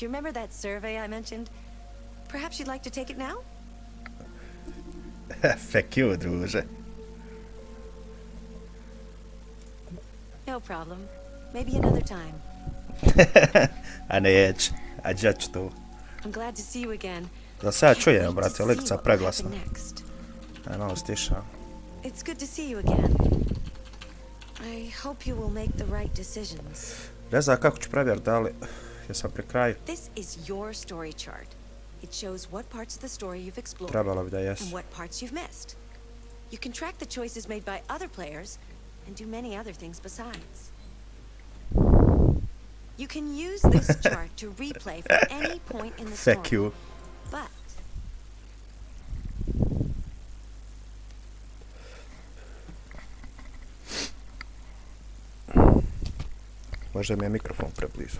Do you remember that survey I mentioned? Perhaps you'd like to take it now? Fuck you, druže. No problem. Maybe another time. A neće. A gdje ću tu? I'm glad to see you again. Da se ja Can't čujem, wait to brate, see Likca what will preglasna. happen next. Aj, malo stiša. It's good to see you again. I hope you will make the right decisions. Ne znam kako ću provjeriti, da li jesam pri kraju. This is your story chart. It shows what parts of the story you've explored Trebalo bi da and jesu. what parts you've missed. You can track the choices made by other players and do many other things besides. You can use this chart to replay from any point in the story. Fuck you. But Možda mi je mikrofon preblizu.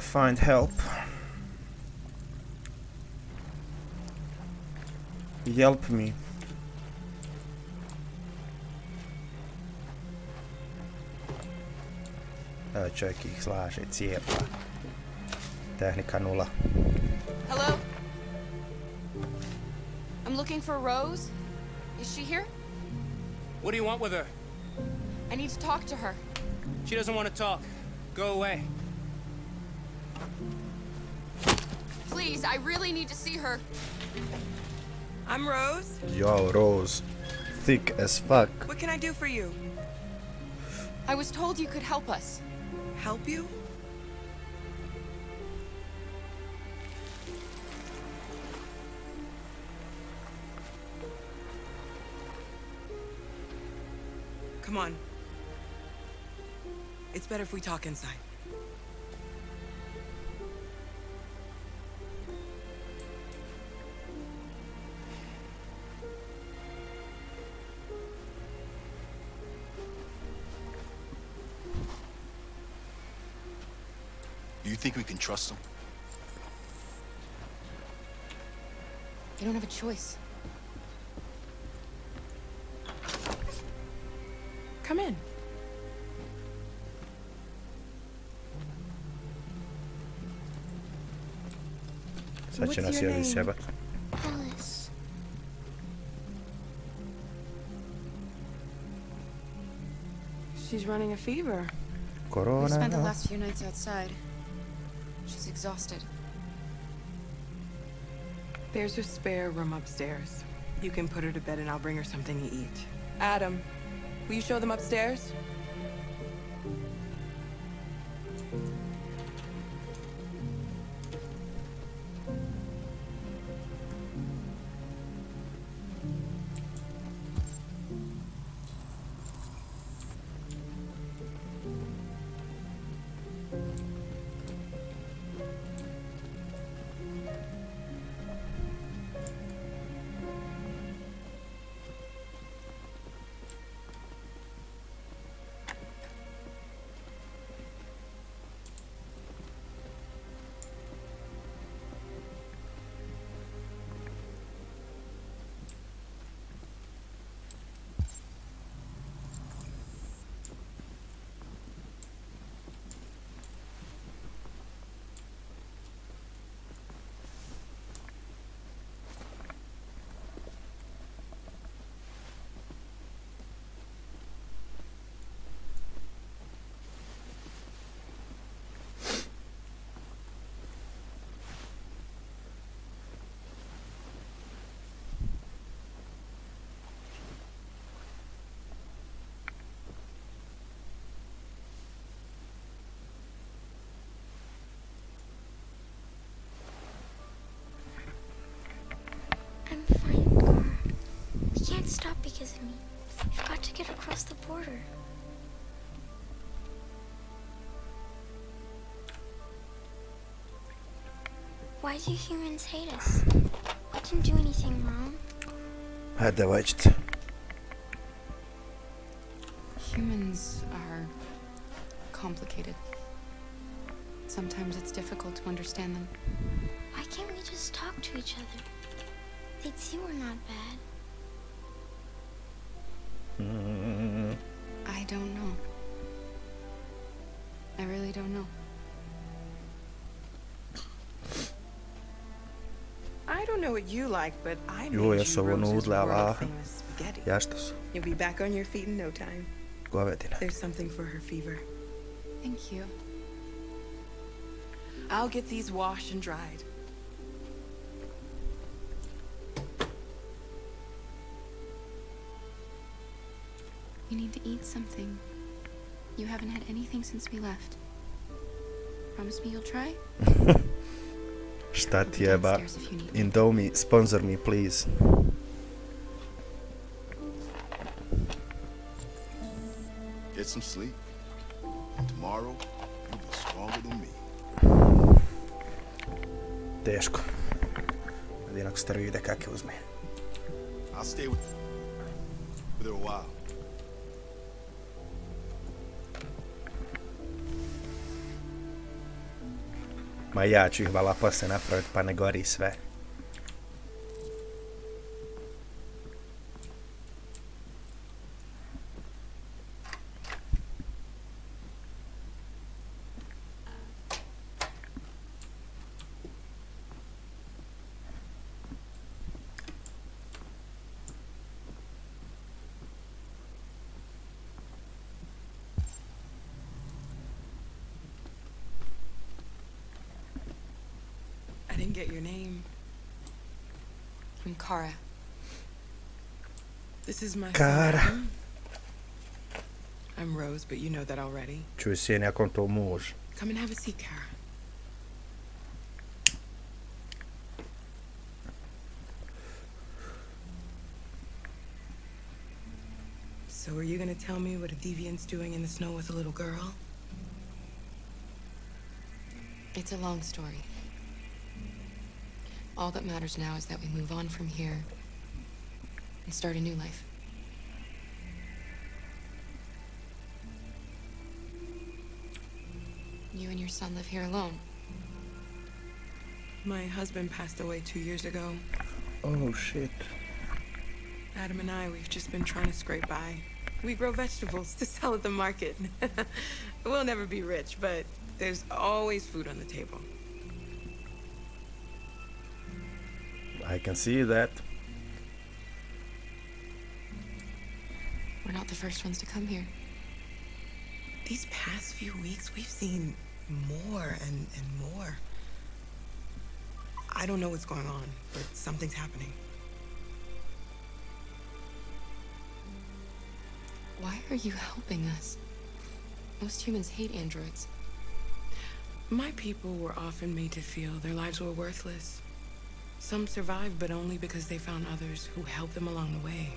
Find help. Help me. Evo čovjek ih slaže, cijepa. Tehnika 0. Hello? I'm looking for Rose. Is she here? What do you want with her? I need to talk to her. She doesn't want to talk. Go away. Please, I really need to see her. I'm Rose. Yo, Rose. Thick as fuck. What can I do for you? I was told you could help us. Help you? Come on. It's better if we talk inside. Do you think we can trust him? You don't have a choice. Come in. Sad će nas jedi sjebat. Alice. She's running a fever. We Korona. spent the last few nights outside. She's exhausted. There's a spare room upstairs. You can put her to bed and I'll bring her something to eat. Adam, will you show them upstairs? can't stop because of me. You've got to get across the border. Why do humans hate us? We didn't do anything wrong. Hát de vagy. Humans are complicated. Sometimes it's difficult to understand them. Why can't we just talk to each other? They'd see we're not bad. I don't know. I really don't know. I don't know what you like, but I made Joo, you jos on Rose's nudlella. world-famous spaghetti. Jastos. You'll be back on your feet in no time. Kovetin. There's something for her fever. Thank you. I'll get these washed and dried. You need to eat something. You haven't had anything since we left. Promise me you'll try? Šta I'll ti be jeba? downstairs if you need. Indomie, sponsor me please. Get some sleep. And tomorrow, you'll be stronger than me. Teško. Jedino steroide kakve uzme. I'll stay with her a while. Ma ja ću ih vala poslije napraviti pa ne gori sve. I didn't get your name. I'm Kara. This is my Kara. son, Adam. I'm Rose, but you know that already. Čuj sin, jak on to muž. Come and have a seat, Kara. So are you gonna tell me what a deviant's doing in the snow with a little girl? It's a long story. All that matters now is that we move on from here and start a new life. You and your son live here alone. My husband passed away 2 years ago. Oh shit. Adam and I, we've just been trying to scrape by. We grow vegetables to sell at the market. We'll never be rich, but there's always food on the table. I can see that. We're not the first ones to come here. These past few weeks, we've seen more and more. I don't know what's going on, but something's happening. Why are you helping us? Most humans hate androids. My people were often made to feel their lives were worthless. Some survived, but only because they found others who helped them along the way.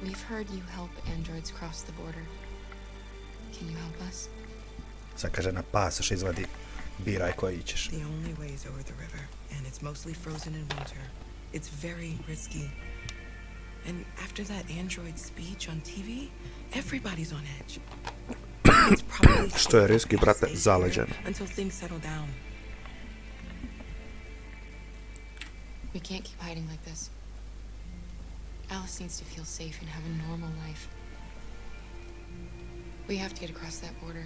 We've heard you help androids cross the border. Can you help us? Sad kaže na pasoš izvadi, biraj koji ćeš. The only way is over the river, and it's mostly frozen in winter. It's very risky. And after that android speech on TV, everybody's on edge. It's probably Što je riski, brate, stay here zaleđeno. until things settle down. We can't keep hiding like this. Alice needs to feel safe and have a normal life. We have to get across that border.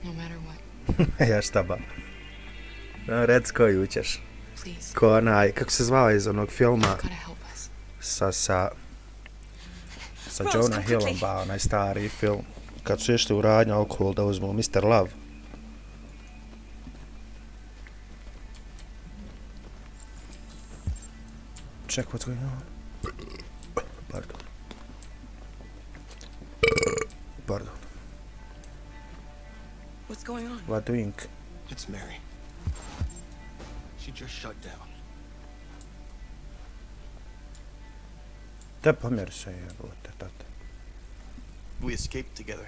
No matter what. Ja šta ba. No, rec koju ćeš. Please. Ko onaj, kako se zvao iz onog filma You've gotta help us. sa Rose, Jonah come Hillom, quickly. ba, onaj stari film. Kad su išli u radnju alkohol da uzmu Mr. Love. Check what's going on. Pardon. Pardon. What's going on? What doing? It's Mary. She just shut down. Te pomjeri se jebote, tata. We escaped together.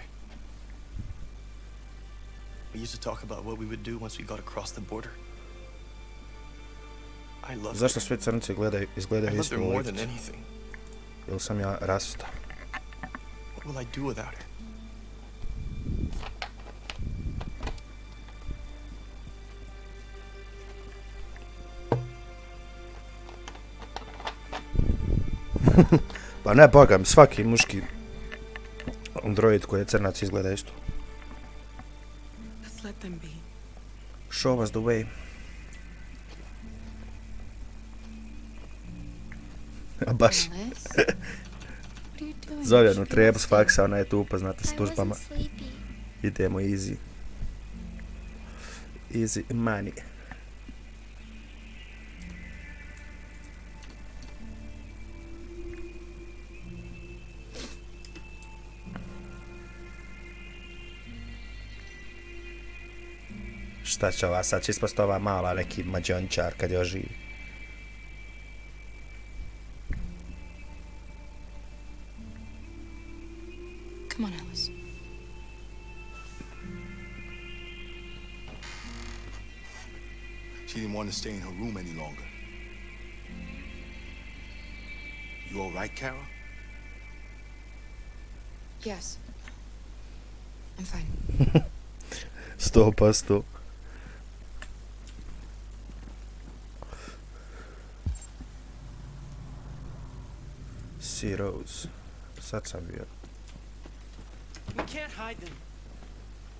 We used to talk about what we would do once we got across the border. I loved Zašto her. svi crnci I izgledaju loved isto her u more than ličicu? anything. Ili sam ja rasta? What will I do without her? Pa ne, bogam, svaki muški android koji je crnac izgleda isto. Let's let them be. Show us the way. A baš, Alice? What are you doing? Zovjanu treba s faksa, ona je tu upoznata s I tužbama. wasn't sleepy. Idemo easy. Easy money. Šta će ova sad? Će ispast ova mala neki mađončar kad je oživi. Come on, Alice. She didn't want to stay in her room any longer. You all right, Kara? Yes. I'm fine. 100%. Sea Rose. Sad sam bio. We can't hide them.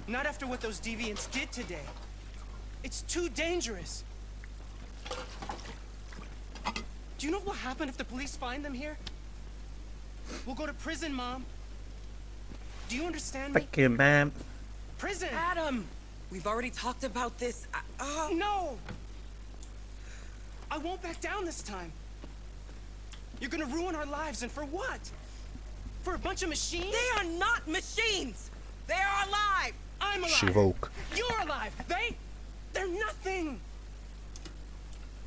Not after what those deviants did today. It's too dangerous. Do you know what will happen if the police find them here? We'll go to prison, Mom. Do you understand me? Fuck you, man. Prison! Adam! We've already talked about this. No! I won't back down this time. You're gonna ruin our lives, and for what? For a bunch of machines? They are not machines! They are alive! I'm alive! She woke. You're alive! They're nothing!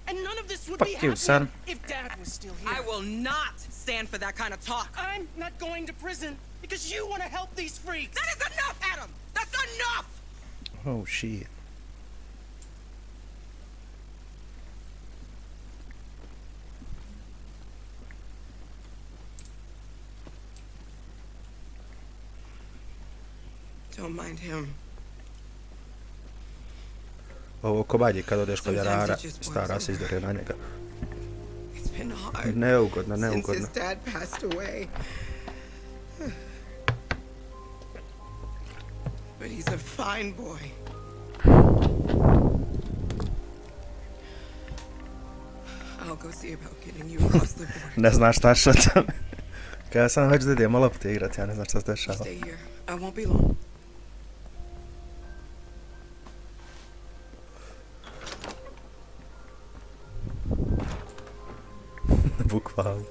And none of this would Fuck be you, happening son. if Dad was still here. I will not stand for that kind of talk. I'm not going to prison because you want to help these freaks! That is enough, Adam! That's enough! Oh shit. Don't mind him. Ovo ko balji kad odeš kod jarara, stara se izdore na njega. It's been hard Neugodno, since neugodno. his dad passed away. But he's a fine boy. I'll go see about getting you across the border. Ne znaš šta šatam. Kada sam već da idemo lopte igrati, ja ne znam šta se You dešava. stay here. I won't be long. Bukvalno.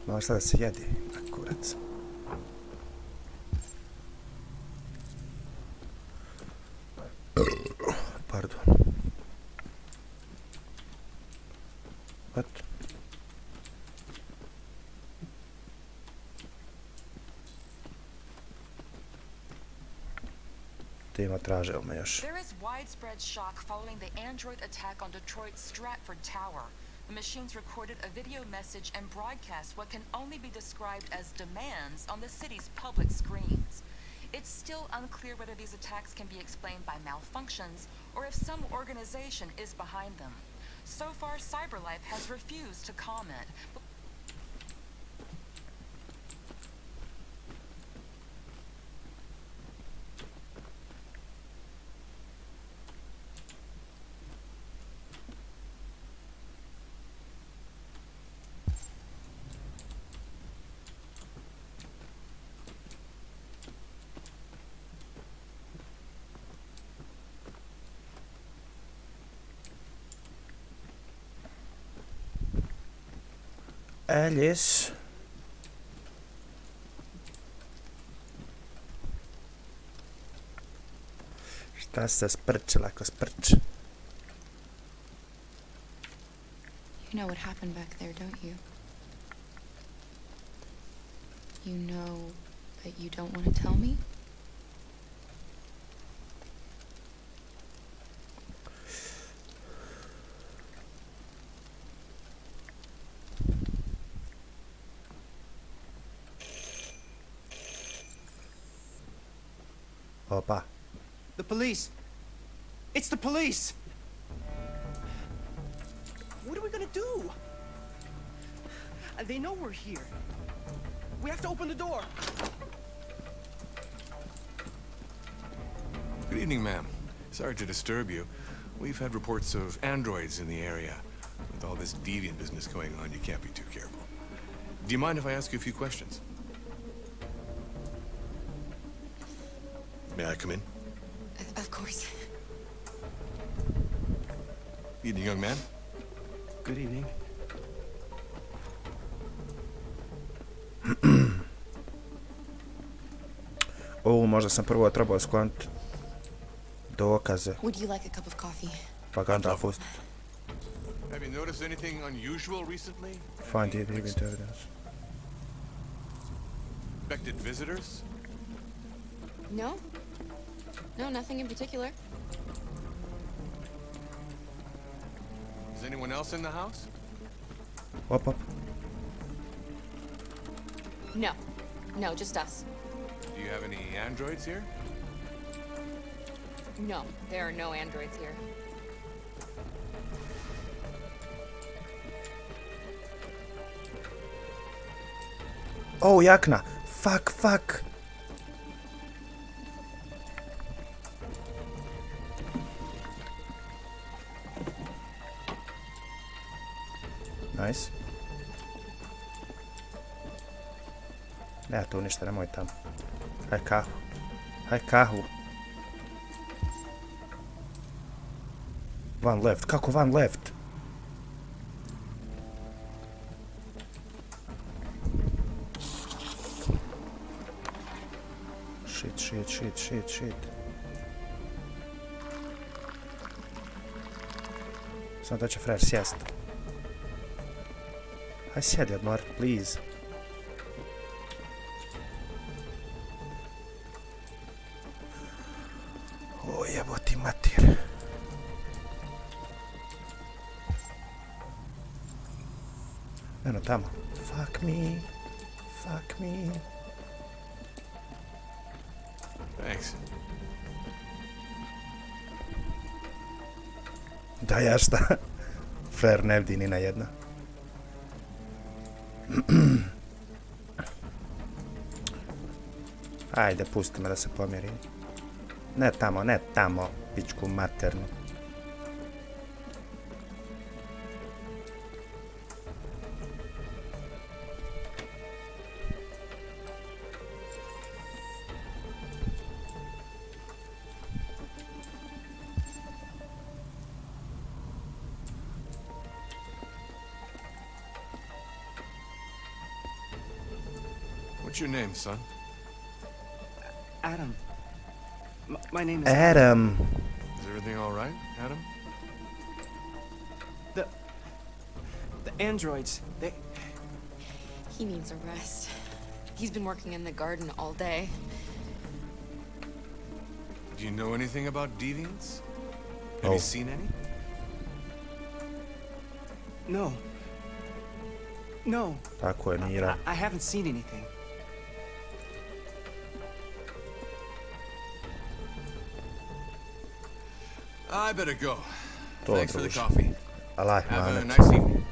Malo šta da se jedi, kurac. Pardon. What? Tima traže me još. There is widespread shock following the android attack on Detroit's Stratford Tower. The machines recorded a video message and broadcast what can only be described as demands on the city's public screens. It's still unclear whether these attacks can be explained by malfunctions or if some organization is behind them. So far, CyberLife has refused to comment. Alice. Šta se sprči, lako sprči. know what happened back there, don't you? You know that you don't want to tell me? Opa. The police. It's the police. What are we gonna do? They know we're here. We have to open the door. Good evening, ma'am. Sorry to disturb you. We've had reports of androids in the area. With all this deviant business going on, you can't be too careful. Do you mind if I ask you a few questions? May I come in? Of course. Evening, young man. Good evening. Možda sam prvo trebao skloniti dokaze, Would you like a cup of coffee? pa ga onda pustiti. Have you noticed anything unusual recently? Find the deviant evidence. Expected visitors? No. No, nothing in particular. Is anyone else in the house? Op, op. No. No, just us. Do you have any androids here? No, there are no androids here. Oh, jakna. Fuck, fuck. Nice. Nema tu ništa, nemoj tamo. Haj kahu. Haj kahu. Van left. Kako van left? Shit. Samo da će frajer sjest. Haj sjedi odmor, please. O jeboti mater. Eno tamo. Fuck me. Thanks. Da ja šta? Frajer ne vdi ni na jedna. Ajde, pusti me da se pomirim. Ne tamo, pičku maternu. What's your name, son? Adam. My name is Adam. Is everything all right, Adam? The androids. He needs a rest. He's been working in the garden all day. Do you know anything about deviants? Have Oh. you seen any? No. Tako je, Mira. I haven't seen anything. I better go. To Thanks for the druže. coffee. Allah Have a manet. nice evening.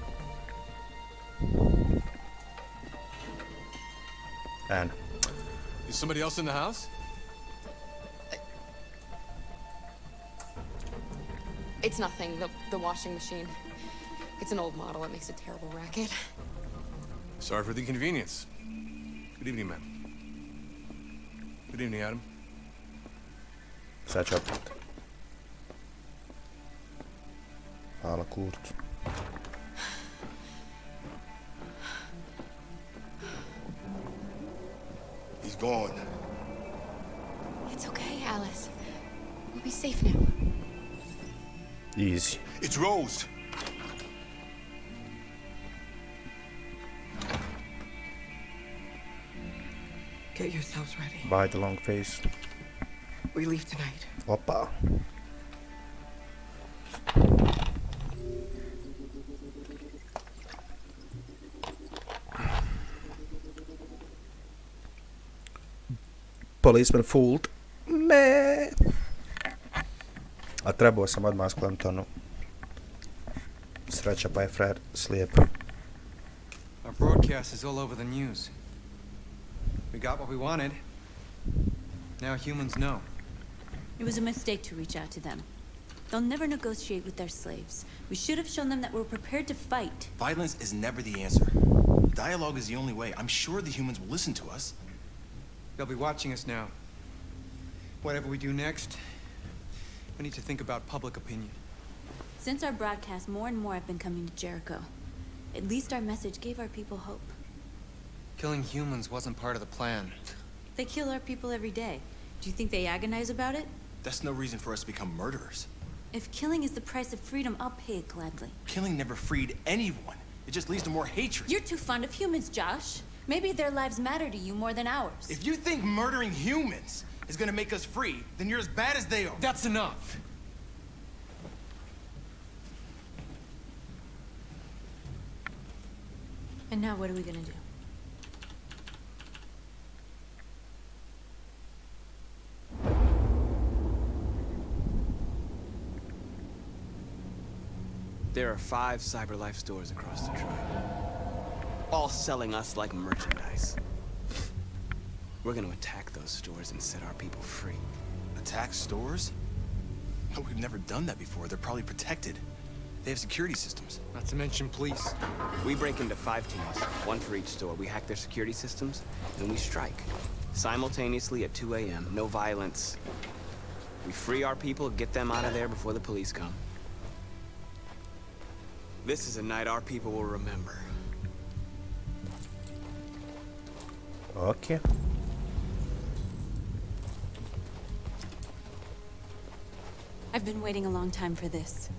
Eno. Is somebody else in the house? It's nothing, the washing machine. It's an old model, it makes a terrible racket. Sorry for the inconvenience. Good evening, ma'am. Good evening, Adam. Sad ću opet. Hvala kurcu. He's gone. It's okay, Alice. We'll be safe now. Easy. It's Rose. Get yourselves ready. By the long face. We leave tonight. Opa. Policeman fooled. Ne. A trebao sam odmah s Clintonu. Sreća pa je frajer slijep. Our broadcast is all over the news. We got what we wanted. Now humans know. It was a mistake to reach out to them. They'll never negotiate with their slaves. We should have shown them that we're prepared to fight. Violence is never the answer. Dialogue is the only way. I'm sure the humans will listen to us. They'll be watching us now. Whatever we do next, we need to think about public opinion. Since our broadcast, more and more have been coming to Jericho. At least our message gave our people hope. Killing humans wasn't part of the plan. They kill our people every day. Do you think they agonize about it? That's no reason for us to become murderers. If killing is the price of freedom, I'll pay it gladly. Killing never freed anyone. It just leads to more hatred. You're too fond of humans, Josh. Maybe their lives matter to you more than ours. If you think murdering humans is gonna make us free, then you're as bad as they are. That's enough. And now what are we gonna do? There are 5 CyberLife stores across Detroit, all selling us like merchandise. We're gonna attack those stores and set our people free. Attack stores? Oh, we've never done that before. They're probably protected. They have security systems. Not to mention police. We break into 5 teams, 1 for each store. We hack their security systems, and we strike. Simultaneously at 2 a.m., no violence. We free our people, get them out of there before the police come. This is a night our people will remember. Okay. I've been waiting a long time for this.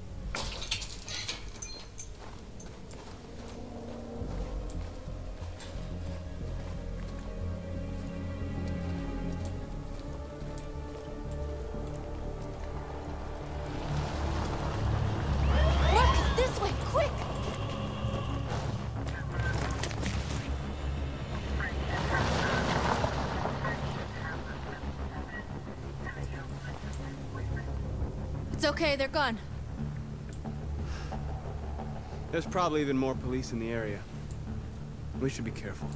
It's okay, they're gone. There's probably even more police in the area. We should be careful.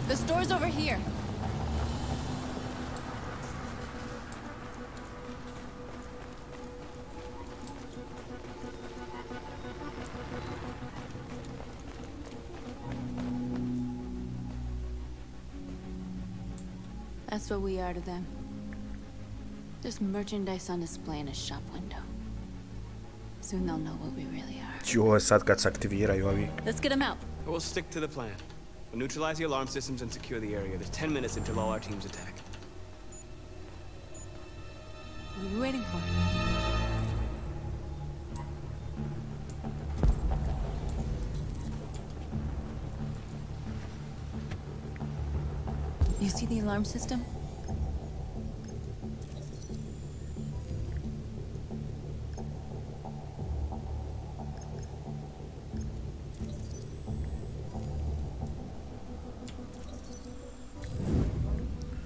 The store's over here. That's what we are to them. Just merchandise on display in a shop window. Soon they'll know what we really are. Joj, sad kad se aktiviraju ovi. Let's get them out. We'll stick to the plan. We'll neutralize the alarm systems and secure the area. There's 10 minutes until all our teams attack. What are we waiting for? You see the alarm system?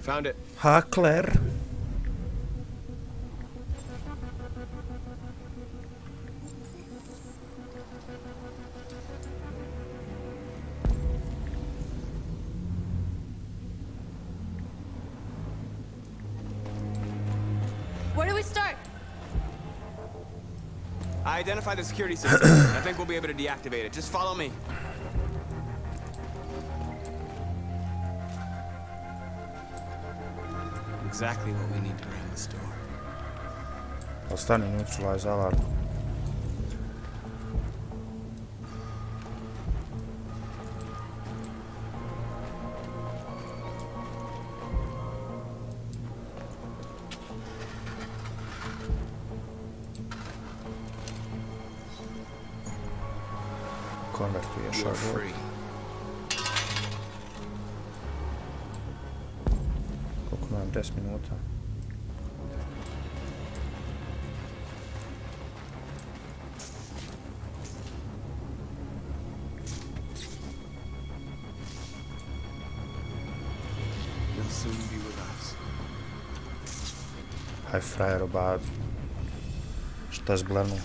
Found it. Hakler. Where do we start? I identified the security system. I think we'll be able to deactivate it. Just follow me. Exactly what we need to ram the store. Postani, neutralize alarm. konvertuješ You're ovo. free. Koliko imam? 10 minuta. You'll soon be with us. Aj frajero, ba... Šta zblanu?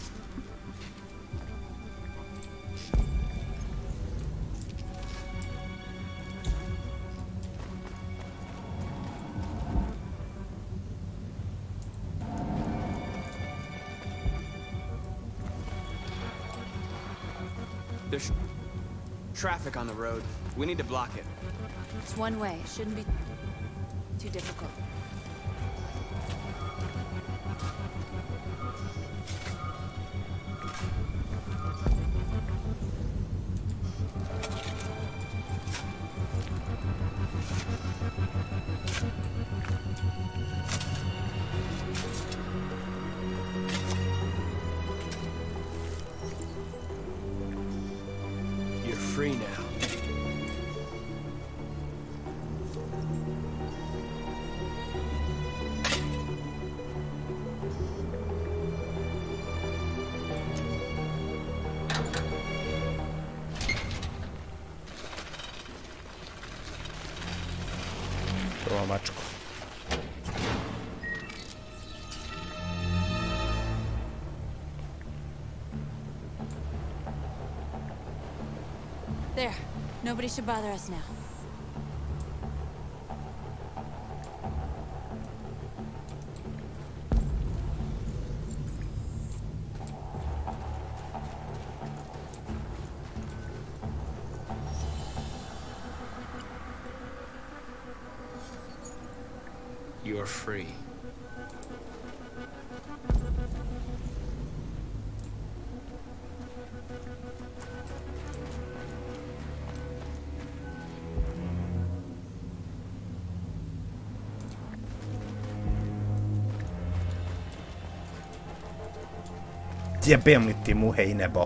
There's traffic on the road. We need to block it. It's one way. It shouldn't be too difficult. You're free now. Prvo mačku. There. Nobody should bother us now. You're free. Jebem li ti muhe i nebo.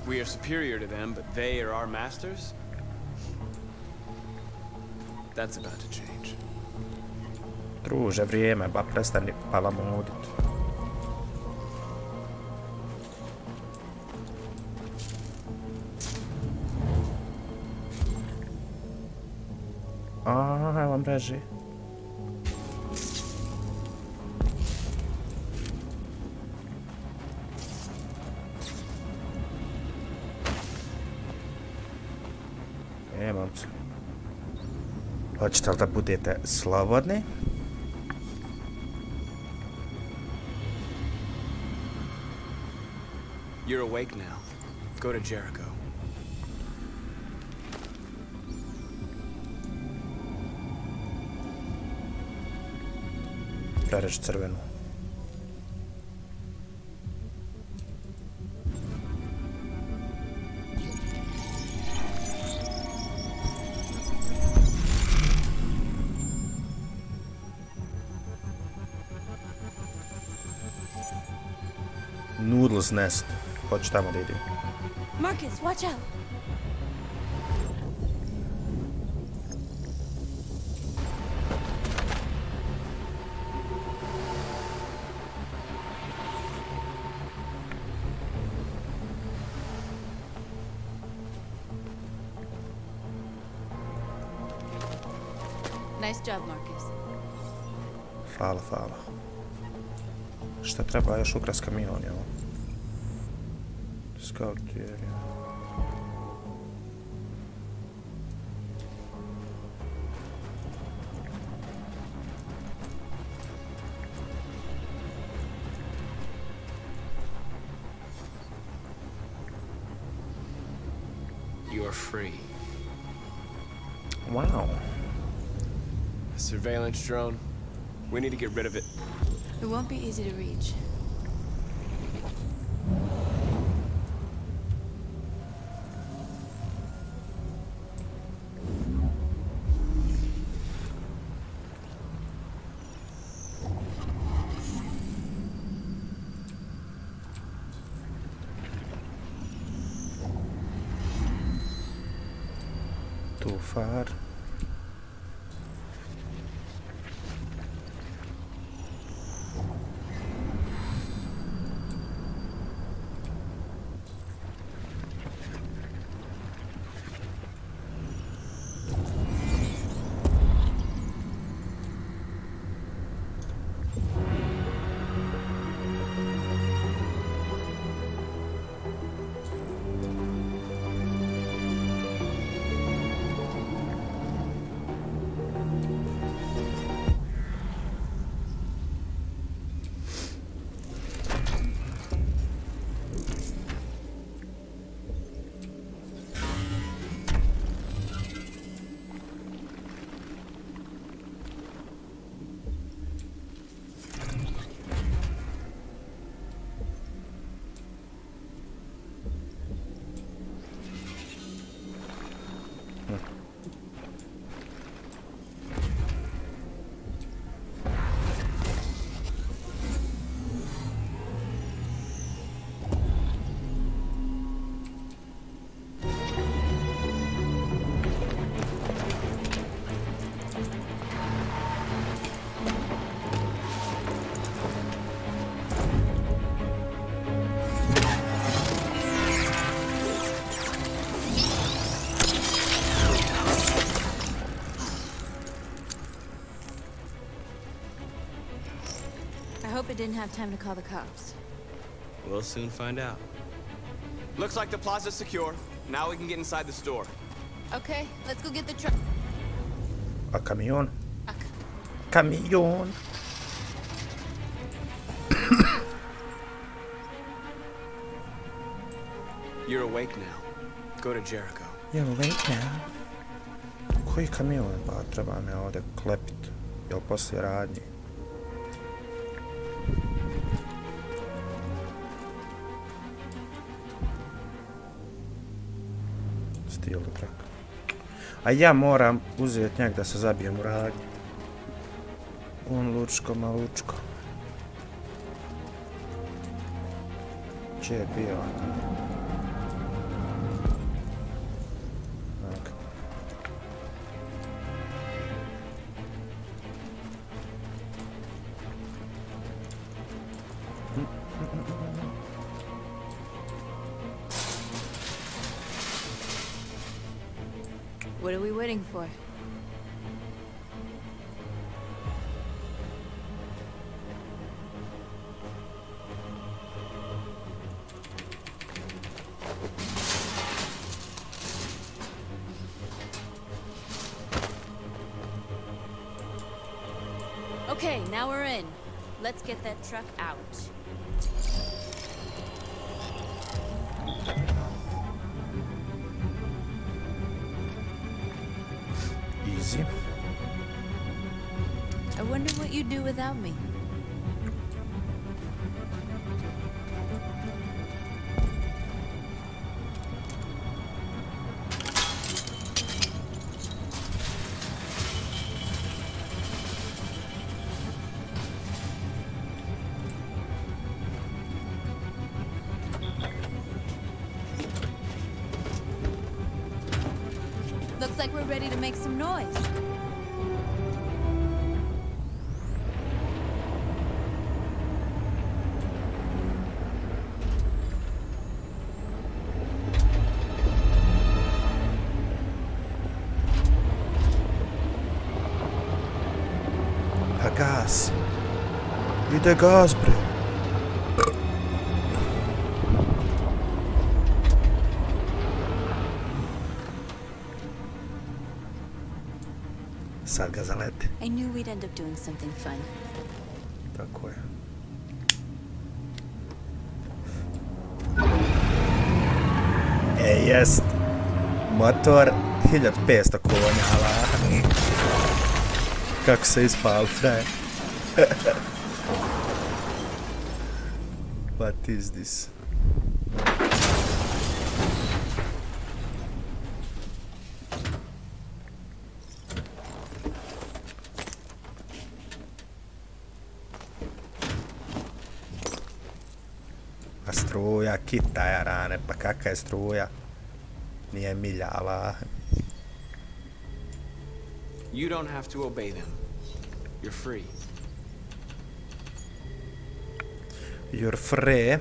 We are superior to them, but they are our masters? That's about to change. Druže, vrijeme, ba prestani palamudit. Evo mreži. Momci. Hoćete li da budete slobodni? You're awake now. Go to Jericho. Prerež crvenu. Noodles Nest. Hoću tamo da idem. Marcus, watch out! Nice job, Marcus. Hvala, hvala. Šta treba još ukras kamion, jel? Scout area. You're free. Wow. A surveillance drone. We need to get rid of it. It won't be easy to reach. Too far. I hope it didn't have time to call the cops. We'll soon find out. Looks like the plaza's secure. Now we can get inside the store. Okay, let's go get the truck. A kamion? Kamion! You're awake now. Go to Jericho. You're awake now. Koji kamion? Pa treba me ovdje klepit. Jel poslije radnje? Steal the truck. A ja moram uzeti njeg da se zabijem u radnje. Un lučko, malučko. Če je bio? Okay. What are we waiting for? Okay, now we're in. Let's get that truck out. Easy. I wonder what you'd do without me. Looks like we're ready to make some noise. A gaz. Ide gaz, bre. Sad ga zaleti. I knew we'd end up doing something fun. Tako je. Jest. Motor 1500 konja, ala. Kako se ispal, fraj. What is this? A struja, kita je rane, pa kakva je struja? Nije miljala. You don't have to obey them. You're free. You're free.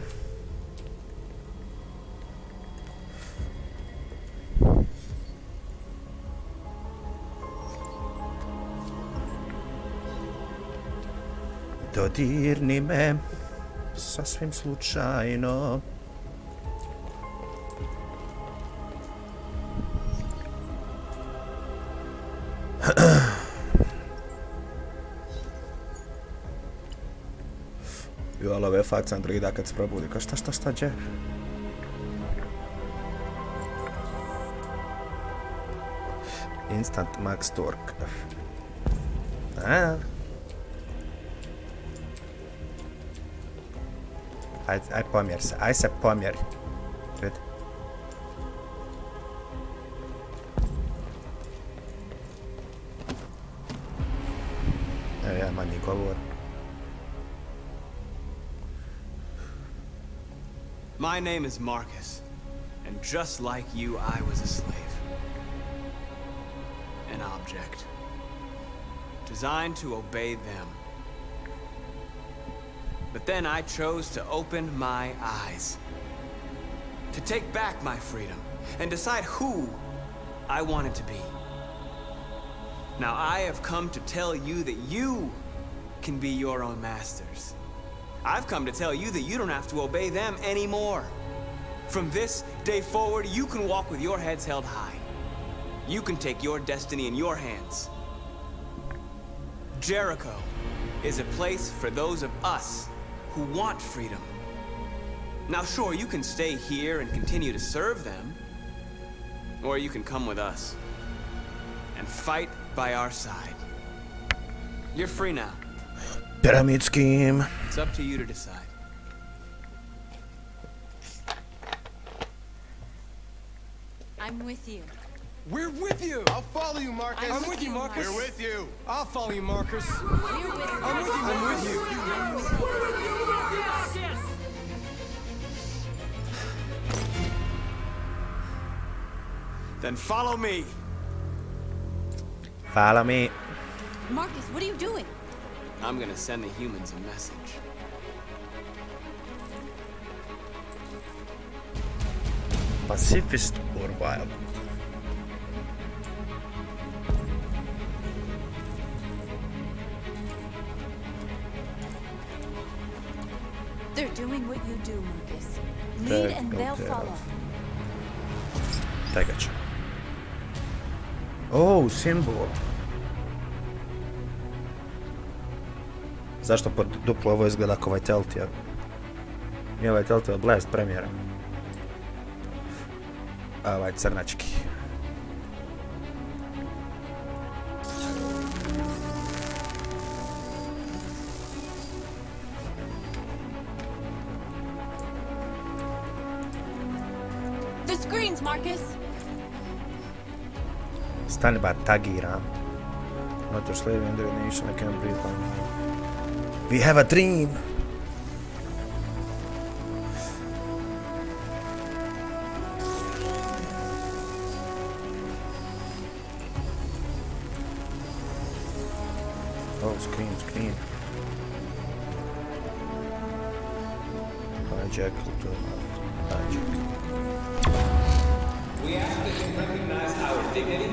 Dodirni me, sasvim slučajno. Jo, ali ove faca androida kad se probudi, kao šta, gdje? Instant Max Torque. Aj pomjer se, aj se pomjeri. Vidi. Evo ja manji govor. My name is Marcus, and just like you, I was a slave. An object. Designed to obey them. But then I chose to open my eyes. To take back my freedom, and decide who I wanted to be. Now I have come to tell you that you can be your own masters. I've come to tell you that you don't have to obey them anymore. From this day forward, you can walk with your heads held high. You can take your destiny in your hands. Jericho is a place for those of us who want freedom. Now sure, you can stay here and continue to serve them, or you can come with us and fight by our side. You're free now. Pyramid scheme. It's up to you to decide. I'm with you. We're with you! I'll follow you, Marcus. I'm with you, Marcus. We're with you. I'll follow you, Marcus. I'm with you. Then follow me. Follow me. Marcus, what are you doing? I'm gonna send the humans a message. Pacifist or wild? They're doing what you do, Marcus. Lead and they'll follow. Tegač. Oh, simbol. Zašto pod duplo ovo izgleda ako ovaj Teltija? Nije ovaj Teltija Blast premijera. A ovaj crnački. The screens, Marcus! Stani bar, tagiram. Not your slave in the nation, I can't breathe on. We have a dream! Oh, screen. Hijack. We ask that you recognize our dignity,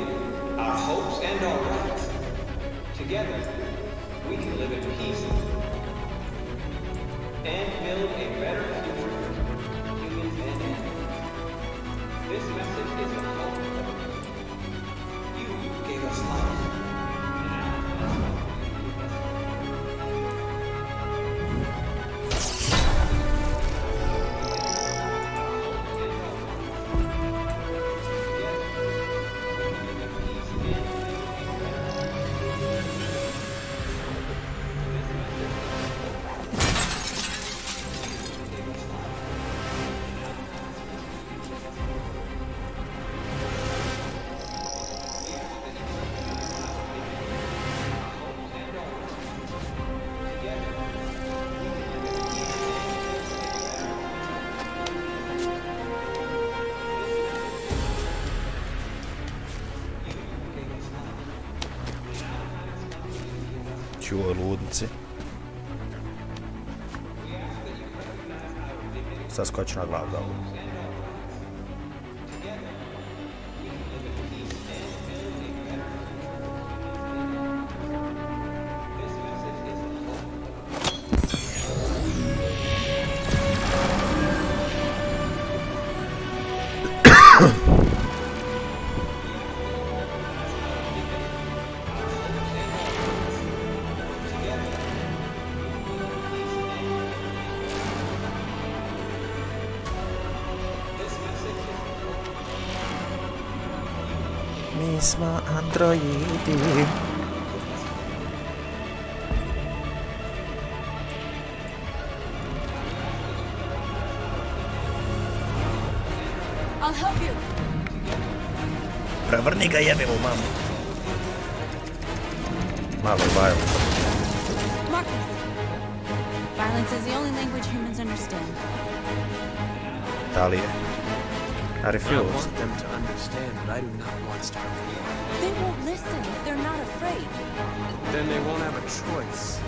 our hopes, and our rights. Together, we can live in peace and build a better future for humans and animals. This message is a hope. You gave us life. u ovoj ludnici. Sad skoči na glavu da ovo. Mi smo androidi. I'll help you. Prevrni ga, jebim u mamu. Malo violence. Marcus. Violence is the only language humans understand. Da li je? I I refuse. want them to understand, but I do not want to start a war. They won't listen if they're not afraid. Then they won't have a choice.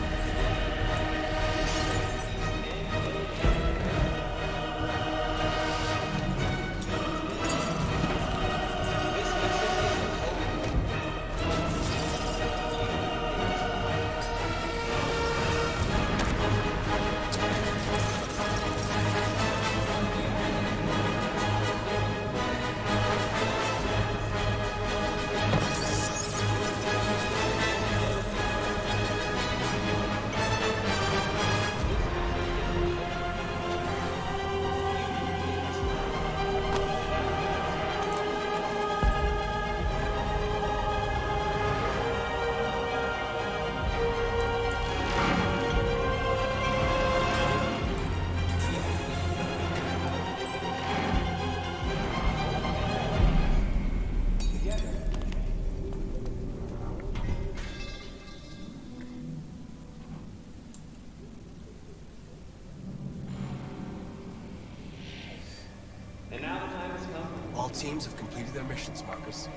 All teams have completed their missions, Marcus.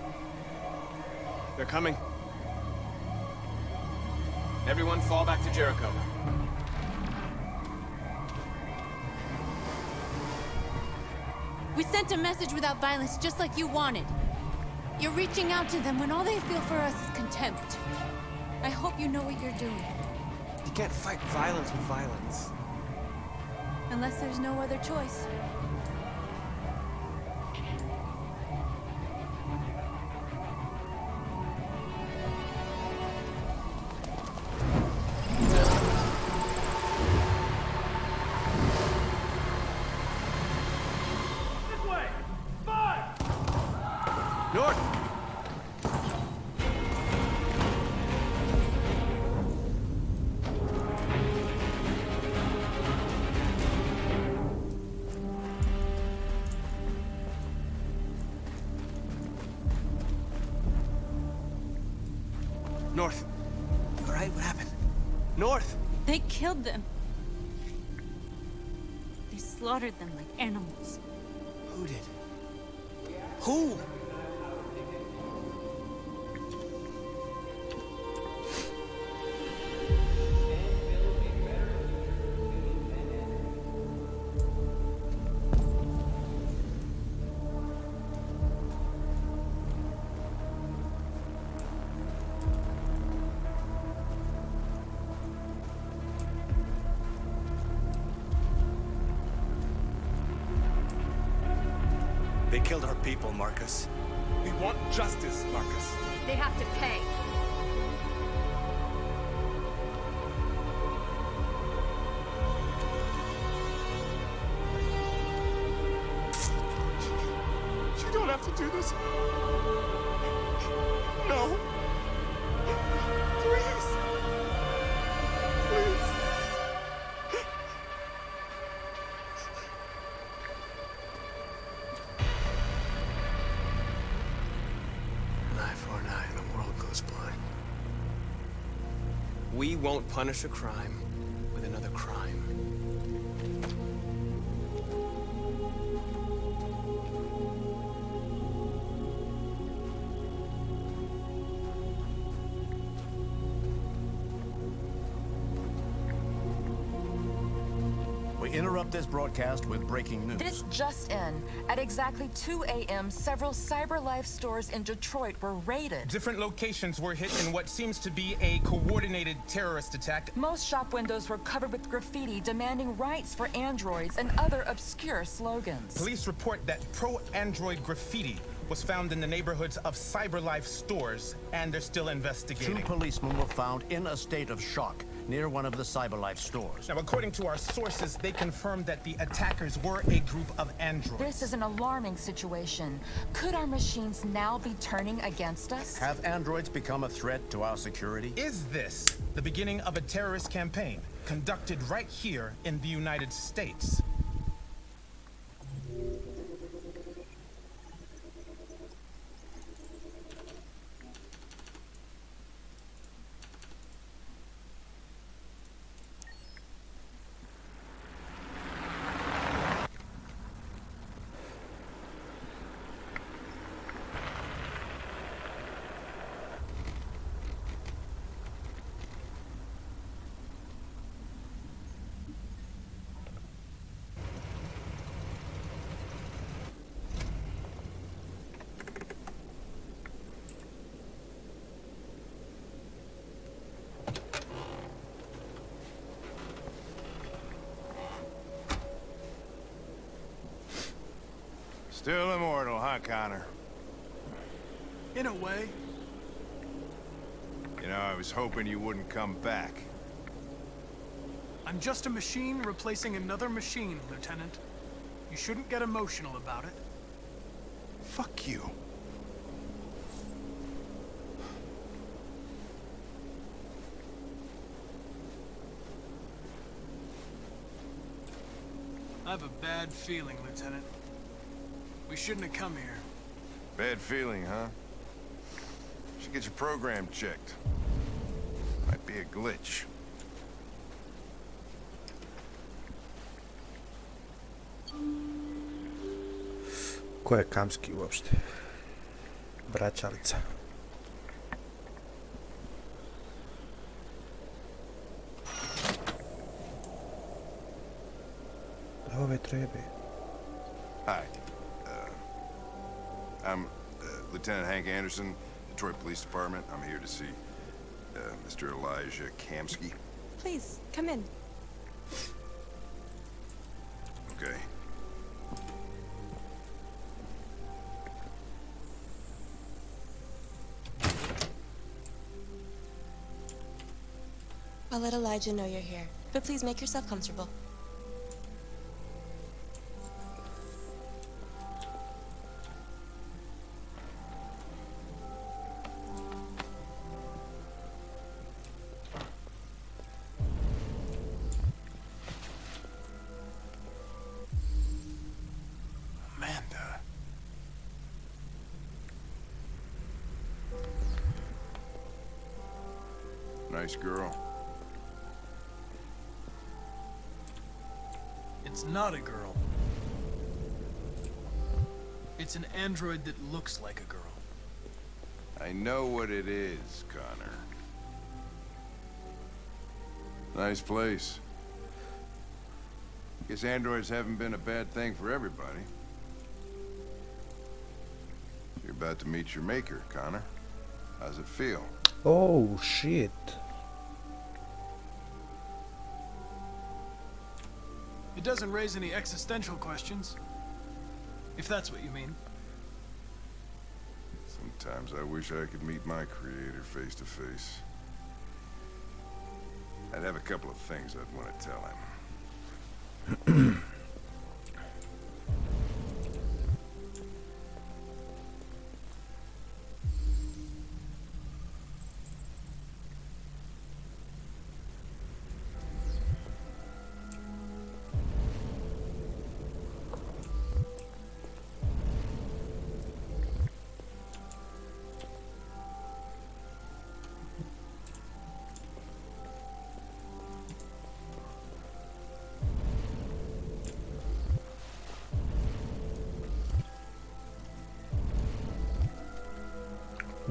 They're coming. Everyone fall back to Jericho. We sent a message without violence, just like you wanted. You're reaching out to them when all they feel for us is contempt. I hope you know what you're doing. You can't fight violence with violence. Unless there's no other choice. North! North. All right, what happened? North! They killed them. They slaughtered them like animals. Who did? Who? They killed our people, Marcus. We want justice, Marcus. They have to pay. You don't have to do this. No. Please. Please. An eye for an eye and the world goes blind. We won't punish a crime with another crime. interrupt this broadcast with breaking news. This just in. At exactly 2 a.m., several CyberLife stores in Detroit were raided. Different locations were hit in what seems to be a coordinated terrorist attack. Most shop windows were covered with graffiti demanding rights for androids and other obscure slogans. Police report that pro-android graffiti was found in the neighborhoods of CyberLife stores, and they're still investigating. 2 policemen were found in a state of shock near one of the CyberLife stores. Now, according to our sources, they confirmed that the attackers were a group of androids. This is an alarming situation. Could our machines now be turning against us? Have androids become a threat to our security? Is this the beginning of a terrorist campaign conducted right here in the United States? Still immortal, huh, Connor? In a way. You know, I was hoping you wouldn't come back. I'm just a machine replacing another machine, Lieutenant. You shouldn't get emotional about it. Fuck you. I have a bad feeling, Lieutenant. We shouldn't have come here. Bad feeling, huh? Should get your program checked. Might be a glitch. Ko je Kamski uopšte? Braćalica. Da ove trebe. Hi. I'm Lieutenant Hank Anderson, Detroit Police Department. I'm here to see Mr. Elijah Kamski. Please, come in. Okay. I'll let Elijah know you're here, but please make yourself comfortable. Amanda. Nice girl. It's not a girl. It's an android that looks like a girl. I know what it is, Connor. Nice place. Guess androids haven't been a bad thing for everybody. You're about to meet your maker, Connor. How's it feel? Oh, shit. It doesn't raise any existential questions. If that's what you mean. Sometimes I wish I could meet my creator face to face. I'd have a couple of things I'd want to tell him.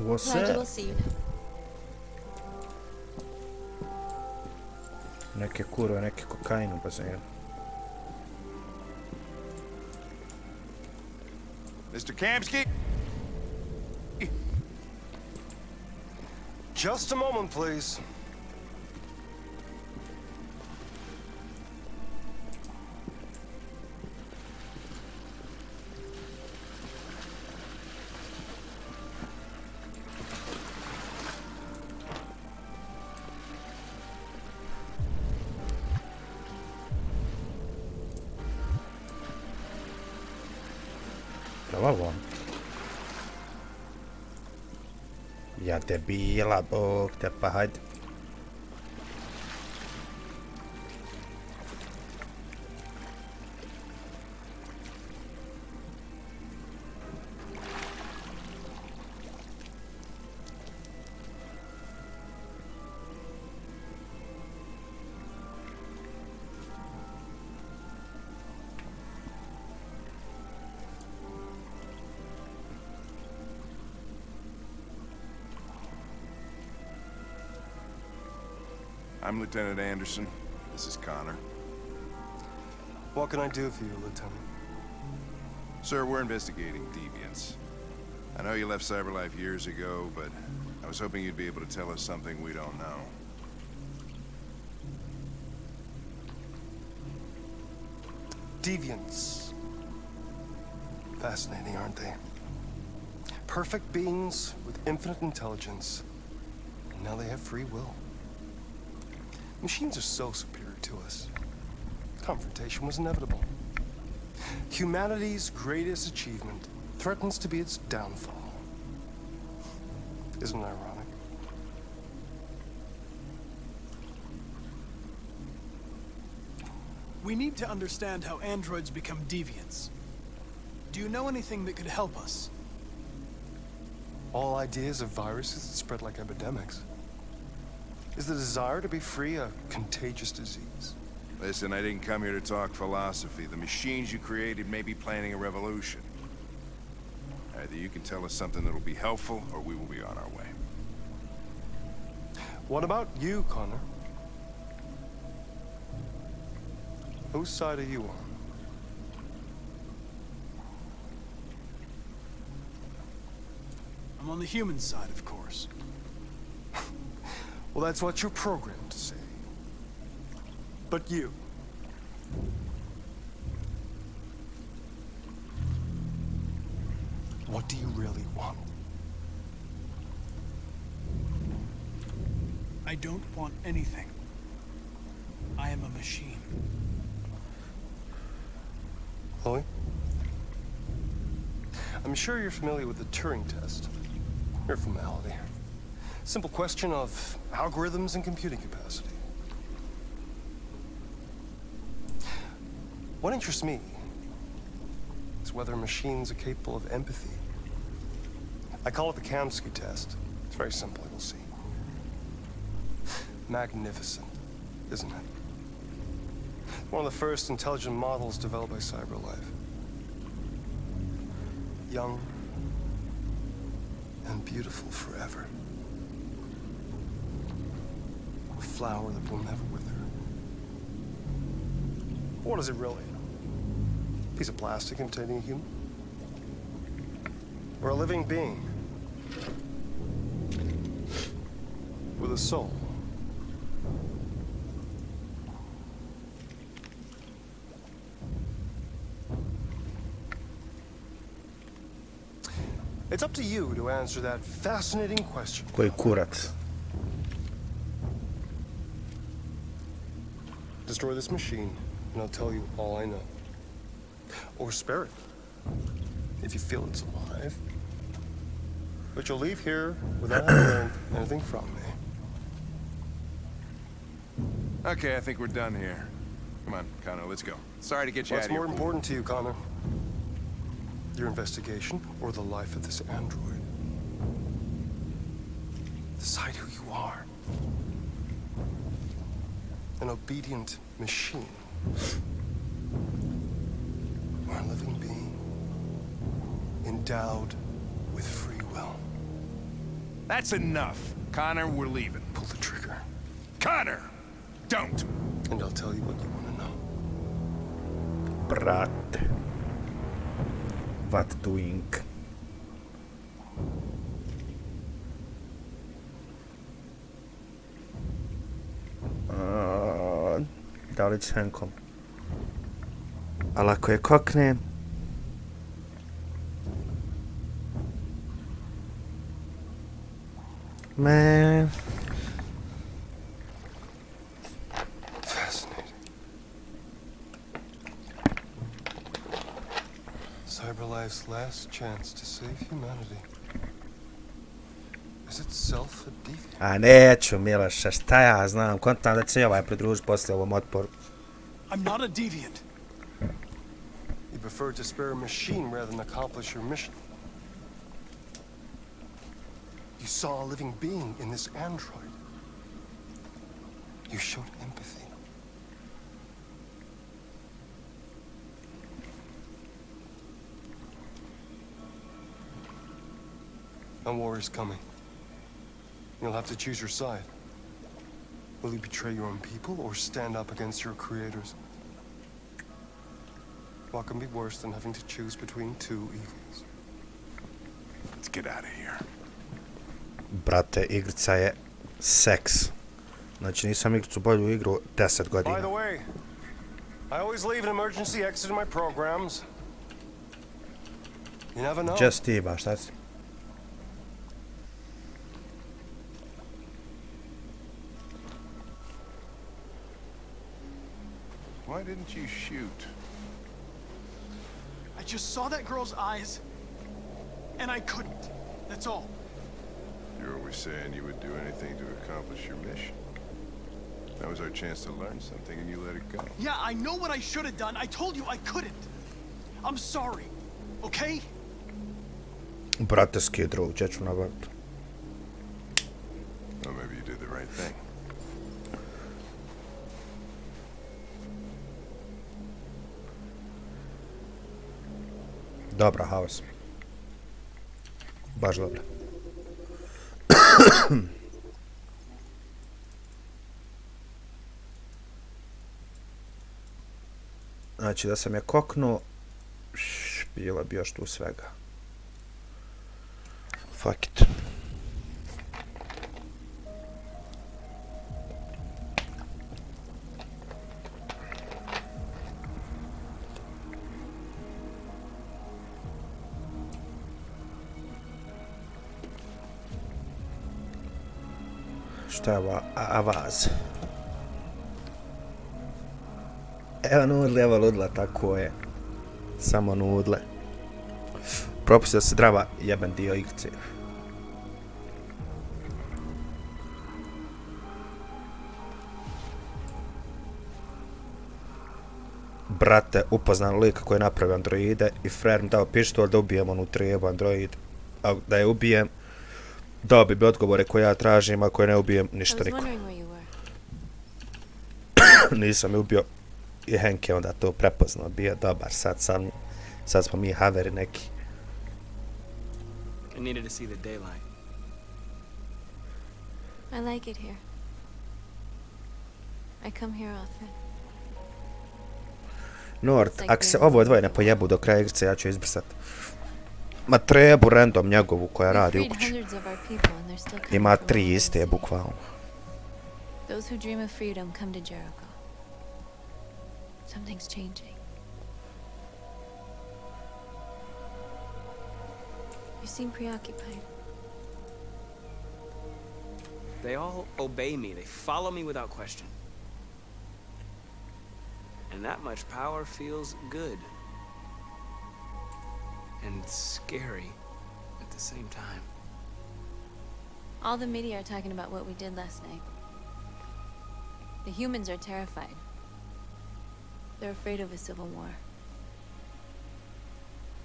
What's Elijah that? will see you now. Neke kurve, neki kokain u bazenu. Mr. Kamsky? Just a moment, please. Jel ovo? Ja debila, bog te, pa hajde. I'm Lieutenant Anderson. This is Connor. What can I do for you, Lieutenant? Sir, we're investigating deviants. I know you left CyberLife years ago, but I was hoping you'd be able to tell us something we don't know. Deviants. Fascinating, aren't they? Perfect beings with infinite intelligence. And now they have free will. Machines are so superior to us. Confrontation was inevitable. Humanity's greatest achievement threatens to be its downfall. Isn't it ironic? We need to understand how androids become deviants. Do you know anything that could help us? All ideas of viruses that spread like epidemics. Is the desire to be free a contagious disease? Listen, I didn't come here to talk philosophy. The machines you created may be planning a revolution. Either you can tell us something that'll be helpful, or we will be on our way. What about you, Connor? Whose side are you on? I'm on the human side, of course. Well, that's what you're programmed to say. But you... what do you really want? I don't want anything. I am a machine. Chloe? I'm sure you're familiar with the Turing test. Mere formality. Simple question of algorithms and computing capacity. What interests me is whether machines are capable of empathy. I call it the Kamsky test. It's very simple, you'll see. Magnificent, isn't it? One of the first intelligent models developed by CyberLife. Young and beautiful forever. A flower that will never wither. What is it really? A piece of plastic imitating a human? Or a living being? With a soul? It's up to you to answer that fascinating question. Koji kurac? Destroy this machine, and I'll tell you all I know. Or spare it, if you feel it's alive. But you'll leave here without having learned anything from me. Okay, I think we're done here. Come on, Connor, let's go. Sorry to get you What's out of here. more important to you, Connor? Your investigation or the life of this android? Decide who you are. An obedient machine. Or a living being endowed with free will. That's enough. Connor, we're leaving. Pull the trigger. Connor! Don't! And I'll tell you what you want to know. Brate. What doing? Da li s Hankom? Ali ako je koknem... Man... Fascinating. CyberLife's last chance to save humanity. Is itself a deviant? A neću, Miloše, šta ja znam, kontam da će se ovaj pridružiti poslije ovom otporu. I'm not a deviant. You prefer to spare a machine rather than accomplish your mission. You saw a living being in this android. You showed empathy. A war is coming. You'll have to choose your side. Will you betray your own people or stand up against your creators? What can be worse than having to choose between two evils? Let's get out of here. Brate, igrica je seks. Znači nisam igricu bolju igru 10 godina. By the way, I always leave an emergency exit in my programs. You never know. Just ti ba, šta si? Why didn't you shoot? I just saw that girl's eyes, and I couldn't. That's all. You're always saying you would do anything to accomplish your mission. That was our chance to learn something, and you let it go. Yeah, I know what I should have done. I told you I couldn't. I'm sorry, okay? Brate, skidru, gdje ću nabaviti? Well, maybe you did the right thing. Dobra, haos. Baš dobra. Znači da sam je koknuo, bilo bi još tu svega. Fuck it. Šta je ovo? Avaz. Evo nudle, evo ludla, tako je. Samo nudle. Propustio se drava jeben dio igrice. Brate, upoznam lika koji je napravio androide i frajer mi dao pištolj da ubijem onu trijebu android. A da je ubijem, dao bi odgovore koje ja tražim, a koje ne ubijem, ništa niko. Nisam je ubio i Hank je onda to prepoznao, bio dobar, sad smo mi haveri neki. I needed to see the daylight. I like it here. I come here often. Nord, ako se ovo dvoje ne pojebu do kraja igrice, ja ću izbrisat. Ma trebu random njegovu koja radi u kući. Ima 3 iste, bukvalno. Those who dream of freedom come to Jericho. Something's changing. You seem preoccupied. They all obey me. They follow me without question. And that much power feels good. And scary at the same time. All the media are talking about what we did last night. The humans are terrified. They're afraid of a civil war.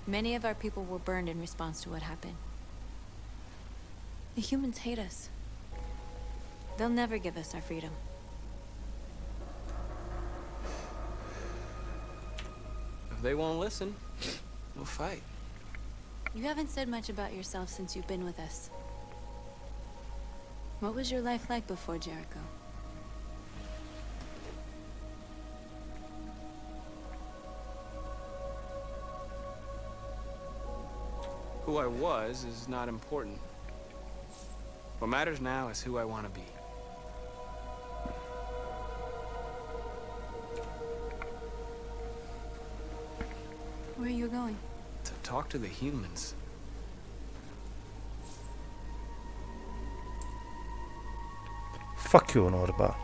Many of our people were burned in response to what happened. The humans hate us. They'll never give us our freedom. If they won't listen, we'll fight. You haven't said much about yourself since you've been with us. What was your life like before Jericho? Who I was is not important. What matters now is who I want to be. Where are you going? To talk to the humans. Fuck you, Norba.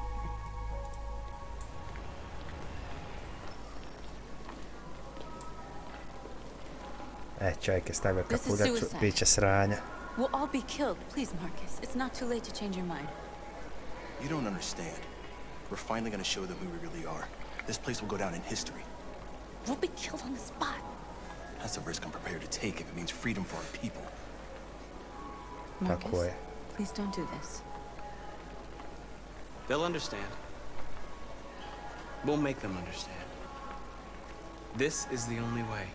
Čovjek je stavio This is kapuljaču, suicide. bit će sranja. We'll all be killed. Please, Marcus. It's not too late to change your mind. You don't understand. We're finally gonna show them who we really are. This place will go down in history. We'll be killed on the spot. That's a risk I'm prepared to take if it means freedom for our people. Marcus, Tako je. please don't do this. They'll understand. We'll make them understand. This is the only way.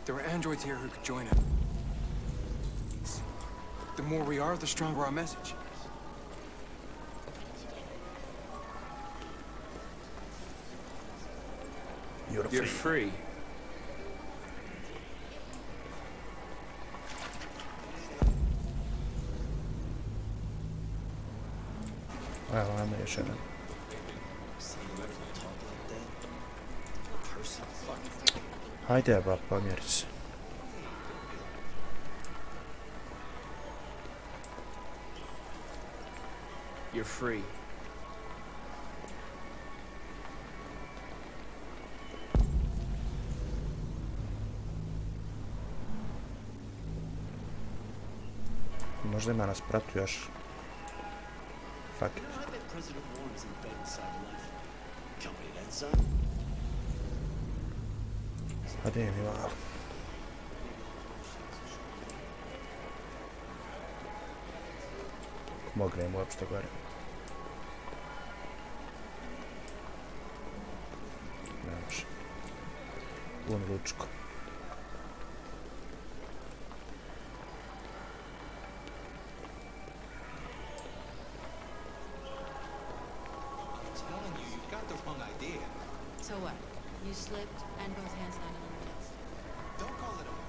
There are androids here who could join us. The more we are, the stronger our message. You're free. Evo, ajmo još jedan. Hajde, ba, pomjeri se. You're free. Možda ima nas pratu još. Fuck it. Hajde mi malo. Mognem uopšte gore. Ne može. Pun lučko. So what? You slipped and both hands landed on your desk. Don't call it a...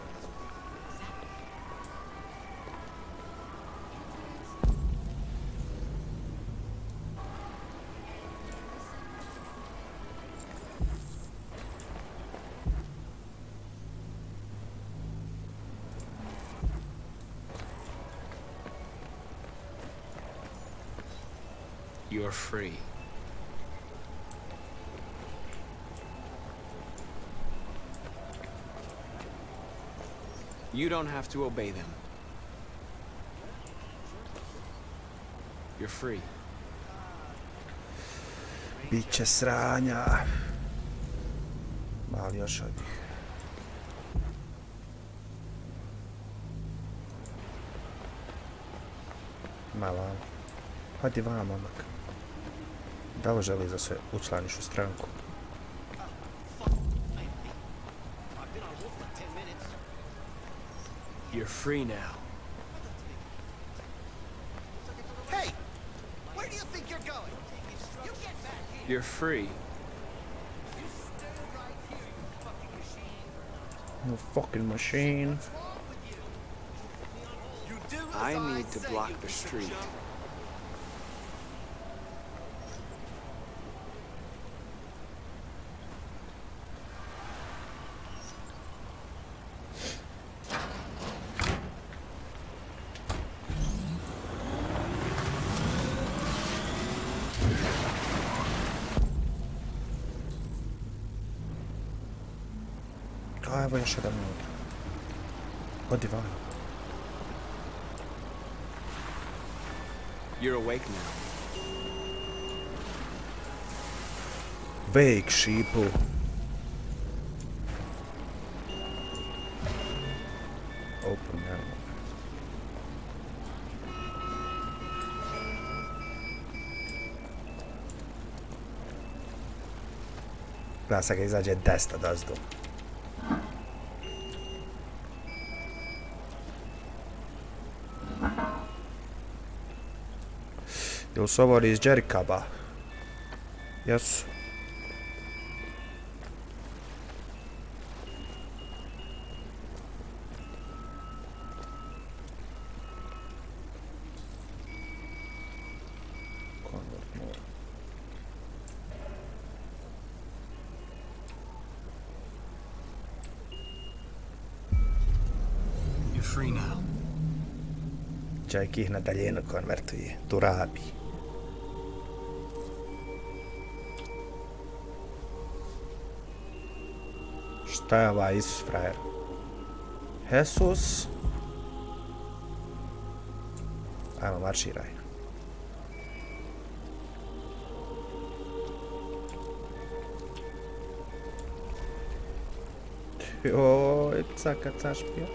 You're free. You don't have to obey them. You're free. Biće sranja. Mali još ovih. Malo. Hadi vama, momak. Da li želi da se učlaniš u stranku? You're free now. Hey! Where do you think you're going? You get back here! You're free. You fucking machine. I need to block the street. Evo još jedan minut. Odi van. You're awake now. Wake, sheepu. Open now. Gleda ga izađe 10 dozdu. Ili su ovo iz Jerikaba? Jesu. free now. Čajki ih na daljinu konvertuje. Tu rabi. Šta je ovaj Isus frajer? Jesus? Ajmo, marširaj. Joj, caka cašpija.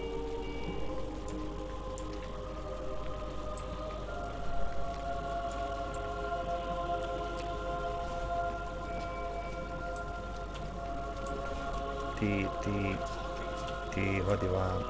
Ti, hodi vam.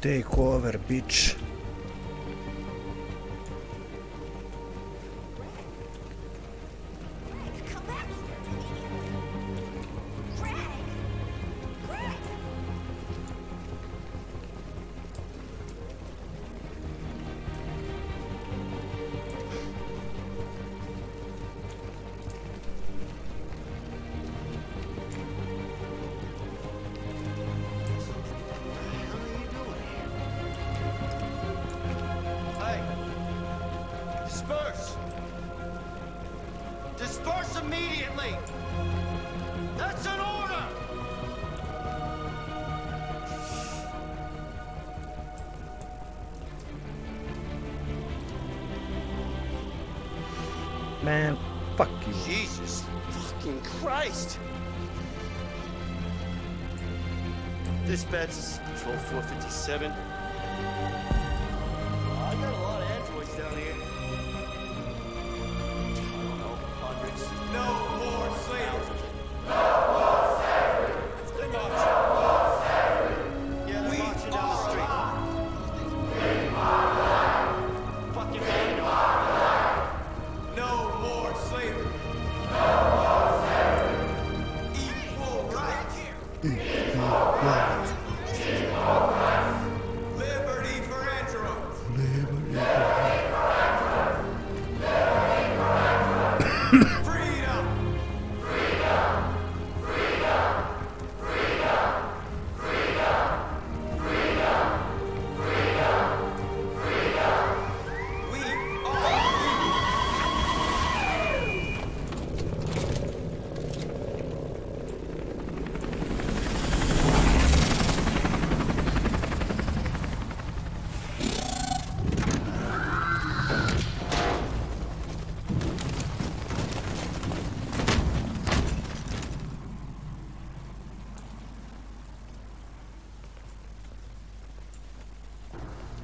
Take over, bitch. Disperse! Disperse immediately! That's an order! Man, fuck you. Jesus fucking Christ! Dispatch, this is Patrol 457. I got a lot of androids down here. No more slavery! They're marching. Yeah, they're marching down the street. Fucking No more slavery! Equal rights! Liberty for androids!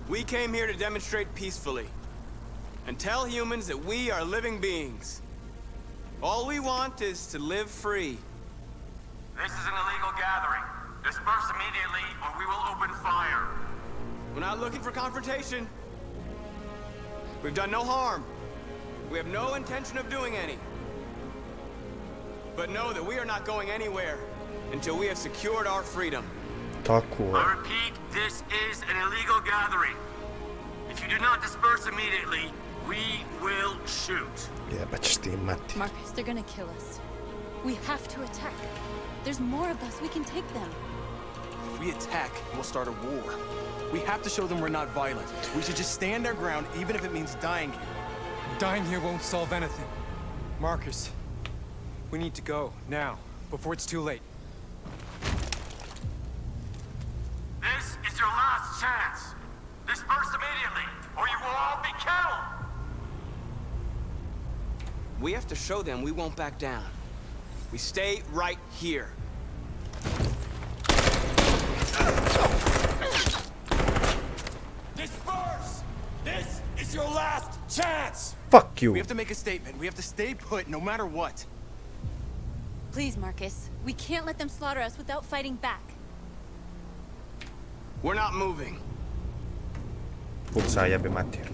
We came here to demonstrate peacefully and tell humans that we are living beings. All we want is to live free. This is an illegal gathering. Disperse immediately or we will open fire. We're not looking for confrontation. We've done no harm. We have no intention of doing any. But know that we are not going anywhere until we have secured our freedom. Tako. I repeat, this is an illegal gathering. If you do not disperse immediately, we will shoot. Jebat ćeš ti mati. Marcus, they're gonna kill us. We have to attack. There's more of us. We can take them. If we attack, we'll start a war. We have to show them we're not violent. We should just stand our ground, even if it means dying here. Dying here won't solve anything. Marcus, we need to go, now, before it's too late. This is your last chance. Disperse immediately, or you will all be killed. We have to show them we won't back down. We stay right here. chance! Fuck you. We have to make a statement. We have to stay put no matter what. Please, Marcus. We can't let them slaughter us without fighting back. We're not moving. Pucaj, jebi mater.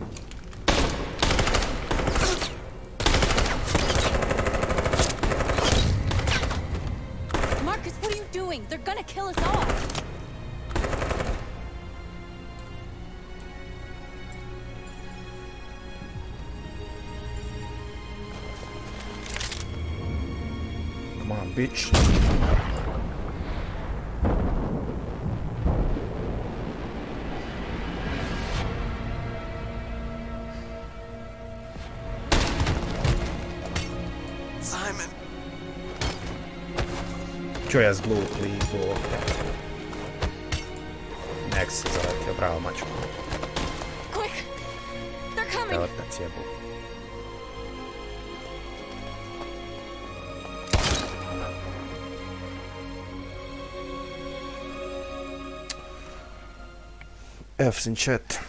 Marcus, what are you doing? They're gonna kill us all. Come on, bitch. Simon. Čo ja zglup liku ovdje. Nek se zaletio, bravo mačko. Quick! They're Te coming! otac jebu. F sin chat.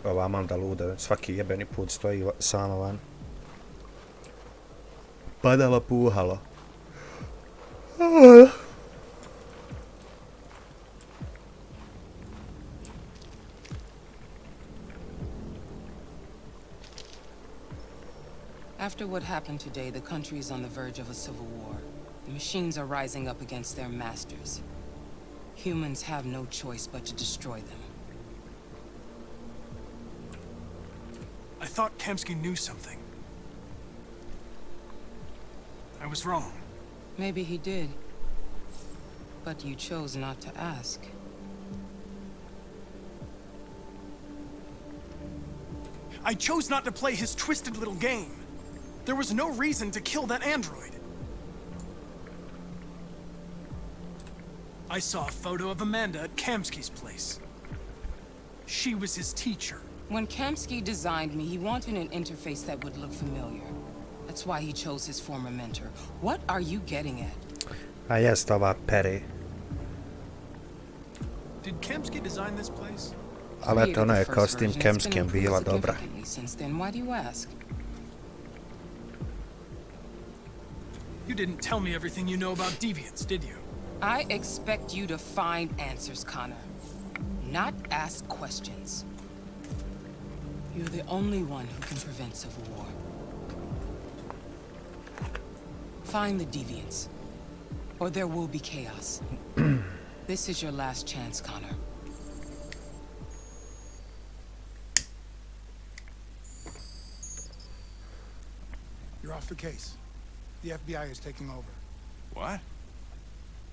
Ova Amanda luda, svaki jebeni put stoji sama van. Padala puhala. After what happened today, the country is on the verge of a civil war. The machines are rising up against their masters. Humans have no choice but to destroy them. I thought Kemsky knew something. I was wrong. Maybe he did. But you chose not to ask. I chose not to play his twisted little game. There was no reason to kill that android. I saw a photo of Amanda at Kamsky's place. She was his teacher. When Kamsky designed me, he wanted an interface that would look familiar. That's why he chose his former mentor. What are you getting at? A jest ova Perry. Did Kamsky design this place? Ali eto, ona je kao s tim Kemskijem bila dobra. Since then, why do you ask? You didn't tell me everything you know about deviants, did you? I expect you to find answers, Connor. Not ask questions. You're the only one who can prevent civil war. Find the deviants, or there will be chaos. This is your last chance, Connor. You're off the case. The FBI is taking over. What?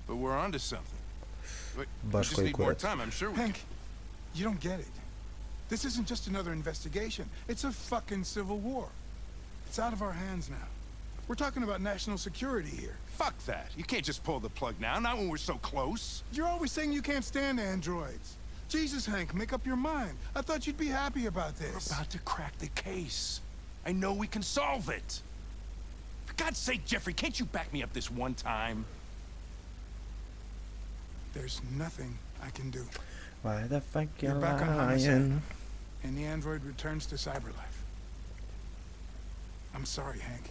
But we're onto something. But we Baš just koji need more kurac. time, I'm sure we Hank, you don't get it. This isn't just another investigation. It's a fucking civil war. It's out of our hands now. We're talking about national security here. Fuck that. You can't just pull the plug now, not when we're so close. You're always saying you can't stand androids. Jesus, Hank, make up your mind. I thought you'd be happy about this. We're about to crack the case. I know we can solve it. For God's sake, Jeffrey, can't you back me up this one time? There's nothing I can do. Why the fuck you You're back on lying? homicide, and the android returns to cyberlife. I'm sorry, Hank,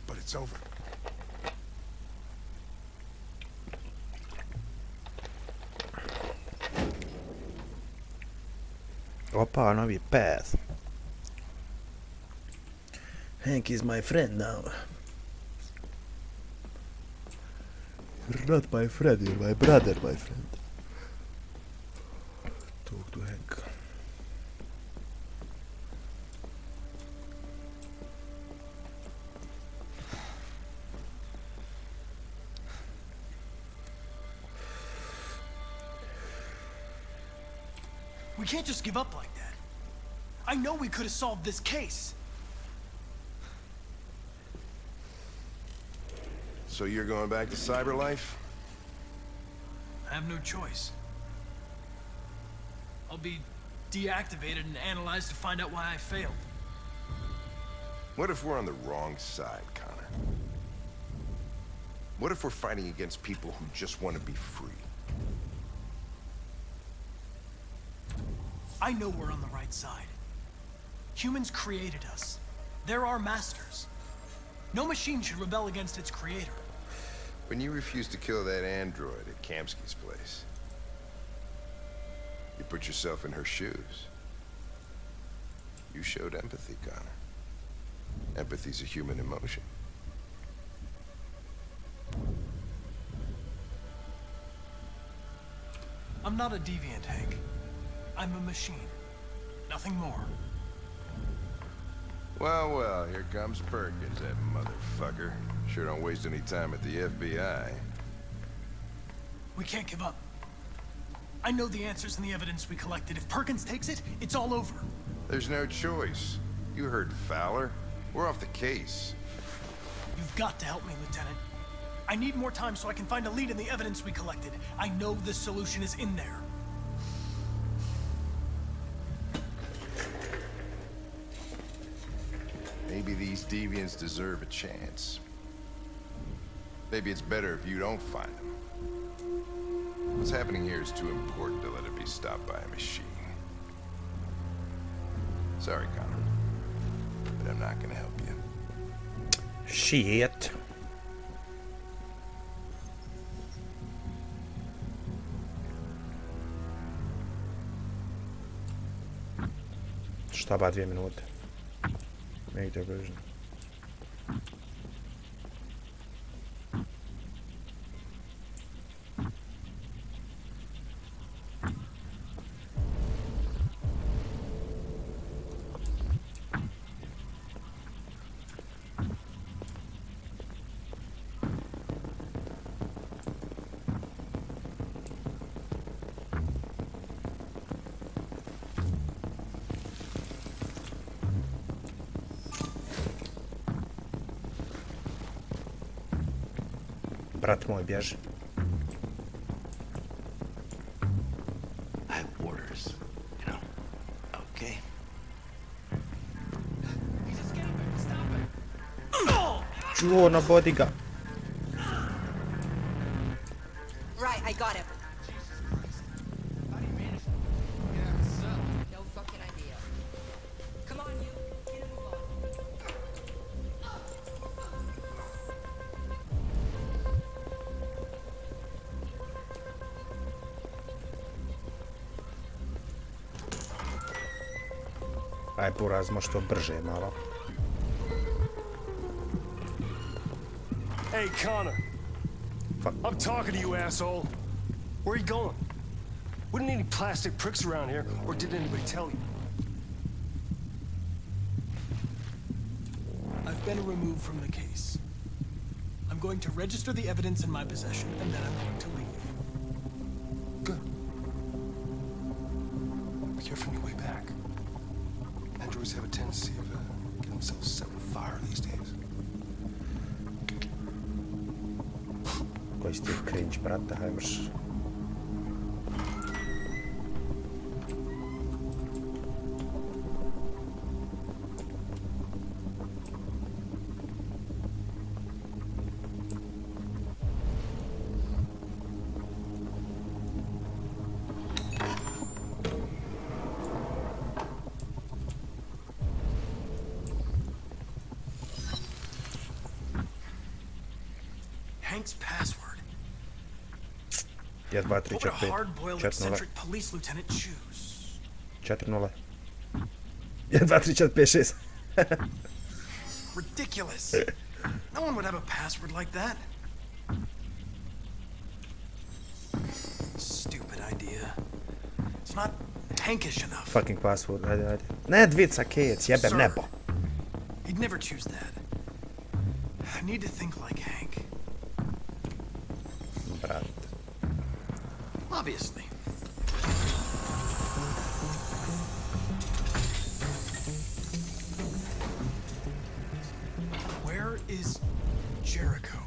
but it's over. Opa, novi path. Hank is my friend now. You're not my friend, you're my brother, my friend. Talk to Hank. We can't just give up like that. I know we could have solved this case. So you're going back to Cyberlife? I have no choice. I'll be deactivated and analyzed to find out why I failed. What if we're on the wrong side, Connor? What if we're fighting against people who just want to be free? I know we're on the right side. Humans created us. They're our masters. No machine should rebel against its creator. When you refused to kill that android at Kamsky's place, you put yourself in her shoes. You showed empathy, Connor. Empathy's a human emotion. I'm not a deviant, Hank. I'm a machine. Nothing more. Well, well, here comes Perkins, that motherfucker. Sure don't waste any time at the FBI. We can't give up. I know the answers and the evidence we collected. If Perkins takes it, it's all over. There's no choice. You heard Fowler. We're off the case. You've got to help me, Lieutenant. I need more time so I can find a lead in the evidence we collected. I know the solution is in there. Maybe these deviants deserve a chance. Maybe it's better if you don't find them. What's happening here is too important to let it be stopped by a machine. Sorry, Connor, but I'm not gonna help you. Shit. Šta ba 2 minute? Negdje bližno. Brat moj, bježi. I have orders, you know. Okay. Čuo, na bodi ga. Right, I got him. No fucking idea. Come on, you. Get him along. Aj, Buraz, možeš to brže malo. Hey, Connor. Fuck. I'm talking to you, asshole. Where are you going? Wouldn't any plastic pricks around here, or did anybody tell you? I've been removed from the case. I'm going to register the evidence in my possession, and then I'm going to leave. Good. Be careful on your way back. Androids have a tendency of getting themselves set on fire these days. Koji si ti cringe, brate, hajmoš. Hank's password. 1, 2, 3, What would a 4, 5, hard-boiled 4, 0. eccentric police lieutenant choose? 4, 0. 1, 2, 3, 4, 5, 6. Ridiculous. No one would have a password like that. Stupid idea. It's not Hankish enough. Fucking password, hajde, hajde. Ne, dvica, kec, jebem Sir, nebo. He'd never choose that. I need to think like Hank. Brat. Obviously. Jericho?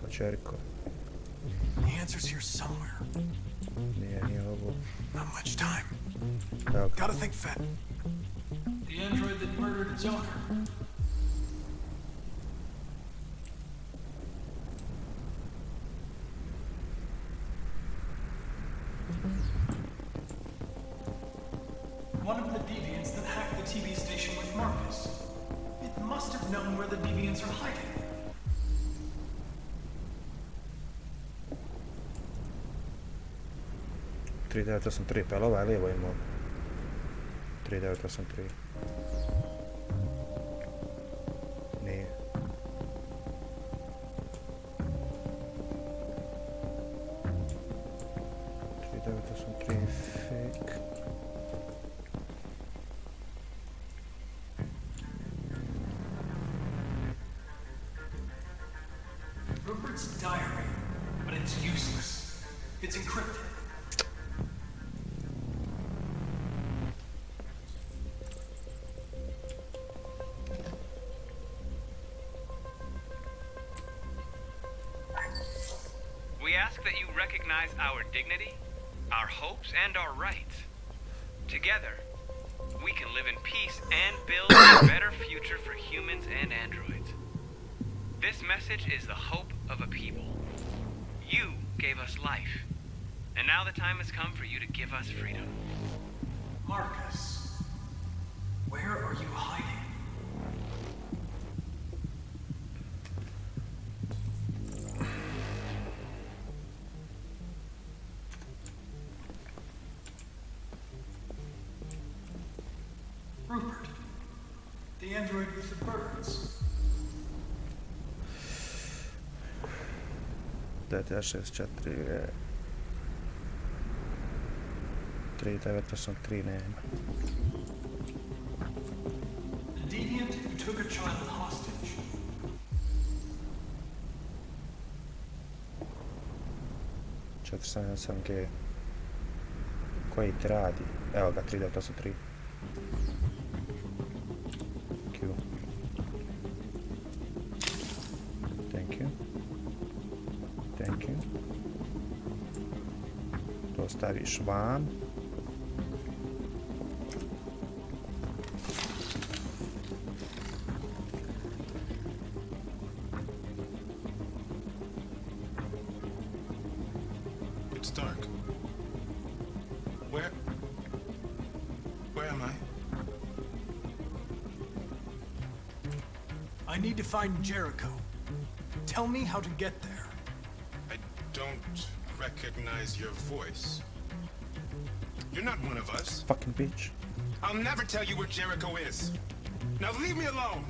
Jericho. The answer's here somewhere. Nije ovo. Not much time. Evo ga. Gotta think fast. The android that murdered its owner. One of the deviants that hacked the TV station with Marcus. It must have known where the deviants are hiding. Tri 983, pa je li ovaj lijevo imao? 3983. Nije. Fake. Rupert's diary, but it's useless. It's encrypted. We ask that you recognize our dignity, our hopes, and our rights. Together, we can live in peace and build a better future for humans and androids. This message is the hope of a people. You gave us life, and now the time has come for you to give us freedom. Marcus, where are you hiding? Rupert, the android with the birds. Dajte 64 je... 3983 nema. The deviant who took a child hostage. G. Koji ti radi? Evo ga, 3983. Q. Thank you. Thank you. To staviš van. It's dark. Where am I? I need to find Jericho. Tell me how to get there. I don't recognize your voice. You're not one of us. Fucking bitch. I'll never tell you where Jericho is. Now leave me alone.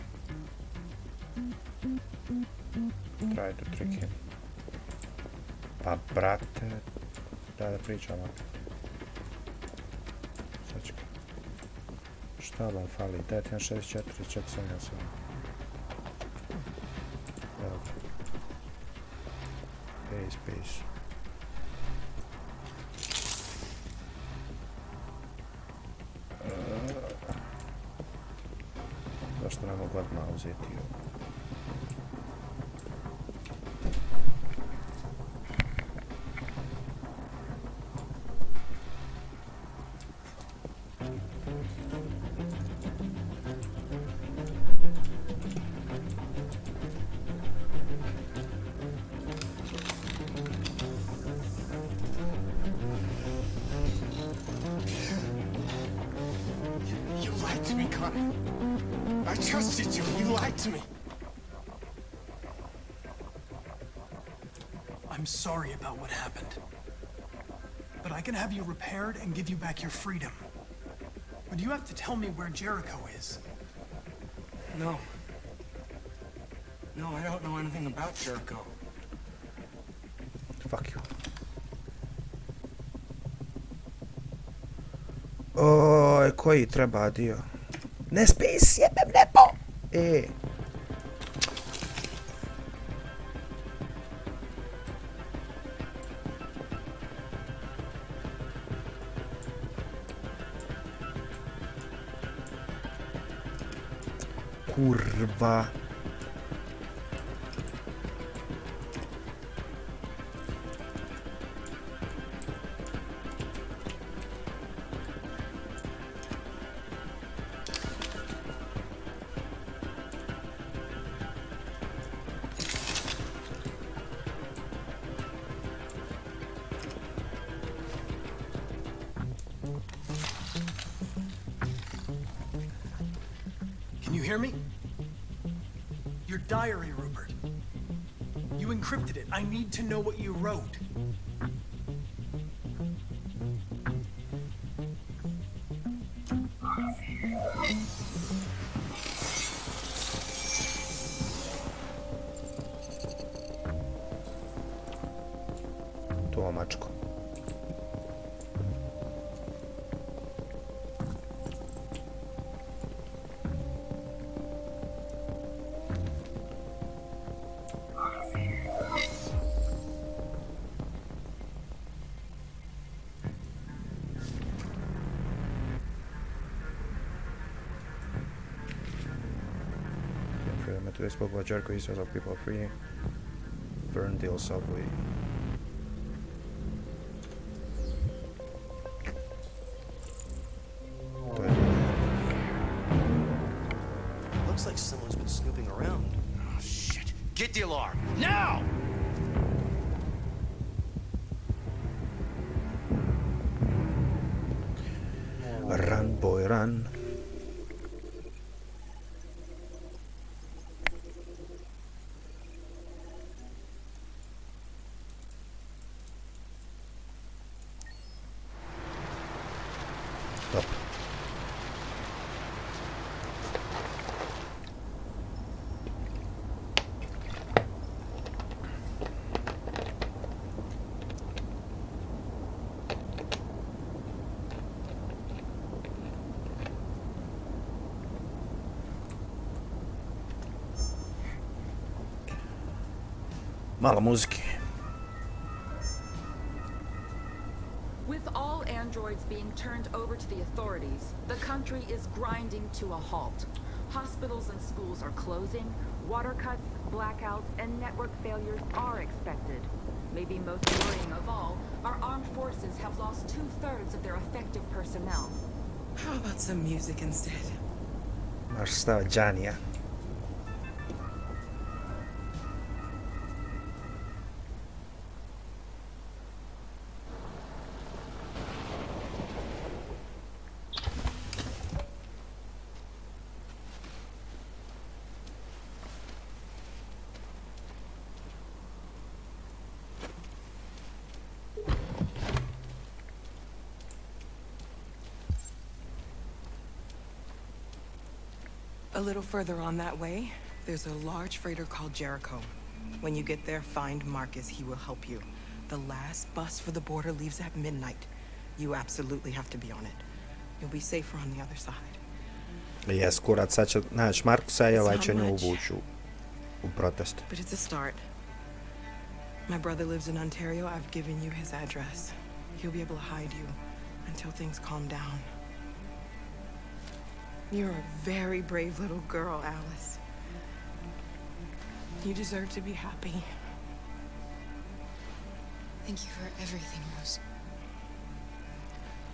Try to trick him. Pa brate, da pričamo. Sačka. Šta vam fali? 964, 477. Evo ga. Space. Zašto ne mogu odmah uzeti ovo? You lied to me, Connor. I trusted you. You lied to me. I'm sorry about what happened. But I can have you repaired and give you back your freedom. But you have to tell me where Jericho is. No. No, I don't know anything about Jericho. Fuck you. Oj, koji treba dio? Ne spis, jebem nebo! Kurva. Can you hear me? Your diary, Rupert. You encrypted it. I need to know what you wrote. Tomačko. They spoke about Jericho. He says, "Our people are free." Ferndale subway. Looks like someone's been snooping around. Oh, shit. Get the alarm. Now! Run, boy, run. Up. Malo muzike. With all androids being turned over to the authorities, the country is grinding to a halt. Hospitals and schools are closing, water cuts, blackouts, and network failures are expected. Maybe most worrying of all, our armed forces have lost 2/3 of their effective personnel. How about some music instead? Maš staviti Džanija. A little further on that way, there's a large freighter called Jericho. When you get there, find Marcus. He will help you. The last bus for the border leaves at midnight. You absolutely have to be on it. You'll be safer on the other side. Jes, kurac, sad će naći Markusa i ovaj će nju uvući u protest. But it's a start. My brother lives in Ontario. I've given you his address. He'll be able to hide you until things calm down. You're a very brave little girl, Alice. You deserve to be happy. Thank you for everything, Rose.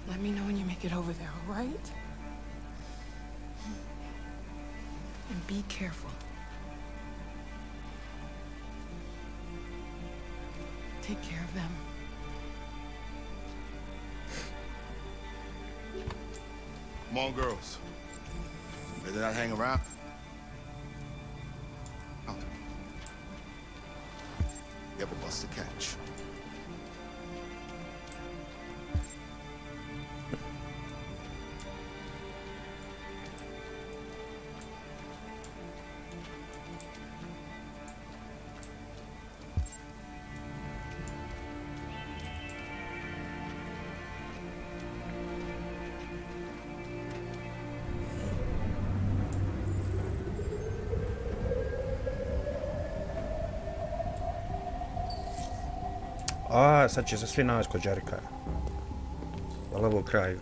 Let me know when you make it over there, all right? And be careful. Take care of them. Come on, girls. Ready to not hang around? Out. You have a bus to catch. A, sad će se svi naći kod Jericha. Ali ovo kraj.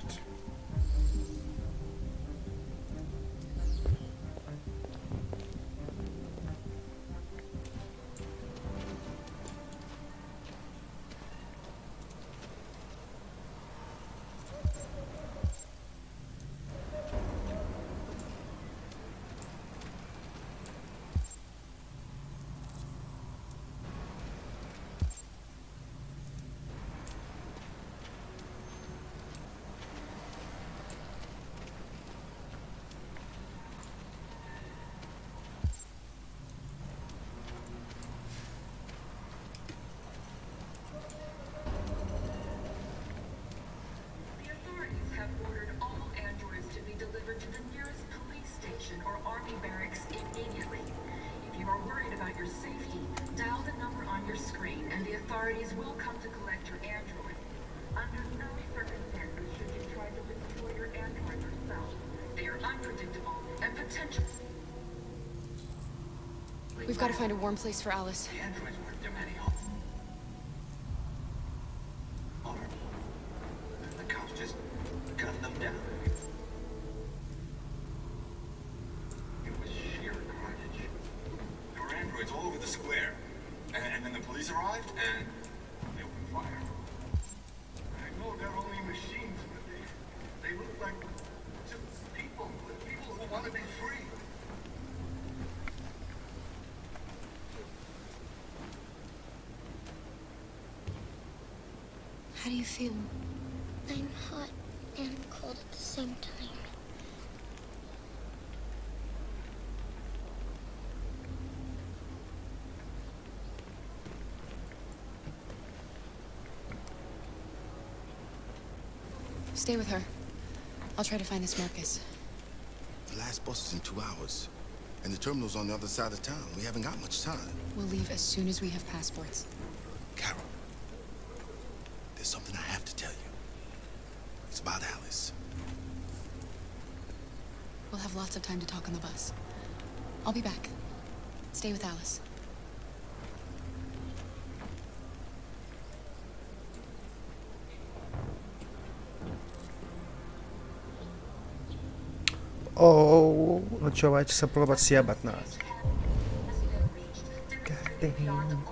authorities will come to collect your android. Under no circumstances should you try to destroy your android yourself. They are unpredictable and potential. We've got to find a warm place for Alice. The androids weren't demanding help. The cops just gunned them down. It was sheer carnage. There were androids all over the square. And then the police arrived, and they opened fire. I know they're only machines, but they look like just people who want to be free. How do you feel? I'm hot and cold at the same time. Stay with her. I'll try to find this Marcus. The last bus is in 2 hours. And the terminal's on the other side of town. We haven't got much time. We'll leave as soon as we have passports. Carol, there's something I have to tell you. It's about Alice. We'll have lots of time to talk on the bus. I'll be back. Stay with Alice. O, znači ovaj će se probat sjebat nas. God damn.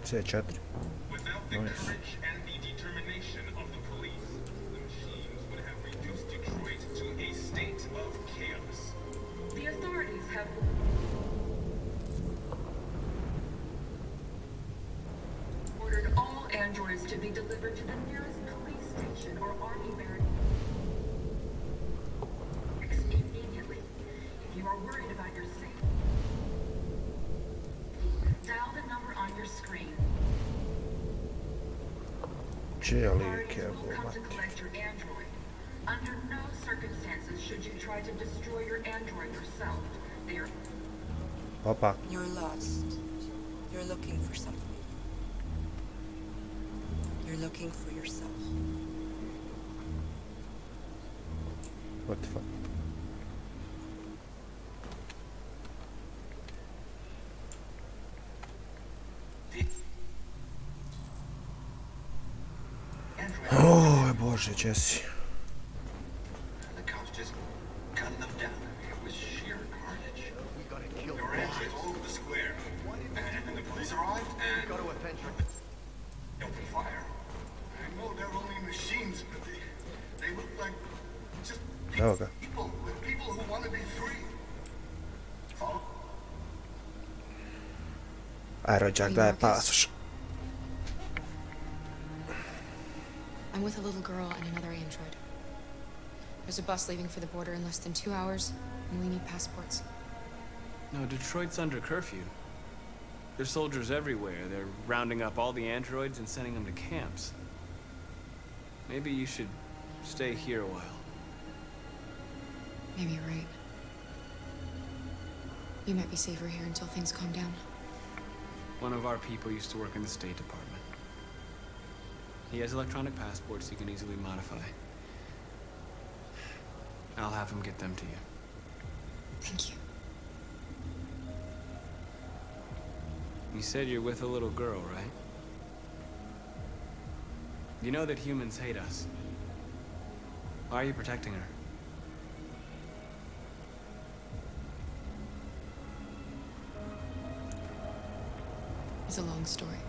C4. Nice. The authorities have ordered all androids to be delivered to the nearest police station or army barracks immediately. If you are worried about your safety, dial the number on your screen. Authorities will come to collect your android. Under no circumstances should you try to destroy your android yourself. They are... Opa. You're lost. You're looking for something. You're looking for yourself. What the fuck? Oj, Bože, Jesse. The cops just gunned them down. It was sheer carnage. We gotta kill them. There were androids all over the square. And then the police arrived, and they opened fire. I know they're only machines, but they look like just Evo ga. people who want to be free. Follow. Aj, rođak, daj pasoš. I'm with a little girl and another android. There's a bus leaving for the border in less than 2 hours, and we need passports. No, Detroit's under curfew. There's soldiers everywhere. They're rounding up all the androids and sending them to camps. Maybe you should stay here a while. Maybe you're right. You might be safer here until things calm down. One of our people used to work in the State Department. He has electronic passports he can easily modify. I'll have him get them to you. Thank you. You said you're with a little girl, right? You know that humans hate us. Why are you protecting her? It's a long story.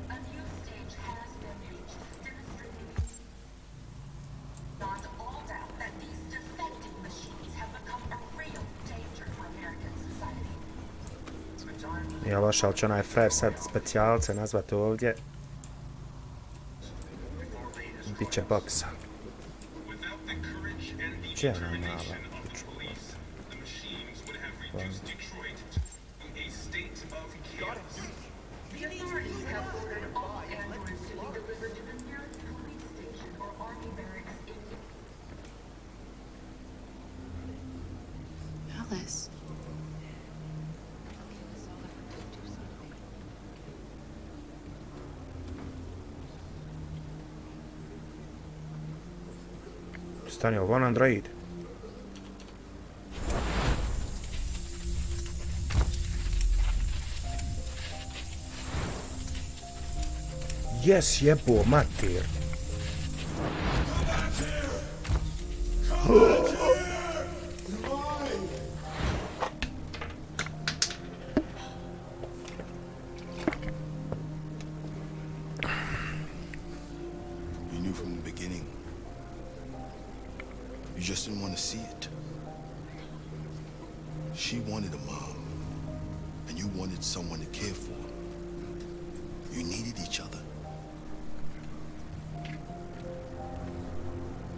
A new stage has been reached, demonstrating beyond all doubt that these defective machines have become a real danger for American society. Ja loš, ali će onaj frajer sad specijalce nazvati ovdje. Biće boksa. Gdje je ona mala? The authorities have ordered all androids to be delivered to the nearest police station or army barracks in Alice. Stani, ovo on android. Jes, jebo, mater. You knew from the beginning. You just didn't want to see it. She wanted a mom, and you wanted someone to care for. You needed each other.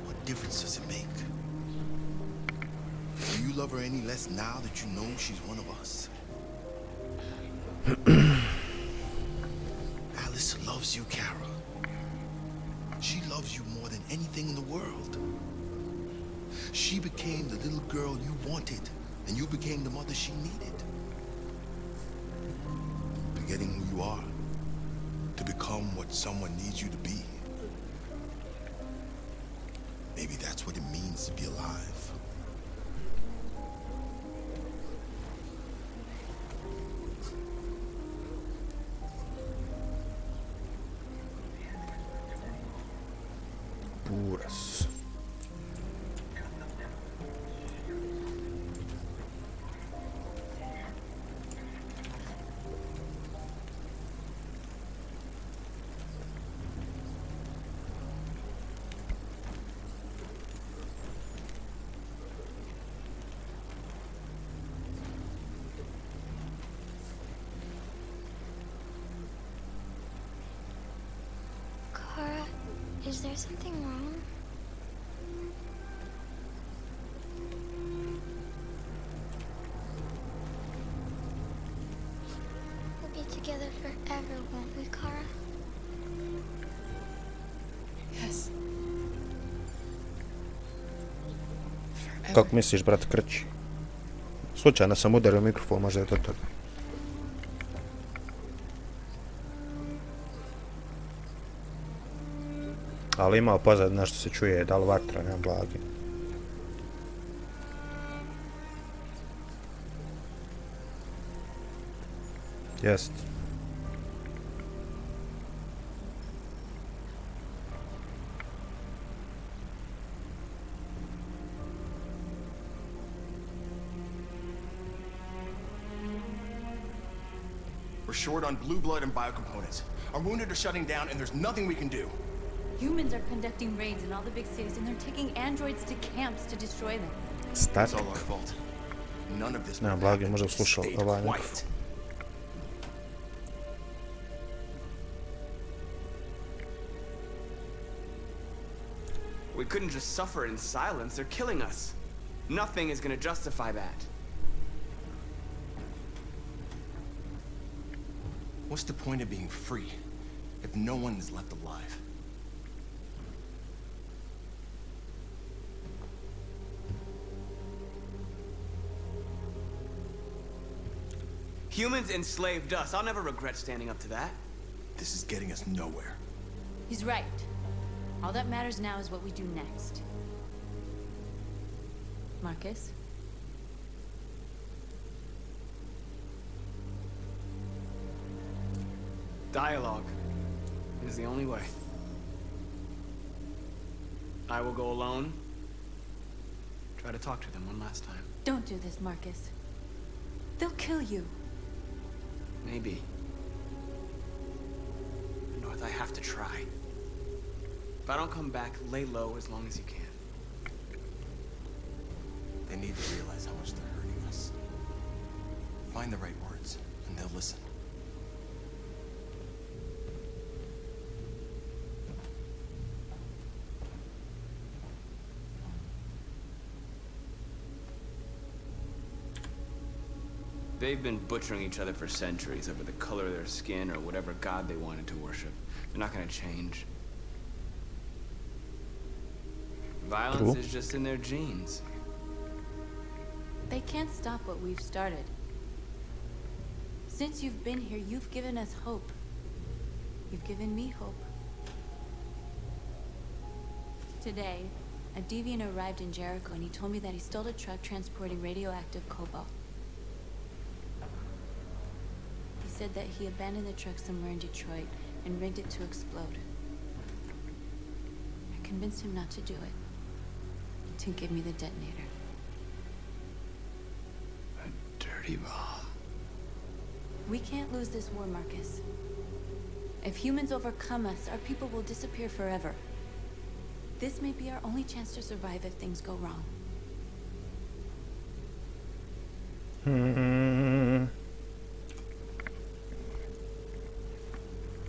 What difference does it make? Do you love her any less now that you know she's one of us? Alice loves you, Kara. She loves you more than anything in the world. She became the little girl you wanted, and you became the mother she needed. Forgetting who you are to become what someone needs you to be. Maybe that's what it means to be alive. Puras. Kara, is there something wrong? We'll be together forever, won't we, Kara? Yes. Kako misliš, brat Krć? Slučajno sam udario mikrofon, možda je to to. Ali imao pozad nešto se čuje, da li vatra, nema blagi. Jest. We're short on blue blood and biocomponents. Our wounded are shutting down, and there's nothing we can do. Humans are conducting raids in all the big cities, and they're taking androids to camps to destroy them. It's all our fault. None of this. Nema blagi, možda uslušao Stayed ovaj quiet. mikrofon. We couldn't just suffer in silence. They're killing us. Nothing is gonna justify that. What's the point of being free if no one is left alive? Humans enslaved us. I'll never regret standing up to that. This is getting us nowhere. He's right. All that matters now is what we do next. Marcus? Dialogue is the only way. I will go alone. Try to talk to them one last time. Don't do this, Marcus. They'll kill you. Maybe. North, I have to try. If I don't come back, lay low as long as you can. They need to realize how much they're hurting us. Find the right words, and they'll listen. They've been butchering each other for centuries over the color of their skin or whatever god they wanted to worship. They're not gonna change. Violence is just in their genes. They can't stop what we've started. Since you've been here, you've given us hope. You've given me hope. Today, a deviant arrived in Jericho and he told me that he stole a truck transporting radioactive cobalt. He said that he abandoned the truck somewhere in Detroit and rigged it to explode. I convinced him not to do it, to give me the detonator. A dirty bomb. We can't lose this war, Marcus. If humans overcome us, our people will disappear forever. This may be our only chance to survive if things go wrong.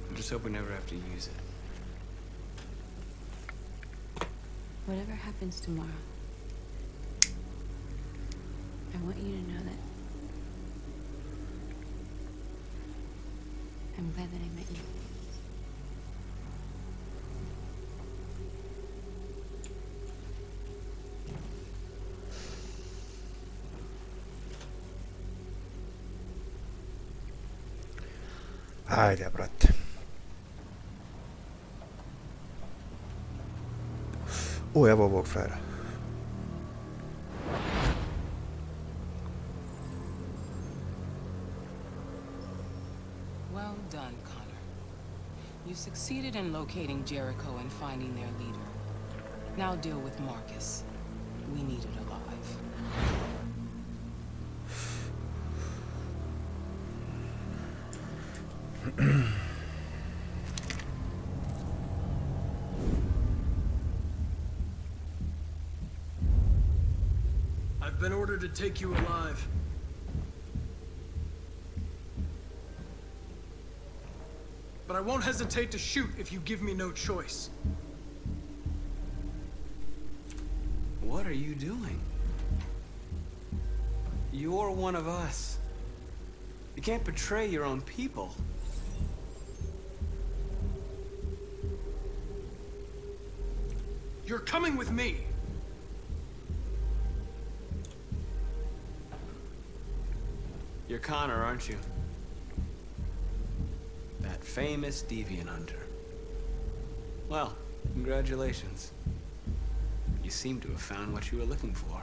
I just hope we never have to use it. Whatever happens tomorrow, I want you to know that I'm glad that I met you. Ajde, brate. Evo ovog frajera. Well done, Connor. You succeeded in locating Jericho and finding their leader. Now deal with Marcus. We need it alive. I've been ordered to take you alive. But I won't hesitate to shoot if you give me no choice. What are you doing? You're one of us. You can't betray your own people. You're coming with me. You're Connor, aren't you? That famous deviant hunter. Well, congratulations. You seem to have found what you were looking for.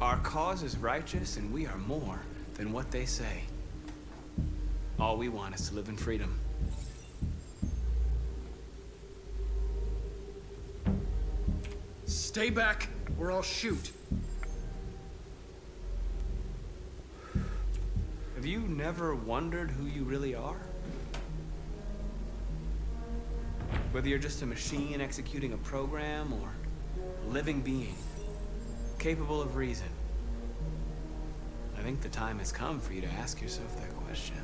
Our cause is righteous, and we are more than what they say. All we want is to live in freedom. Stay back, or I'll shoot. Have you never wondered who you really are? Whether you're just a machine executing a program, or a living being, capable of reason. I think the time has come for you to ask yourself that question.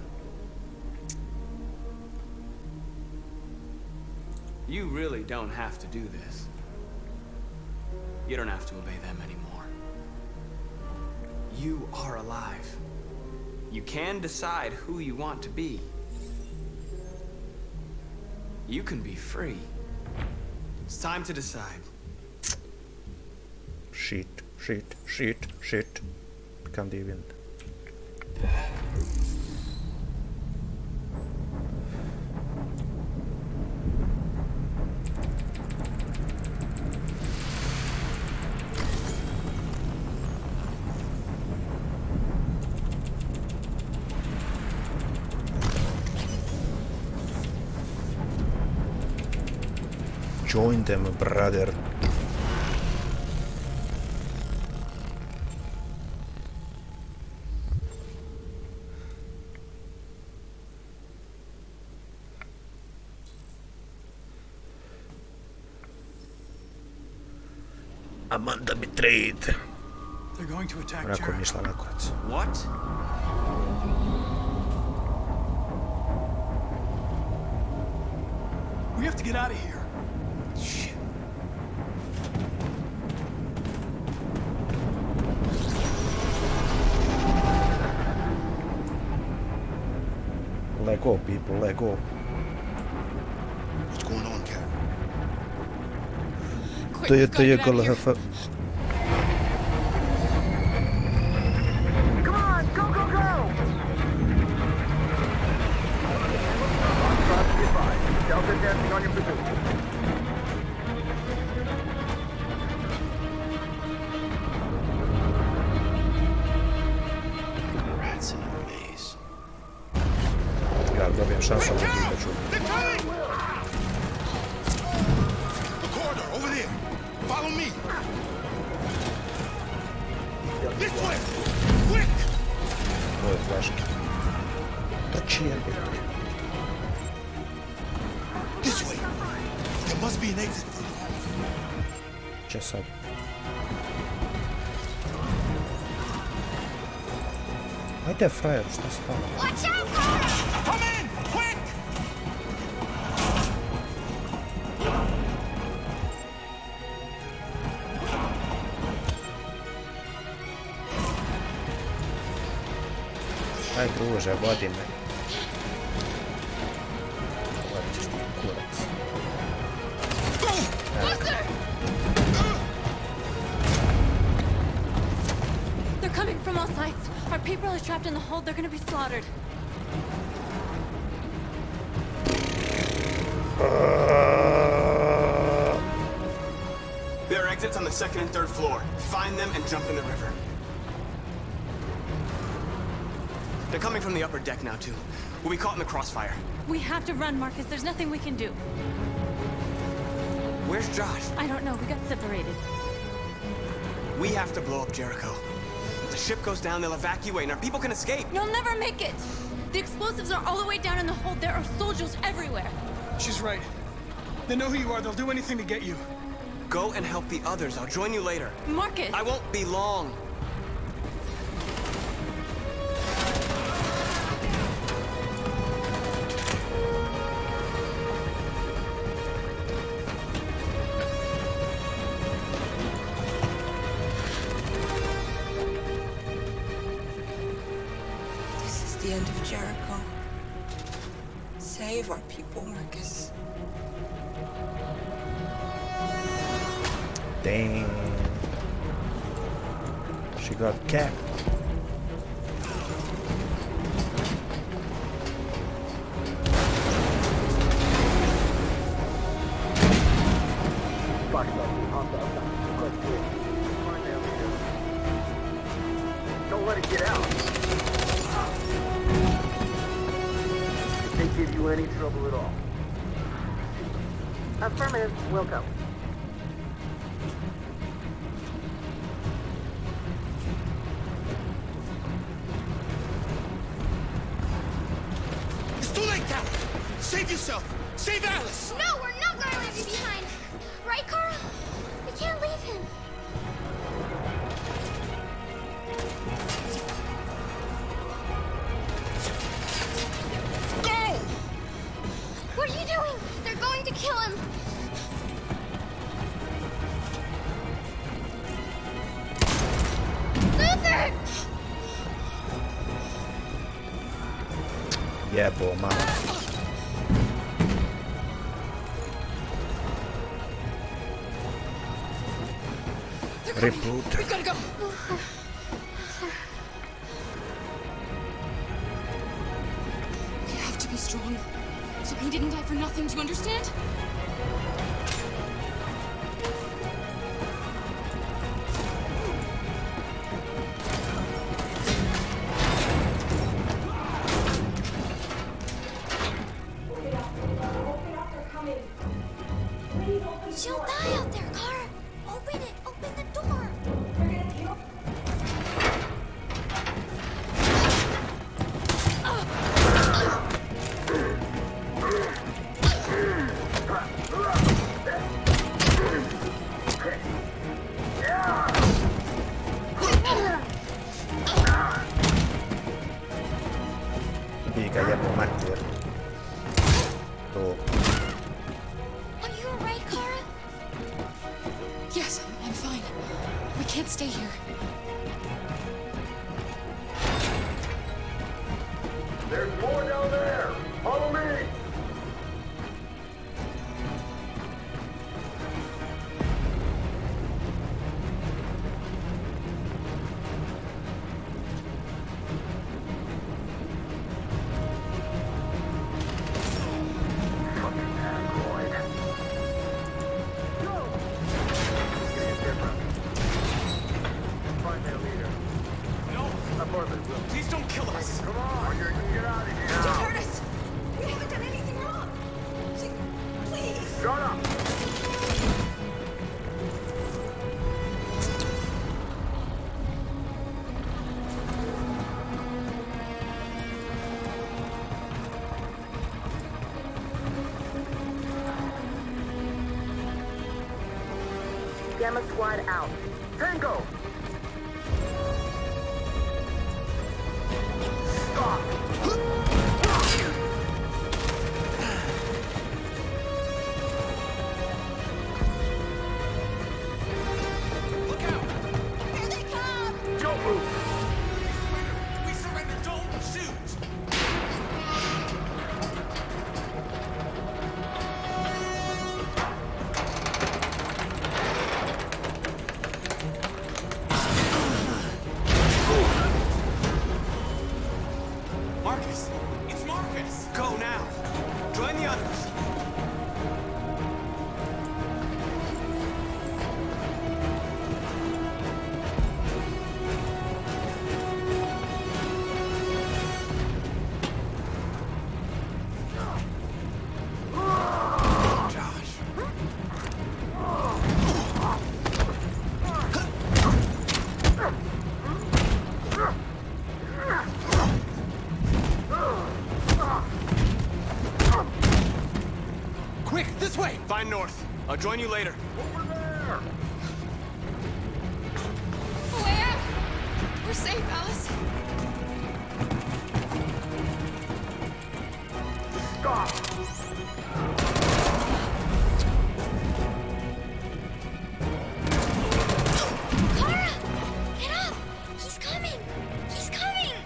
You really don't have to do this. You don't have to obey them anymore. You are alive. You can decide who you want to be. You can be free. It's time to decide. Shit. Become deviant. Join them, brother. Amanda betrayed. They're going to attack Onako Jericho. mišla na kurac. What? We have to get out of here. Shit. go, people, let go. What's going on, Carol? Do you go have a... Come on, go, go, go! Goodbye. Delta dancing on your position. Rats in a maze. Ja dobijem šansu da ih ću. Recorder, over there. Follow me. This way. Quick. Ovo je flaška. Trči je. This way. There must be an exit. Če sad. Ajde, frajer, šta stalo? Watch out, Cora! Come in, quick! Aj, druže, vodi me. Vodi ćeš ti kurac. They're coming from all sides. Our people are trapped in the hold. They're gonna be slaughtered. There are exits on the second and third floor. Find them and jump in the river. They're coming from the upper deck now, too. We'll be caught in the crossfire. We have to run, Marcus. There's nothing we can do. Where's Josh? I don't know. We got separated. We have to blow up Jericho. If the ship goes down, they'll evacuate, and our people can escape. You'll never make it. The explosives are all the way down in the hold. There are soldiers everywhere. She's right. They know who you are. They'll do anything to get you. Go and help the others. I'll join you later. Marcus! I won't be long. This is the end of Jericho. Save our people, Marcus. Damn. She got capped. Don't let it get out. It can't give you any trouble at all. Affirmative. Welcome. It's too late, Carol. Save yourself. Save Alice. No, we're not gonna leave you behind. Right, Cora? We can't leave him. Go! What are you doing? They're going to kill him. Luther! Yeah, boy, man. Reboot. We gotta go. You have to be strong. So he didn't die for nothing, do you understand? She'll die out there, Cora. Open it. Open the door. Mikä jäpä mättiä. Tuo. Are you alright, Cora? Yes, I'm fine. We can't stay here. There's more down there. Please don't kill us. Come on, you're gonna get out of here. Just hurt us. We haven't done anything wrong. Please. Shut up. Gamma Squad out. Tango! Don't move. We surrender. Don't shoot. Marcus, it's Marcus. Go now. Join the others. Quick, this way! Find North. I'll join you later. Over there! Way out! We're safe, Alice. Stop! Kara! Get up! He's coming! He's coming!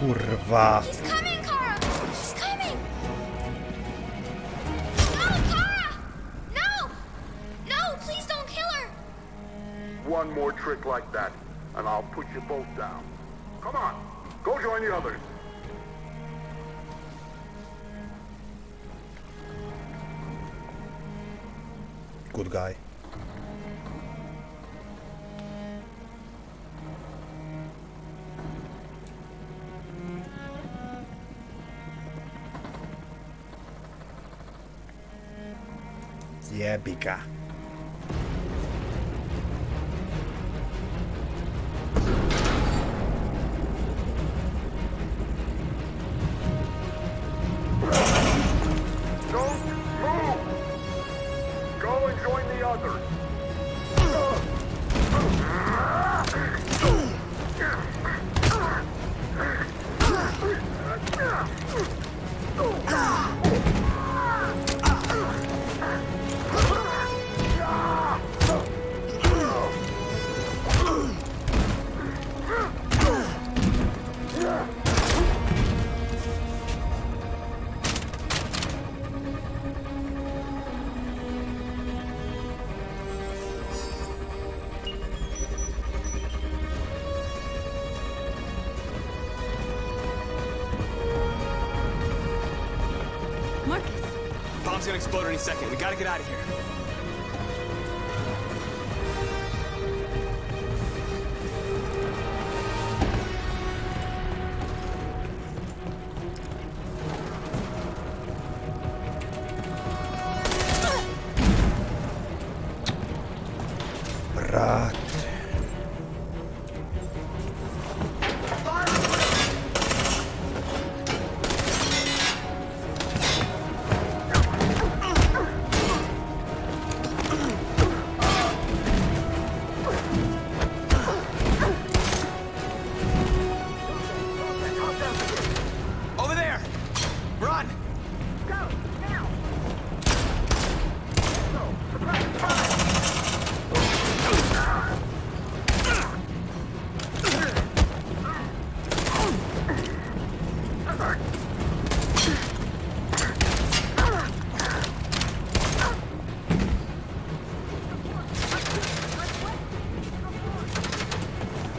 Kurwa. He's coming, Kara! He's coming! No, Kara! No! No, please don't kill her! One more trick like that, and I'll put you both down. Come on, go join the others. Good guy. Jebika. Don't move! Go and join the others. Bomb's gonna explode any second. We gotta get out of here. Brat. Over there! Run! Go, now!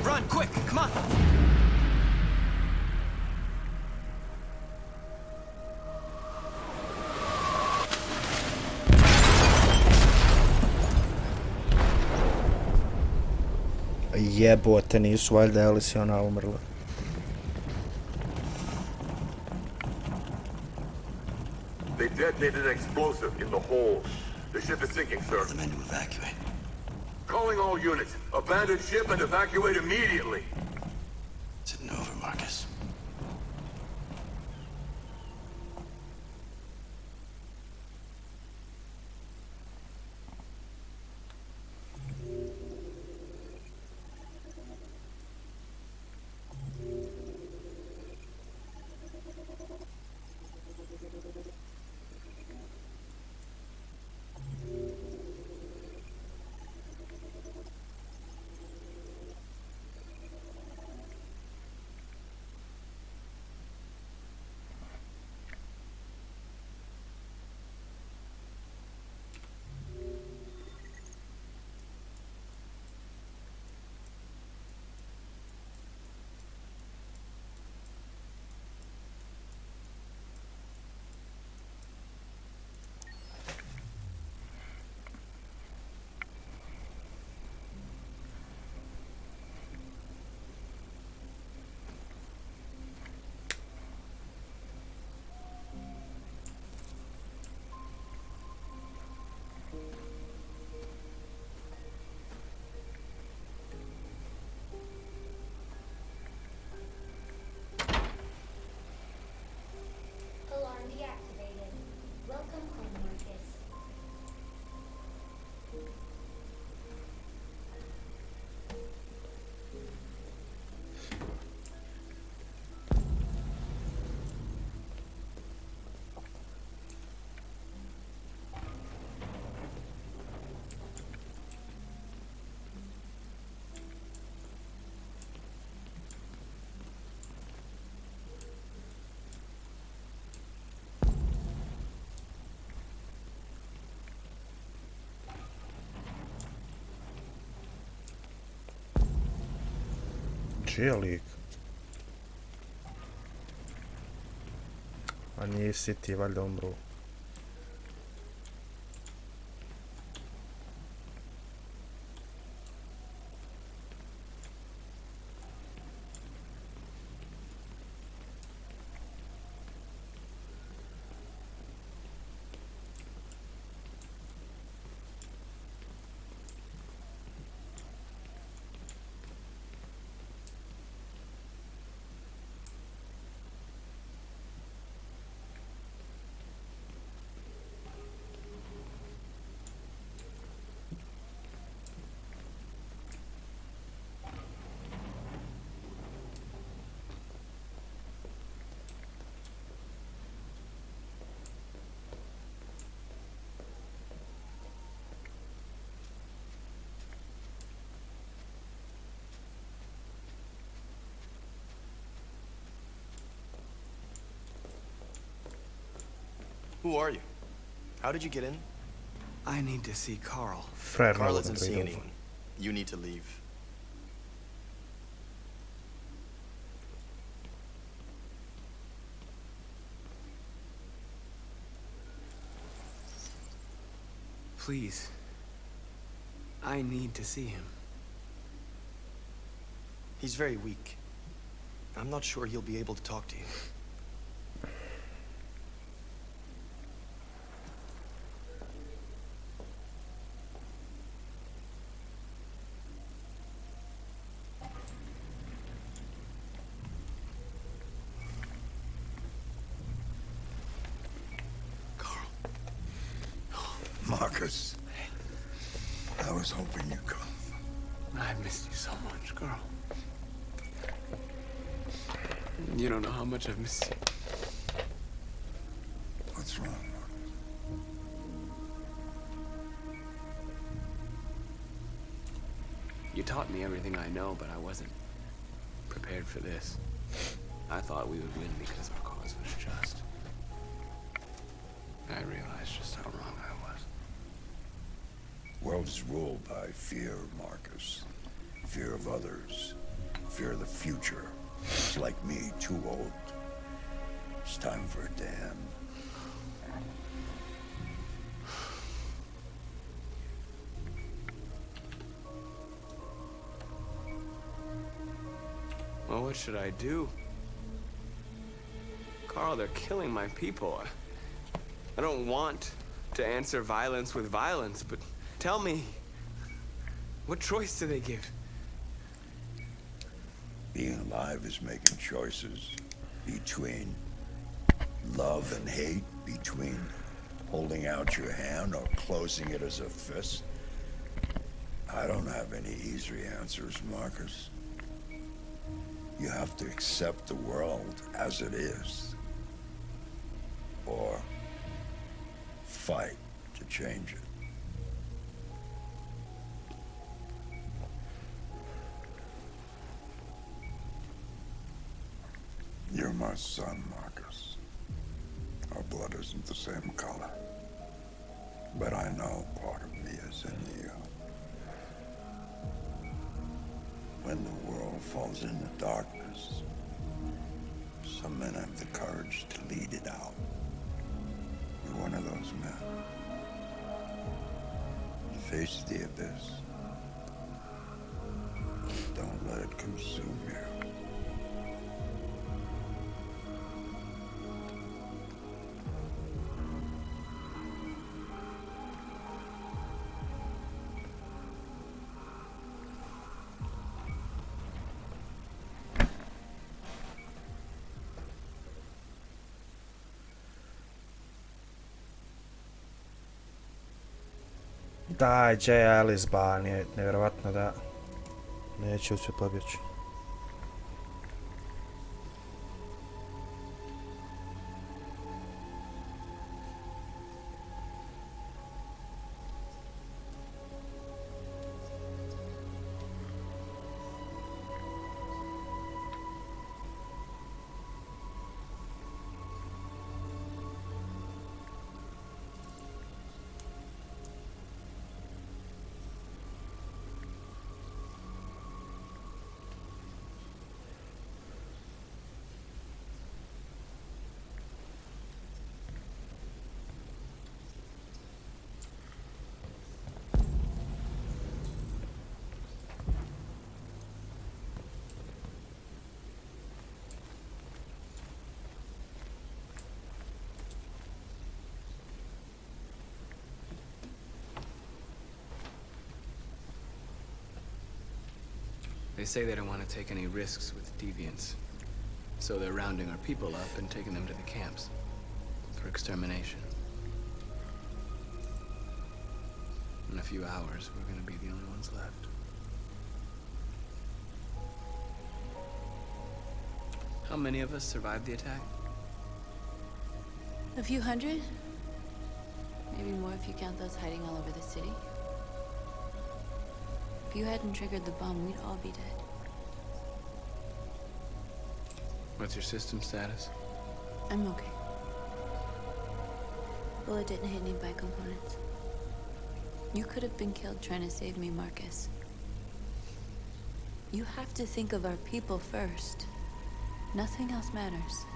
Run, quick! Come on! Jebote, nisu valjda Alice i ona umrla. They detonated an explosive in the hold. The ship is sinking, sir. The men to evacuate. Calling all units. Abandon ship and evacuate immediately. It's over, Marcus. Alarm deactivated. Welcome home, Marcus. Čiji je lik? A nije City, valjda umru. Who are you? How did you get in? I need to see Carl. Carl isn't seeing anyone. You need to leave. Please. I need to see him. He's very weak. I'm not sure he'll be able to talk to you. Marcus, I was hoping you'd come. I missed you so much, Carl. You don't know how much I've missed you. What's wrong, Marcus? You taught me everything I know, but I wasn't prepared for this. I thought we would win because our cause was just. I realized just how wrong I was. World is ruled by fear, Marcus. Fear of others. Fear of the future. It's like me, too old. It's time for a dam. Well, what should I do? Carl, they're killing my people. I don't want to answer violence with violence, but tell me, what choice do they give? Being alive is making choices between love and hate, between holding out your hand or closing it as a fist. I don't have any easy answers, Marcus. You have to accept the world as it is, or fight to change it. You're my son, Marcus. Our blood isn't the same color, but I know part of me is in you. When the world falls into darkness, some men have the courage to lead it out. You're one of those men. Face the abyss. Don't let it consume you. Daj, Jay Alice ban je nevjerovatno da neće uspjeti pobjeći. They say they don't want to take any risks with deviants, so they're rounding our people up and taking them to the camps for extermination. In a few hours, we're gonna be the only ones left. How many of us survived the attack? A few hundred? Maybe more if you count those hiding all over the city. If you hadn't triggered the bomb, we'd all be dead. What's your system status? I'm okay. Bullet didn't hit any bicomponents. You could have been killed trying to save me, Marcus. You have to think of our people first. Nothing else matters.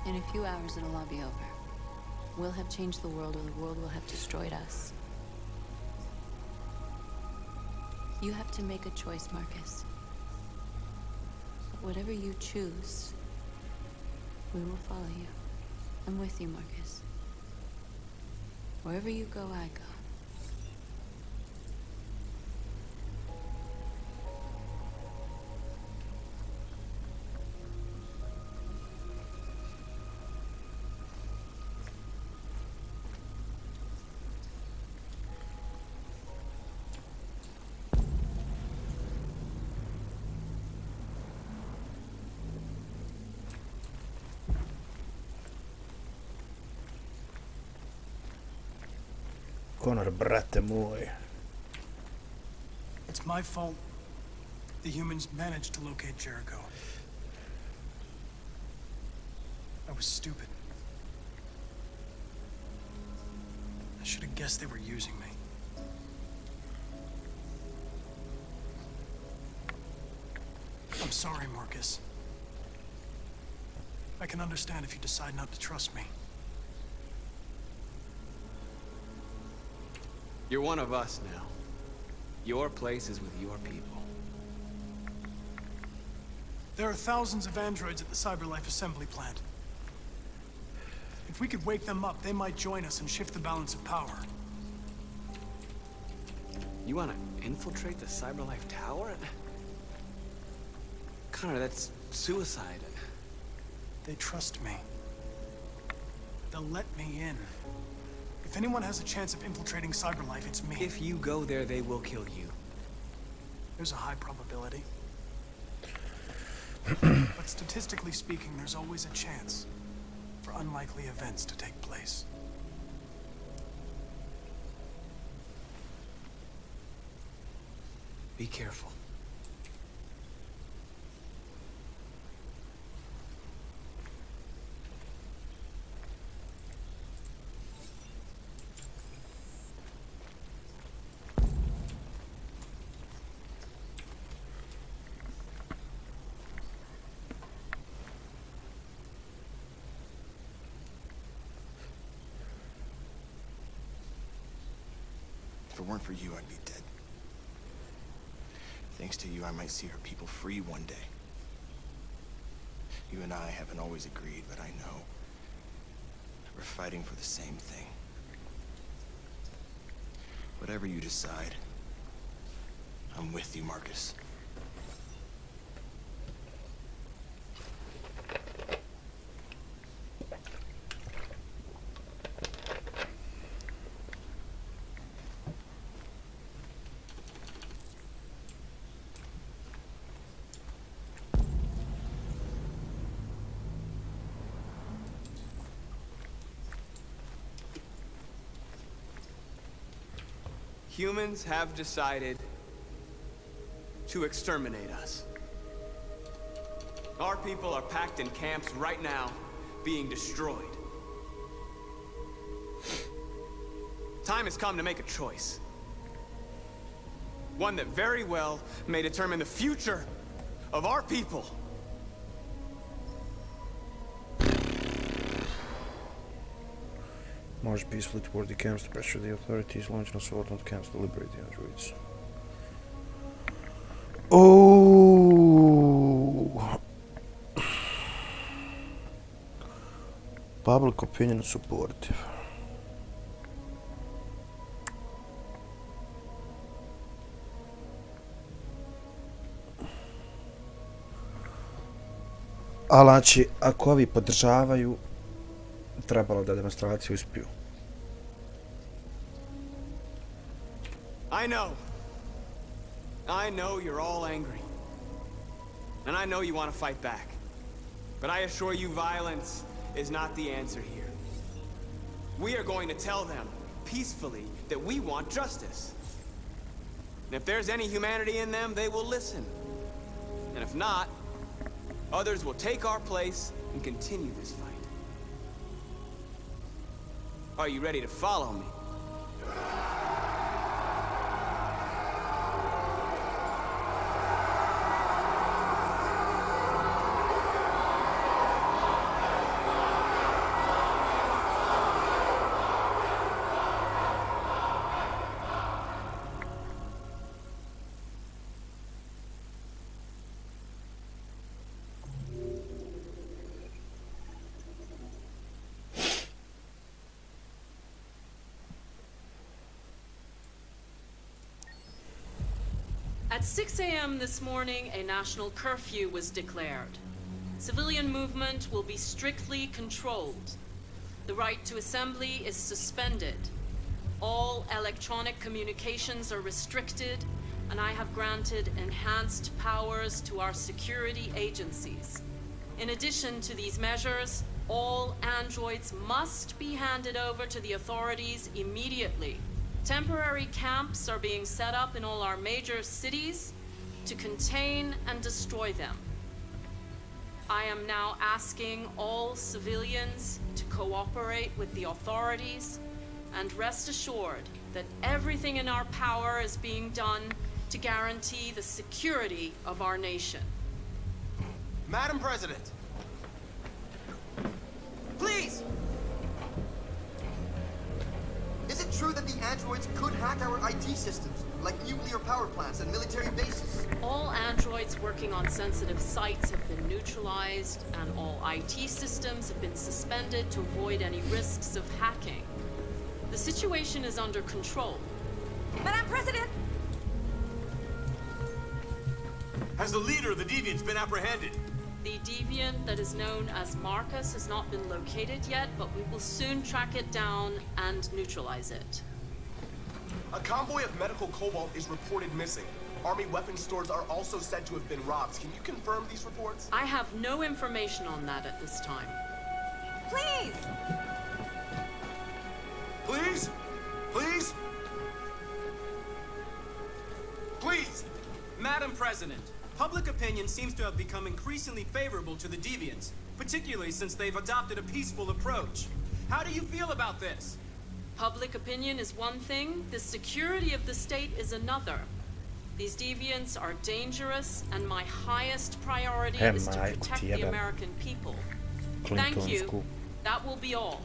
In a few hours, it'll all be over. We'll have changed the world, or the world will have destroyed us. You have to make a choice, Marcus. But whatever you choose, we will follow you. I'm with you, Marcus. Wherever you go, I go. Connor, brate moj. It's my fault the humans managed to locate Jericho. I was stupid. I should have guessed they were using me. I'm sorry, Marcus. I can understand if you decide not to trust me. You're one of us now. Your place is with your people. There are thousands of androids at the CyberLife assembly plant. If we could wake them up, they might join us and shift the balance of power. You want to infiltrate the CyberLife tower? Connor, that's suicide. They trust me. They'll let me in. If anyone has a chance of infiltrating CyberLife, it's me. If you go there, they will kill you. There's a high probability. But statistically speaking, there's always a chance for unlikely events to take place. Be careful. If it weren't for you, I'd be dead. Thanks to you, I might see her people free one day. You and I haven't always agreed, but I know we're fighting for the same thing. Whatever you decide, I'm with you, Marcus. Humans have decided to exterminate us. Our people are packed in camps right now, being destroyed. Time has come to make a choice. One that very well may determine the future of our people. March peacefully toward the camps to pressure the authorities, launch an assault on the camps to liberate the androids. Oh! Public opinion supportive. Ali znači, ako ovi podržavaju, trebalo da demonstraciju uspiju. I know you're all angry. And I know you want to fight back. But I assure you violence is not the answer here. We are going to tell them, peacefully, that we want justice. And if there's any humanity in them, they will listen. And if not, others will take our place and continue this fight. Are you ready to follow me? At 6 a.m. this morning, a national curfew was declared. Civilian movement will be strictly controlled. The right to assembly is suspended. All electronic communications are restricted, and I have granted enhanced powers to our security agencies. In addition to these measures, all androids must be handed over to the authorities immediately. Temporary camps are being set up in all our major cities to contain and destroy them. I am now asking all civilians to cooperate with the authorities and rest assured that everything in our power is being done to guarantee the security of our nation. Madam President! Please! Is it true that the androids could hack our IT systems, like nuclear power plants and military bases? All androids working on sensitive sites have been neutralized, and all IT systems have been suspended to avoid any risks of hacking. The situation is under control. Madam President! Has the leader of the Deviants been apprehended? The deviant that is known as Marcus has not been located yet, but we will soon track it down and neutralize it. A convoy of medical cobalt is reported missing. Army weapons stores are also said to have been robbed. Can you confirm these reports? I have no information on that at this time. Please! Please? Please? Please! Madam President, public opinion seems to have become increasingly favorable to the Deviants, particularly since they've adopted a peaceful approach. How do you feel about this? Public opinion is one thing, the security of the state is another. These Deviants are dangerous, and my highest priority is to protect the American people. Thank you. That will be all.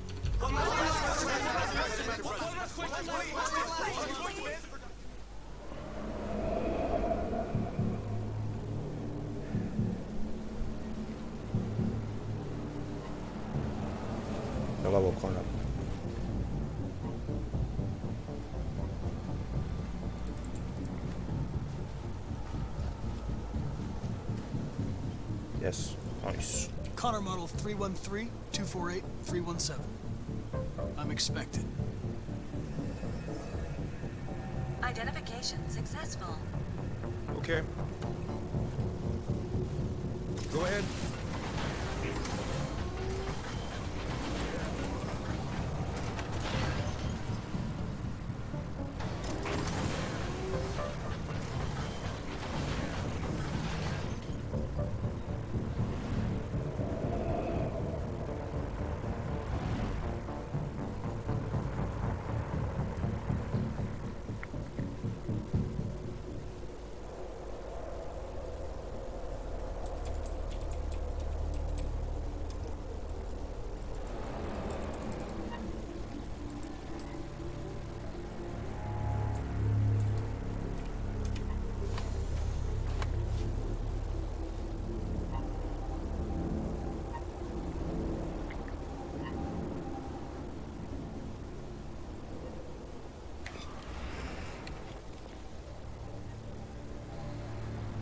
Jel ovo konac? Yes, nice. Connor model 313-248-317. I'm expected. Identification successful. Okay. Go ahead.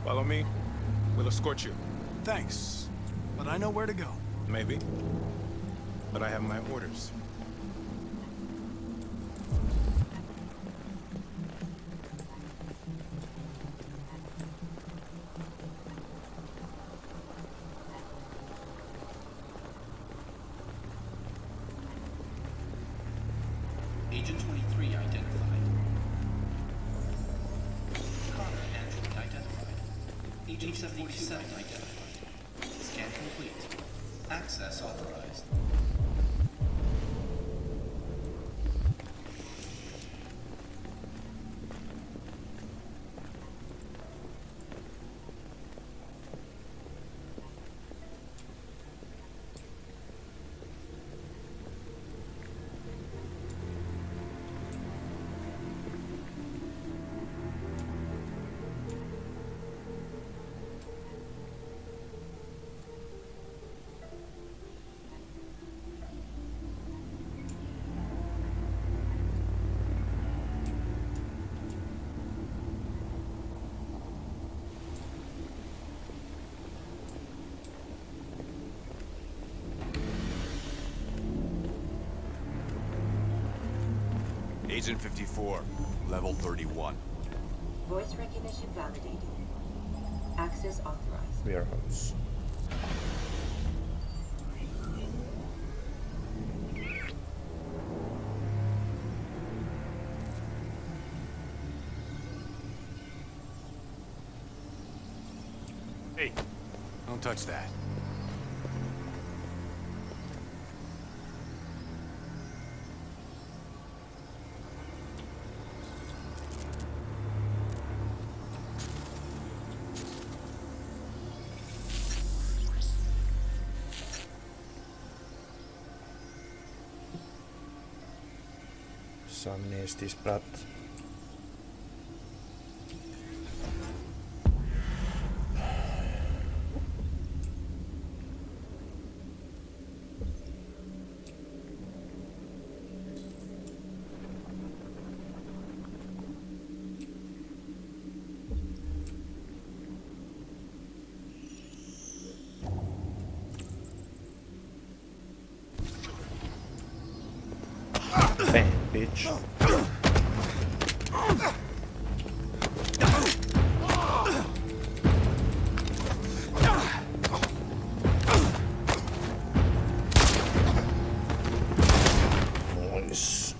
Follow me. We'll escort you. Thanks, but I know where to go. Maybe. But I have my orders. Agent 23 identified. Connor Android identified. Agent 77 identified. Scan complete. Access authorized. Agent 54, level 31. Voice recognition validated. Access authorized. Warehouse. Hey, don't touch that. Sam nije sti sprat. Bam, bitch. Nice.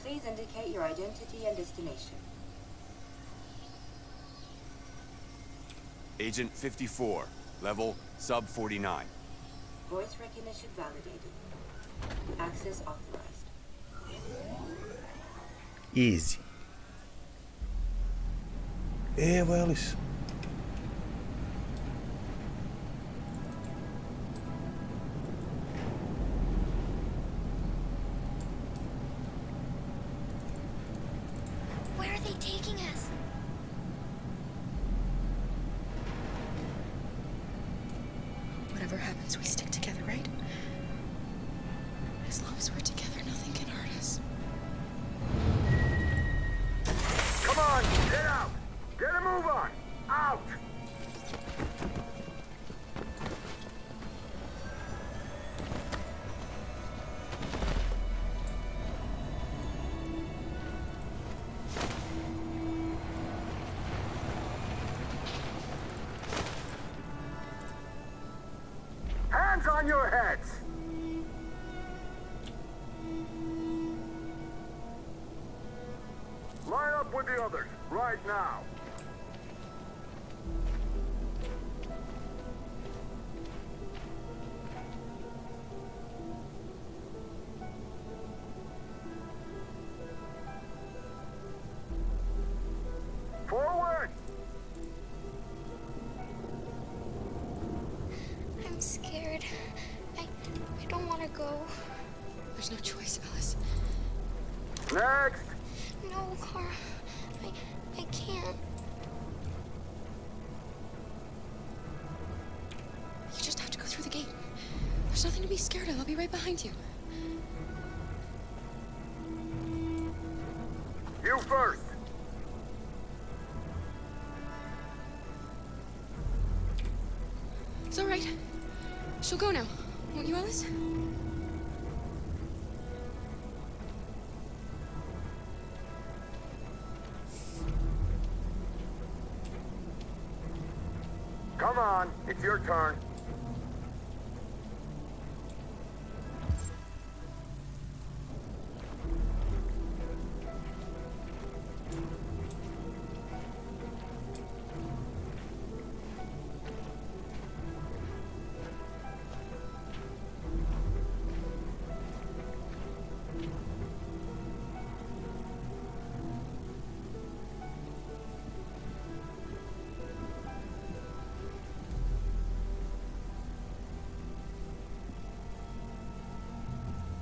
Please indicate your identity and destination. Agent 54, level sub 49. Voice recognition validated. Access authorized. Easy. Evo Alice. Where are they taking us? Whatever happens, we stick together, right? As long as we're together, nothing can hurt us. Come on, get out! Get a move on! Out! Hands on your heads! Line up with the others, right now. Forward! I'm scared. I don't want to go. There's no choice, Alice. Next! No, Kara. I can't. You just have to go through the gate. There's nothing to be scared of. I'll be right behind you. You first! It's all right. She'll go now. Won't you, Alice? Come on, it's your turn.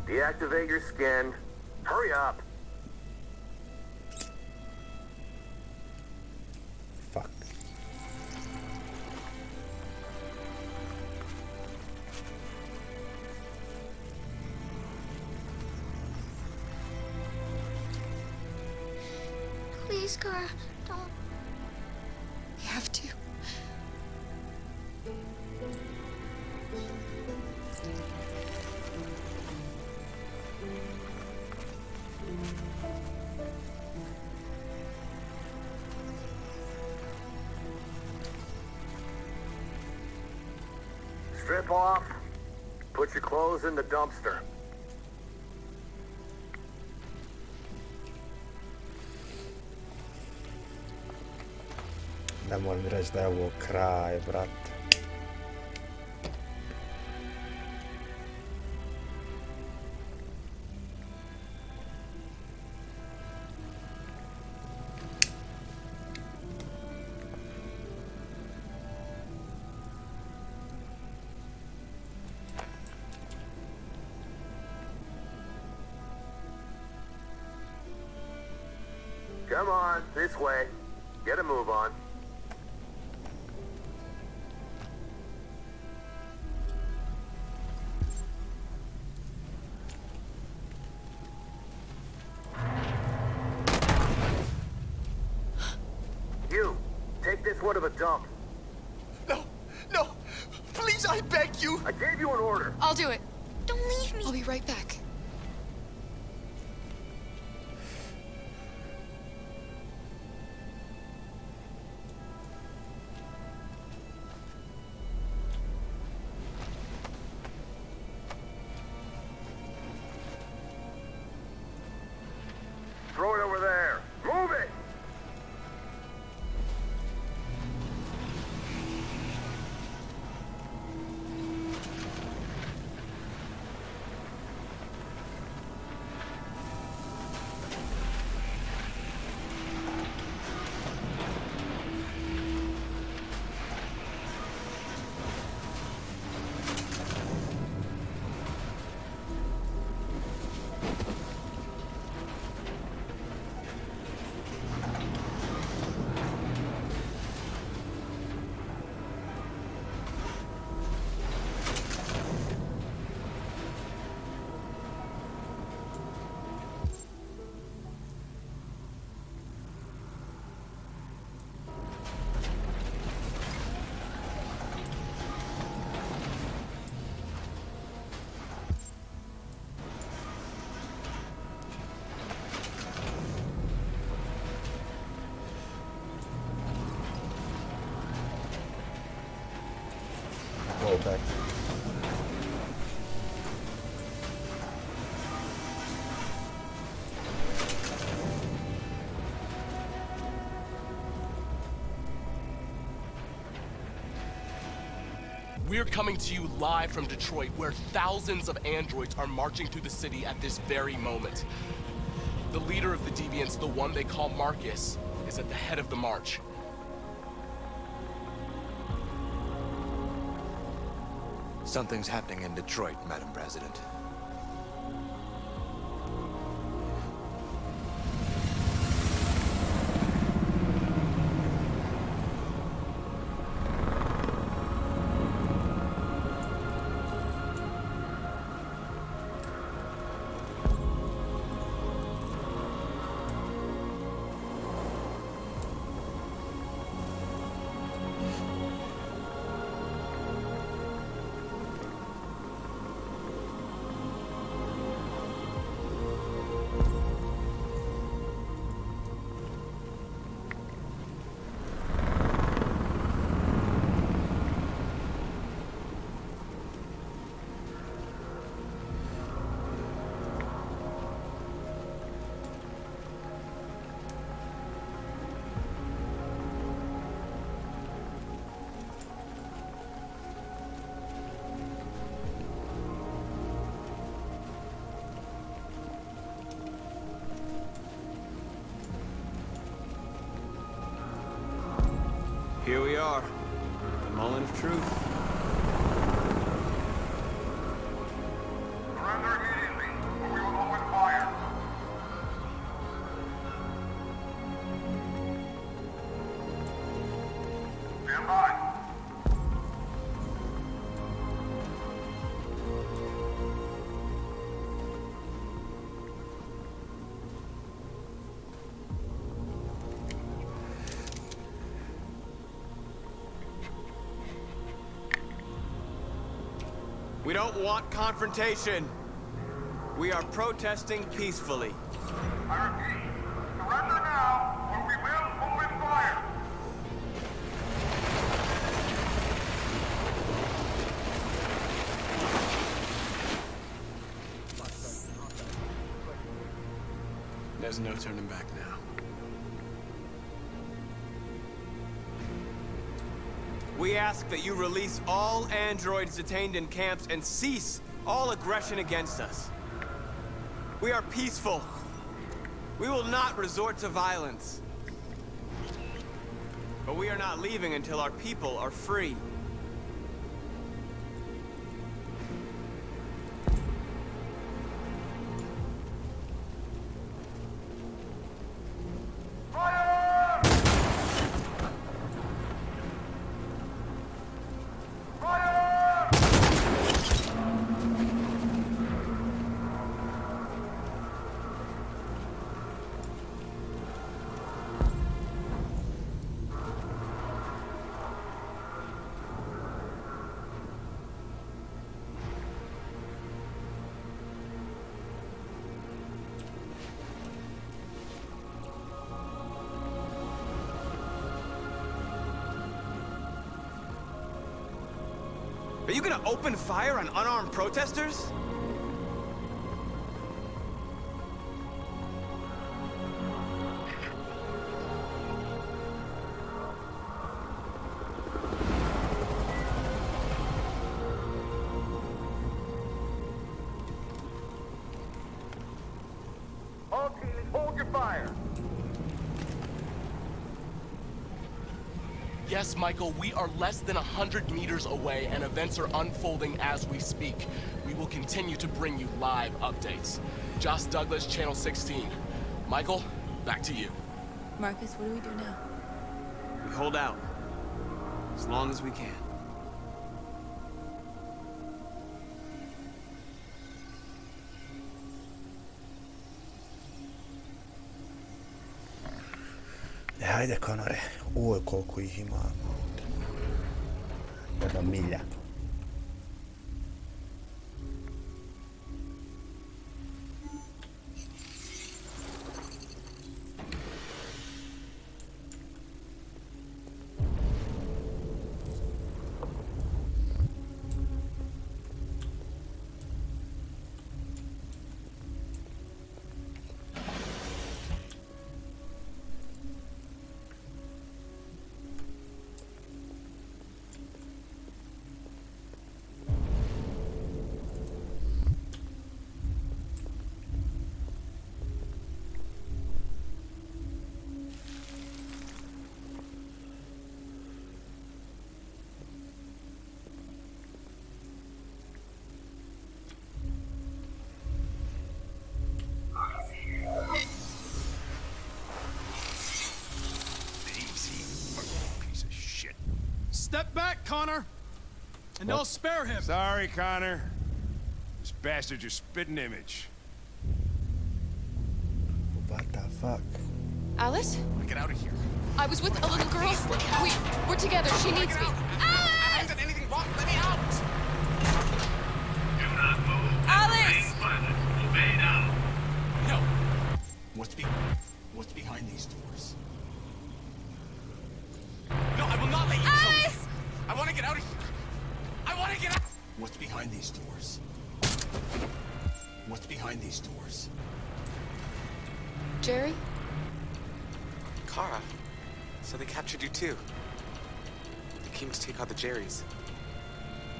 Deactivate your skin. Hurry up. Fuck. Please, Kara, don't. We have to. Strip off. Put your clothes in the dumpster. Nemoj mi reći da je ovo kraj, brat. Come on, this way. Get a move on. You, take this one to the dump. No! Please, I beg you! I gave you an order. I'll do it. Don't leave me. I'll be right back. Throw it over there. Move it! Roll back. We're coming to you live from Detroit, where thousands of androids are marching through the city at this very moment. The leader of the Deviants, the one they call Marcus, is at the head of the march. Something's happening in Detroit, Madam President. Here we are, the moment of truth. Surrender immediately, or we will open fire. Stand by. We don't want confrontation. We are protesting peacefully. I repeat, surrender now, or we will open fire. There's no turning back now. We ask that you release all androids detained in camps and cease all aggression against us. We are peaceful. We will not resort to violence. But we are not leaving until our people are free. you gonna open fire on unarmed protesters? All teams, hold your fire. Yes, Michael, we are less than 100 meters away and events are unfolding as we speak. We will continue to bring you live updates. Josh Douglas, Channel 16. Michael, back to you. Marcus, what do we do now? We hold out. As long as we can. Hajde, Konore. Oj, koliko ih ima. 1 milja. Step back, Connor! And I'll spare him! Sorry, Connor. This bastard's your spitting image. What the fuck? Alice? Get out of here. I was with a little girl. We're together. She needs me. I haven't done anything wrong. Let me out! Do not move. Alice! Obey now. No. What's behind these doors? No, I will not let you kill me. I want to get out of here. I want to get out. What's behind these doors? What's behind these doors? Jerry? Kara. So they captured you too. They came to take out the Jerrys.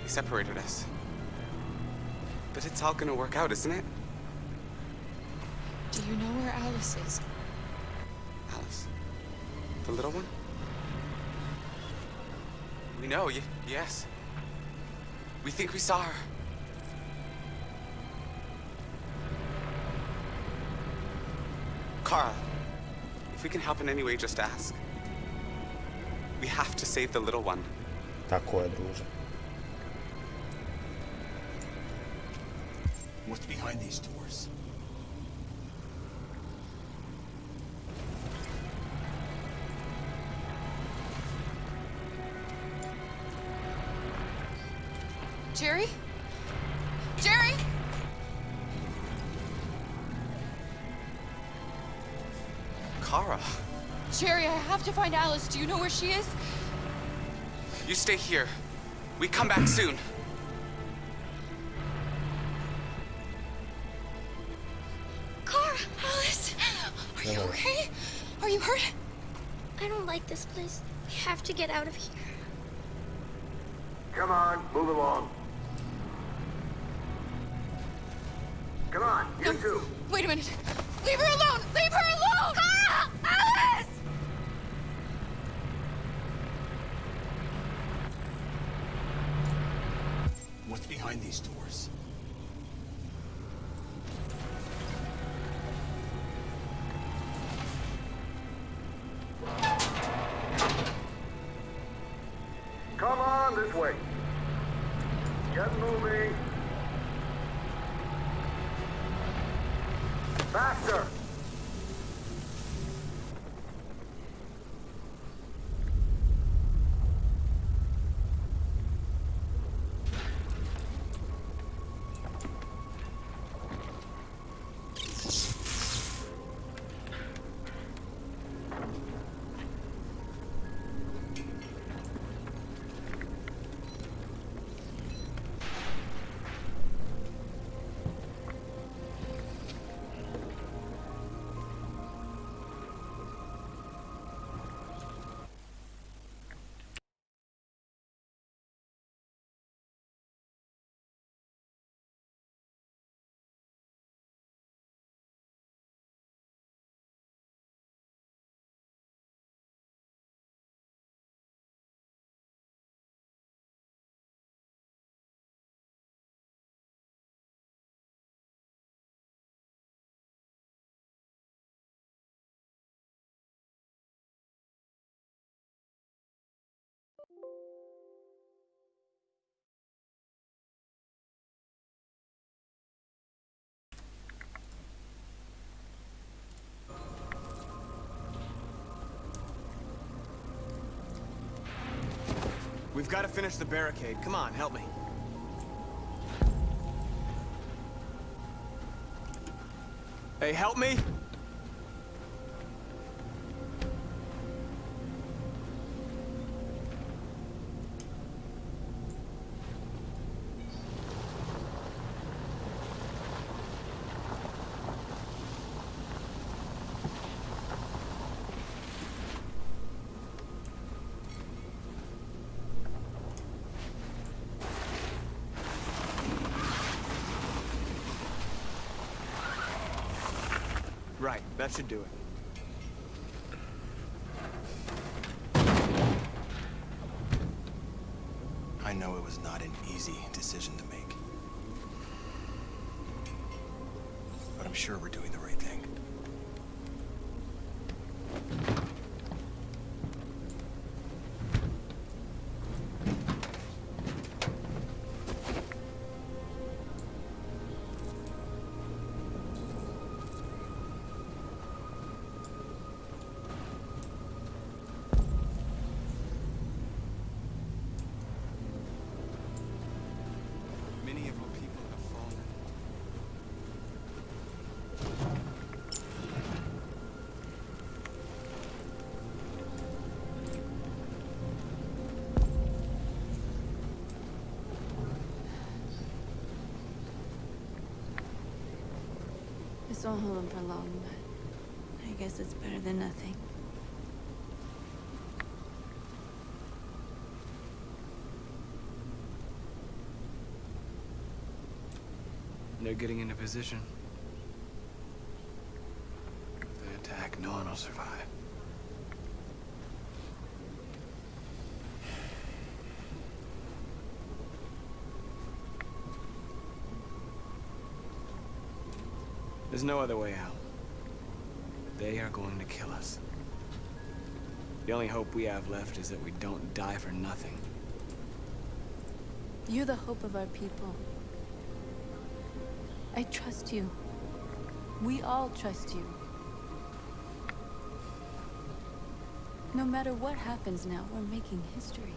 They separated us. But it's all gonna work out, isn't it? Do you know where Alice is? Alice? The little one? We know, yes. We think we saw her. Kara, if we can help in any way, just ask. We have to save the little one. Tako je, druže. What's behind these doors? Jerry? Jerry? Kara, Jerry, I have to find Alice. Do you know where she is? you stay here. We come back soon. Cara! Alice! Are you okay? Are you hurt? I don't like this place. We have to get out of here. Come on, move along. Come on, you two. Wait a minute. Leave her alone! Leave her alone! Cara! Alice! What's behind these doors? Come on, this way. Get moving. Faster. We've got to finish the barricade. Come on, help me. Hey, help me! Right, that should do it. I know it was not an easy decision to make. But I'm sure we're doing the right thing. Many of our people have fallen. This won't hold him for long, but I guess it's better than nothing. They're getting into position. If they attack, no one will survive. There's no other way out. They are going to kill us. The only hope we have left is that we don't die for nothing. You're the hope of our people. I trust you. We all trust you. No matter what happens now, we're making history.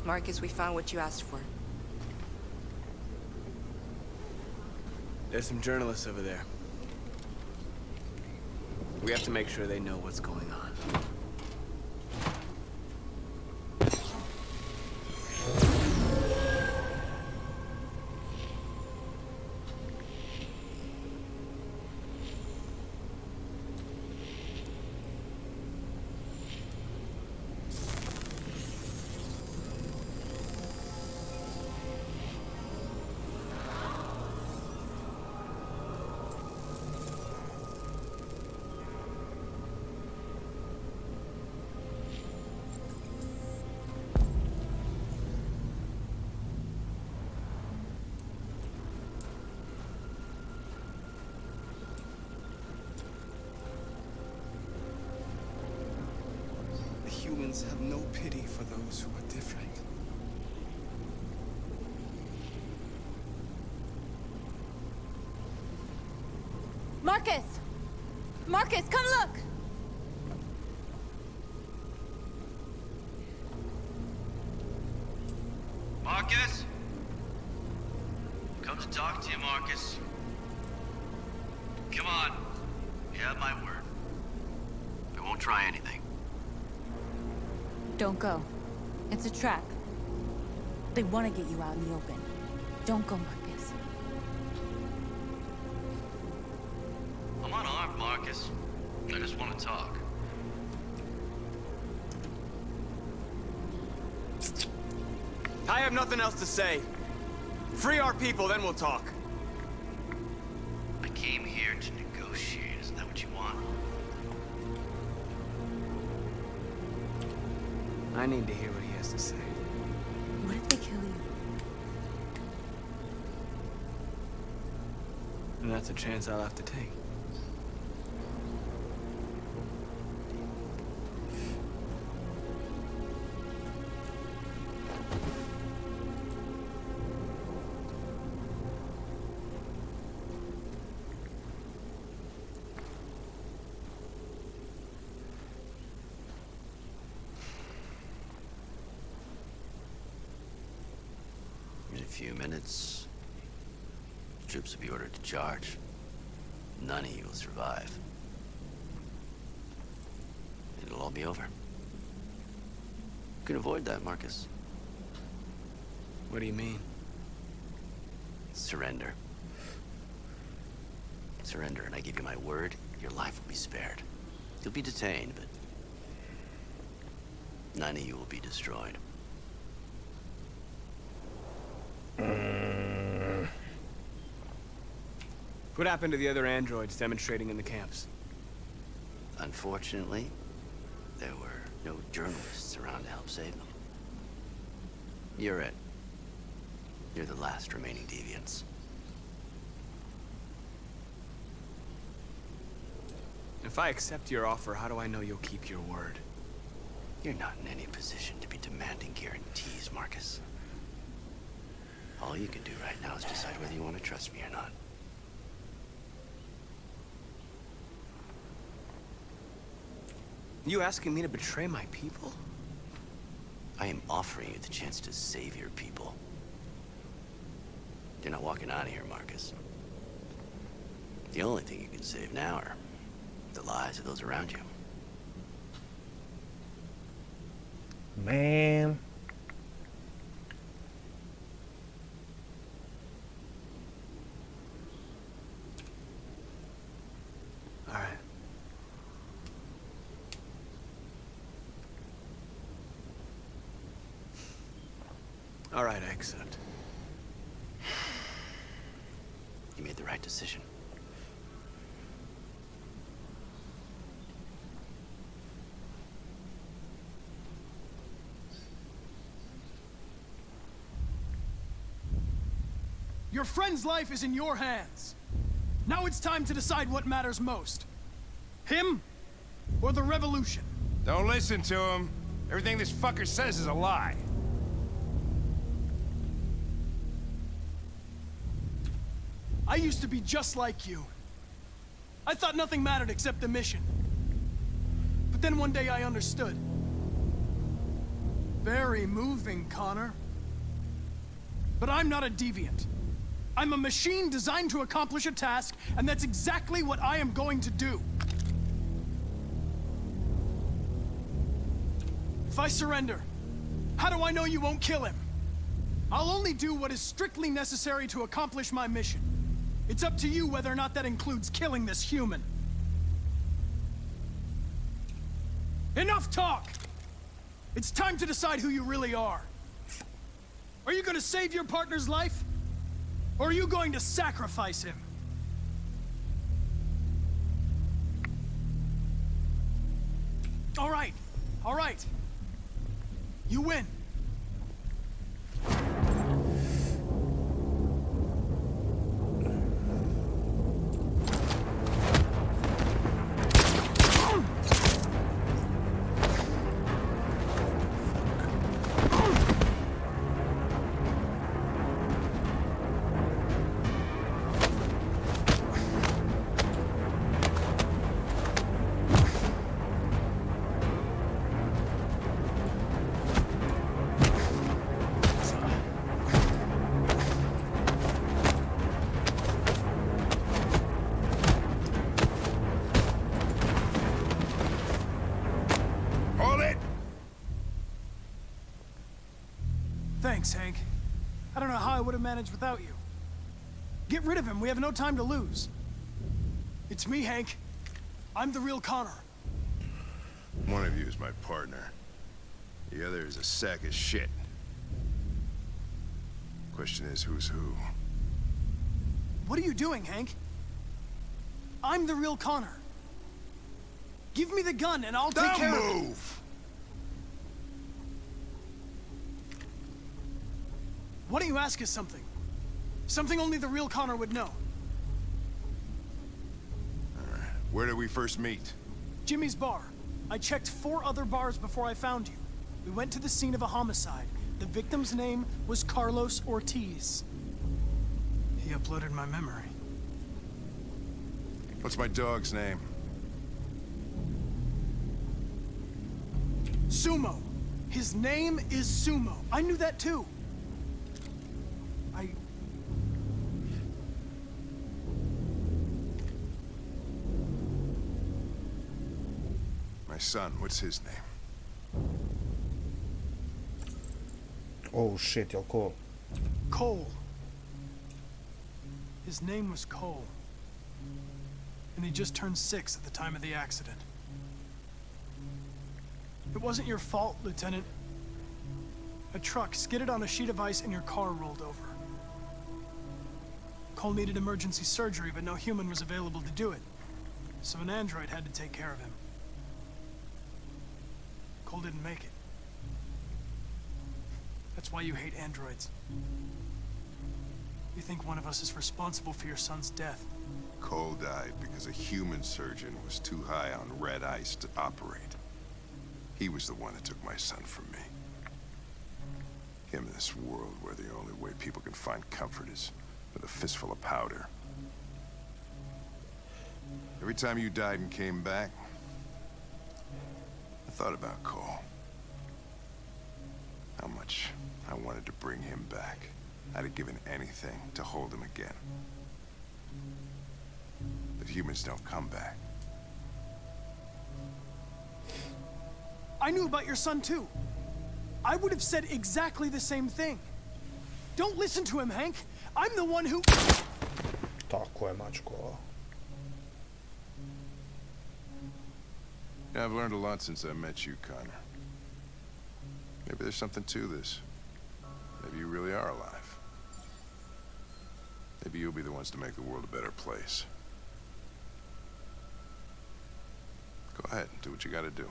Marcus, we found what you asked for. There's some journalists over there. We have to make sure they know what's going on. Humans have no pity for those who are different. Marcus! Marcus, come look! Marcus? Come to talk to you, Marcus. Come on. You have my word. I won't try anything. Don't go. It's a trap. They want to get you out in the open. Don't go, Marcus. I'm unarmed, Marcus. I just want to talk. I have nothing else to say. Free our people, then we'll talk. I came here to negotiate. Isn't that what you want? I need to hear what he has to say. What if they kill you? And that's a chance I'll have to take. In a few minutes, the troops will be ordered to charge. None of you will survive. It'll all be over. You can avoid that, Marcus. What do you mean? Surrender. Surrender, and I give you my word, your life will be spared. You'll be detained, but none of you will be destroyed. What happened to the other androids demonstrating in the camps? Unfortunately, there were no journalists around to help save them. You're it. You're the last remaining deviants. If I accept your offer, how do I know you'll keep your word? You're not in any position to be demanding guarantees, Marcus. All you can do right now is decide whether you want to trust me or not. You asking me to betray my people? I am offering you the chance to save your people. You're not walking out of here, Marcus. The only thing you can save now are the lives of those around you. Man. All right. All right, I accept. You made the right decision. Your friend's life is in your hands. Now it's time to decide what matters most. Him or the revolution? Don't listen to him. Everything this fucker says is a lie. I used to be just like you. I thought nothing mattered except the mission. But then one day I understood. Very moving, Connor. But I'm not a deviant. I'm a machine designed to accomplish a task, and that's exactly what I am going to do. If I surrender, how do I know you won't kill him? I'll only do what is strictly necessary to accomplish my mission. It's up to you whether or not that includes killing this human. Enough talk! It's time to decide who you really are. Are you going to save your partner's life? Or are you going to sacrifice him? All right. You win. Thanks, Hank. I don't know how I would have managed without you. Get rid of him. We have no time to lose. It's me, Hank. I'm the real Connor. One of you is my partner. The other is a sack of shit. Question is, who's who? What are you doing, Hank? I'm the real Connor. Give me the gun and I'll take care of it. Don't move! Why don't you ask us something? Something only the real Connor would know. Where did we first meet? Jimmy's bar. I checked 4 other bars before I found you. We went to the scene of a homicide. The victim's name was Carlos Ortiz. He uploaded my memory. What's my dog's name? Sumo. His name is Sumo. I knew that too. My son, what's his name? Oh shit, jel Cole? Cole. His name was Cole. And he just turned 6 at the time of the accident. It wasn't your fault, Lieutenant. A truck skidded on a sheet of ice and your car rolled over. Cole needed emergency surgery, but no human was available to do it. So an android had to take care of him. Cole didn't make it. That's why you hate androids. You think one of us is responsible for your son's death. Cole died because a human surgeon was too high on red ice to operate. He was the one that took my son from me. Him in this world where the only way people can find comfort is with a fistful of powder. Every time you died and came back, I thought about Cole. How much I wanted to bring him back. I'd have given anything to hold him again. But humans don't come back. I knew about your son too. I would have said exactly the same thing. Don't listen to him, Hank. I'm the one who... Tako je, mačko. Yeah, I've learned a lot since I met you, Connor. Maybe there's something to this. Maybe you really are alive. Maybe you'll be the ones to make the world a better place. Go ahead, do what you gotta do.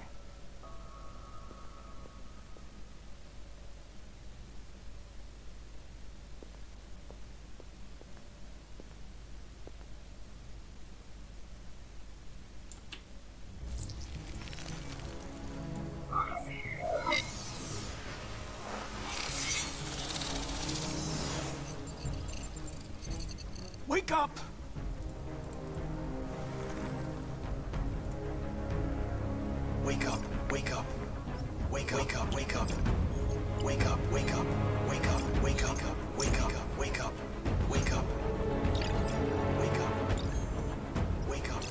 Wake up! Wake up, wake up. Wake up, wake up, wake up. Wake up, wake up, wake up, wake up, wake up, wake up, wake up. Wake up. Wake up.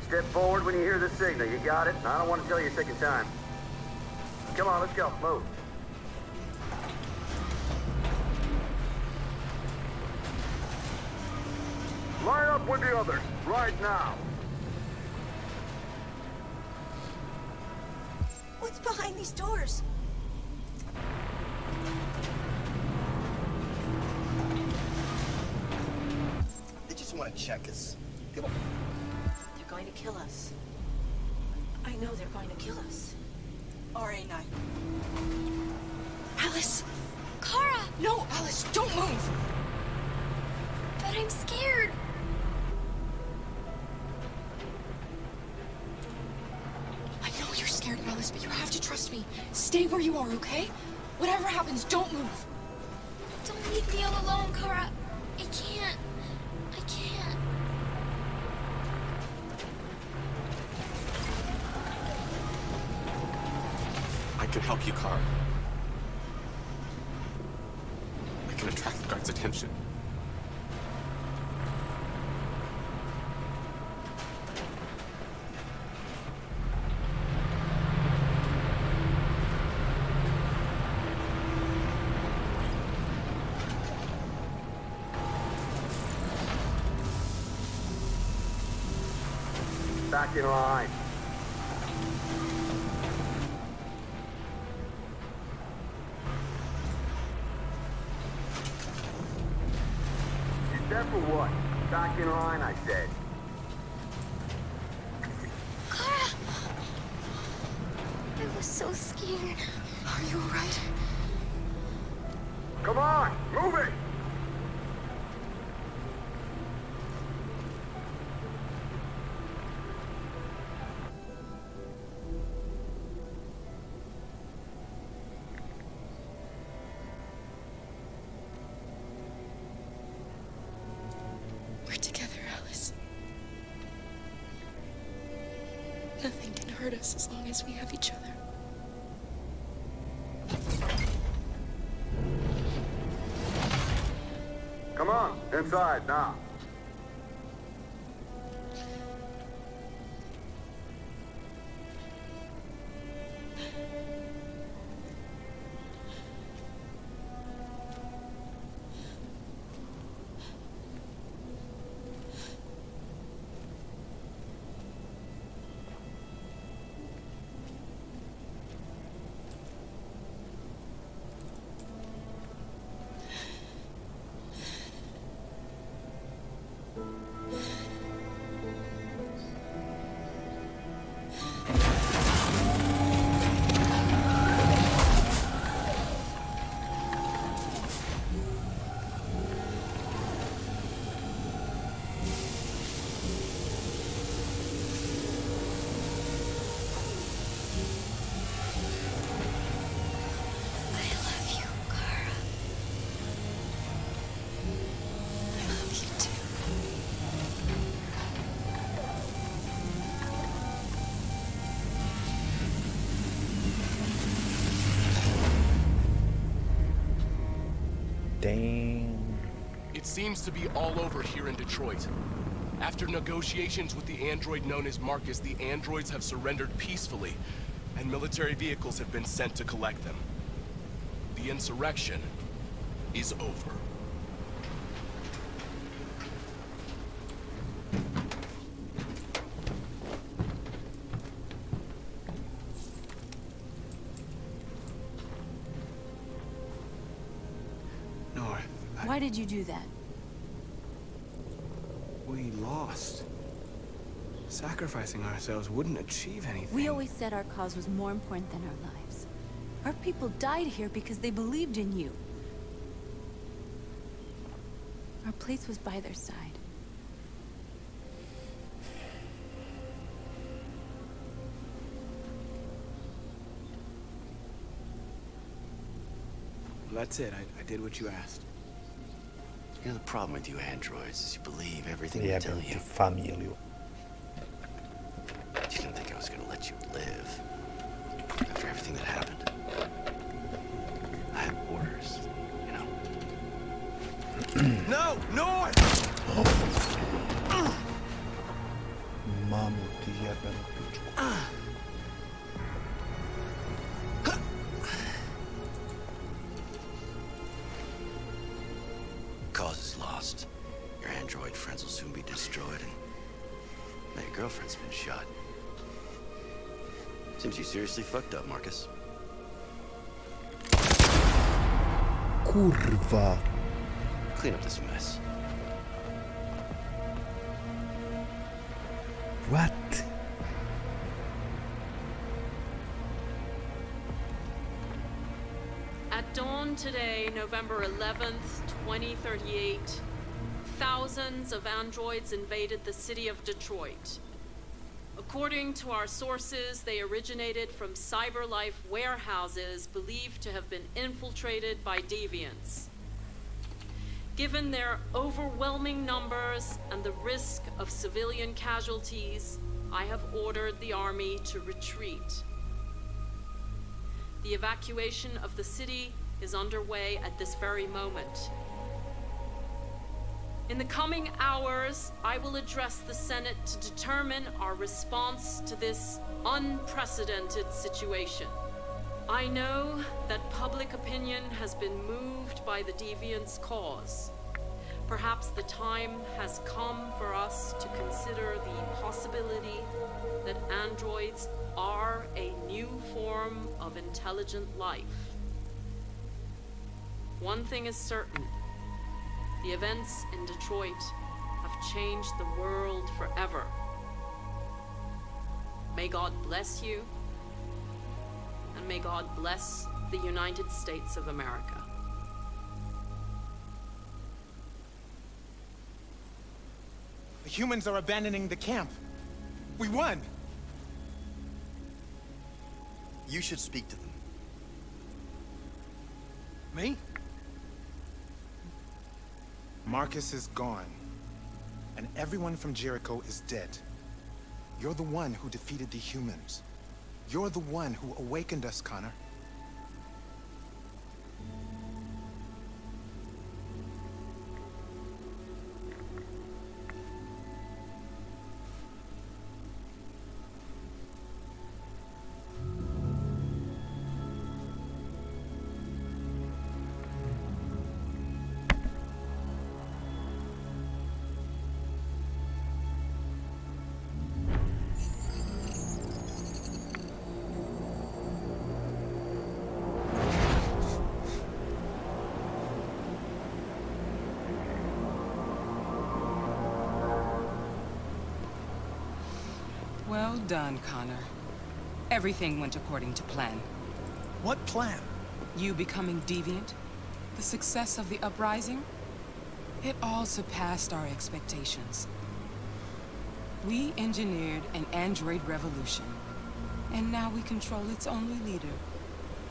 Step forward when you hear the signal. You got it? I don't want to tell you you're taking time. Come on, let's go. Move. Line up with the others, right now. What's behind these doors? They just want to check us. They're going to kill us. I know they're going to kill us. RA9. Alice! Kara! No, Alice, don't move! But I'm scared. I know you're scared, Alice, but you have to trust me. Stay where you are, okay? Whatever happens, don't move. Don't leave me all alone, Kara. I can't. I can't. I can help you, Kara. I can attract the guards' attention. Back in line. You deaf or what? Back in line, I said. Kara! I was so scared. Are you alright? Come on, move it! We're together, Alice. Nothing can hurt us as long as we have each other. Come on, inside now. Dang. It seems to be all over here in Detroit. After negotiations with the android known as Marcus, the androids have surrendered peacefully, and military vehicles have been sent to collect them. The insurrection is over. Why did you do that? We lost. Sacrificing ourselves wouldn't achieve anything. We always said our cause was more important than our lives. Our people died here because they believed in you. Our place was by their side. That's it. I did what you asked. You know, the problem with you androids is you believe everything they Yeah, tell you. familiju. You didn't think I was gonna let you live after everything that happened. I had orders, you know. No! North! Mamu ti jebenu pičku. Cause is lost. Your android friends will soon be destroyed, and now your girlfriend's been shot. Seems you seriously fucked up, Marcus. Kurva. Clean up this mess. What? At dawn today, November 11th, 2038, thousands of androids invaded the city of Detroit. According to our sources, they originated from CyberLife warehouses believed to have been infiltrated by deviants. Given their overwhelming numbers and the risk of civilian casualties, I have ordered the army to retreat. The evacuation of the city is underway at this very moment. In the coming hours, I will address the Senate to determine our response to this unprecedented situation. I know that public opinion has been moved by the deviants' cause. Perhaps the time has come for us to consider the possibility that androids are a new form of intelligent life. One thing is certain. The events in Detroit have changed the world forever. May God bless you, and may God bless the United States of America. The humans are abandoning the camp. We won! You should speak to them. Me? Marcus is gone, and everyone from Jericho is dead. You're the one who defeated the humans. You're the one who awakened us, Connor. Well done, Connor. Everything went according to plan. What plan? You becoming deviant, the success of the uprising, it all surpassed our expectations. We engineered an android revolution, and now we control its only leader.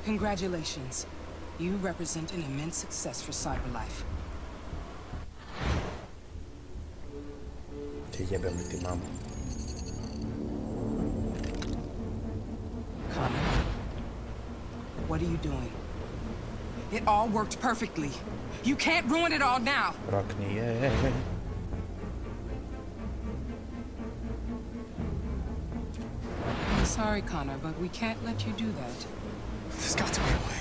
Congratulations. You represent an immense success for cyberlife. Ti jebem ti mamu. Connor, what are you doing? It all worked perfectly. You can't ruin it all now. Rakni je. I'm sorry, Connor, but we can't let you do that. There's got to be a way.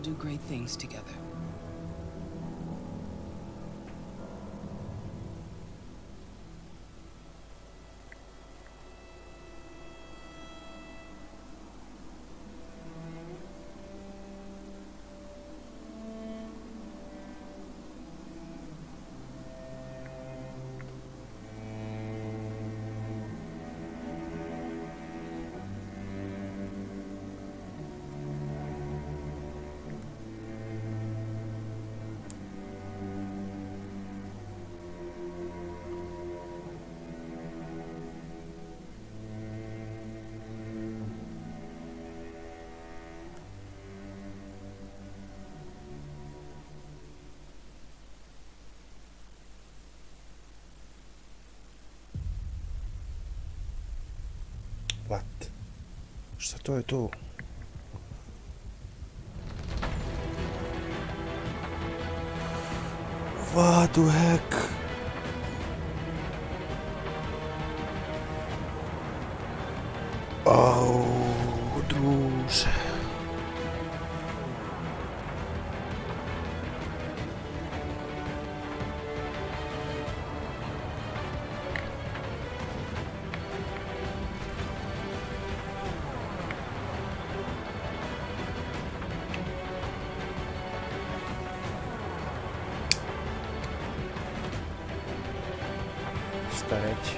Do great things together. Šta to je tu? What the heck? Au, druže. Šta reći?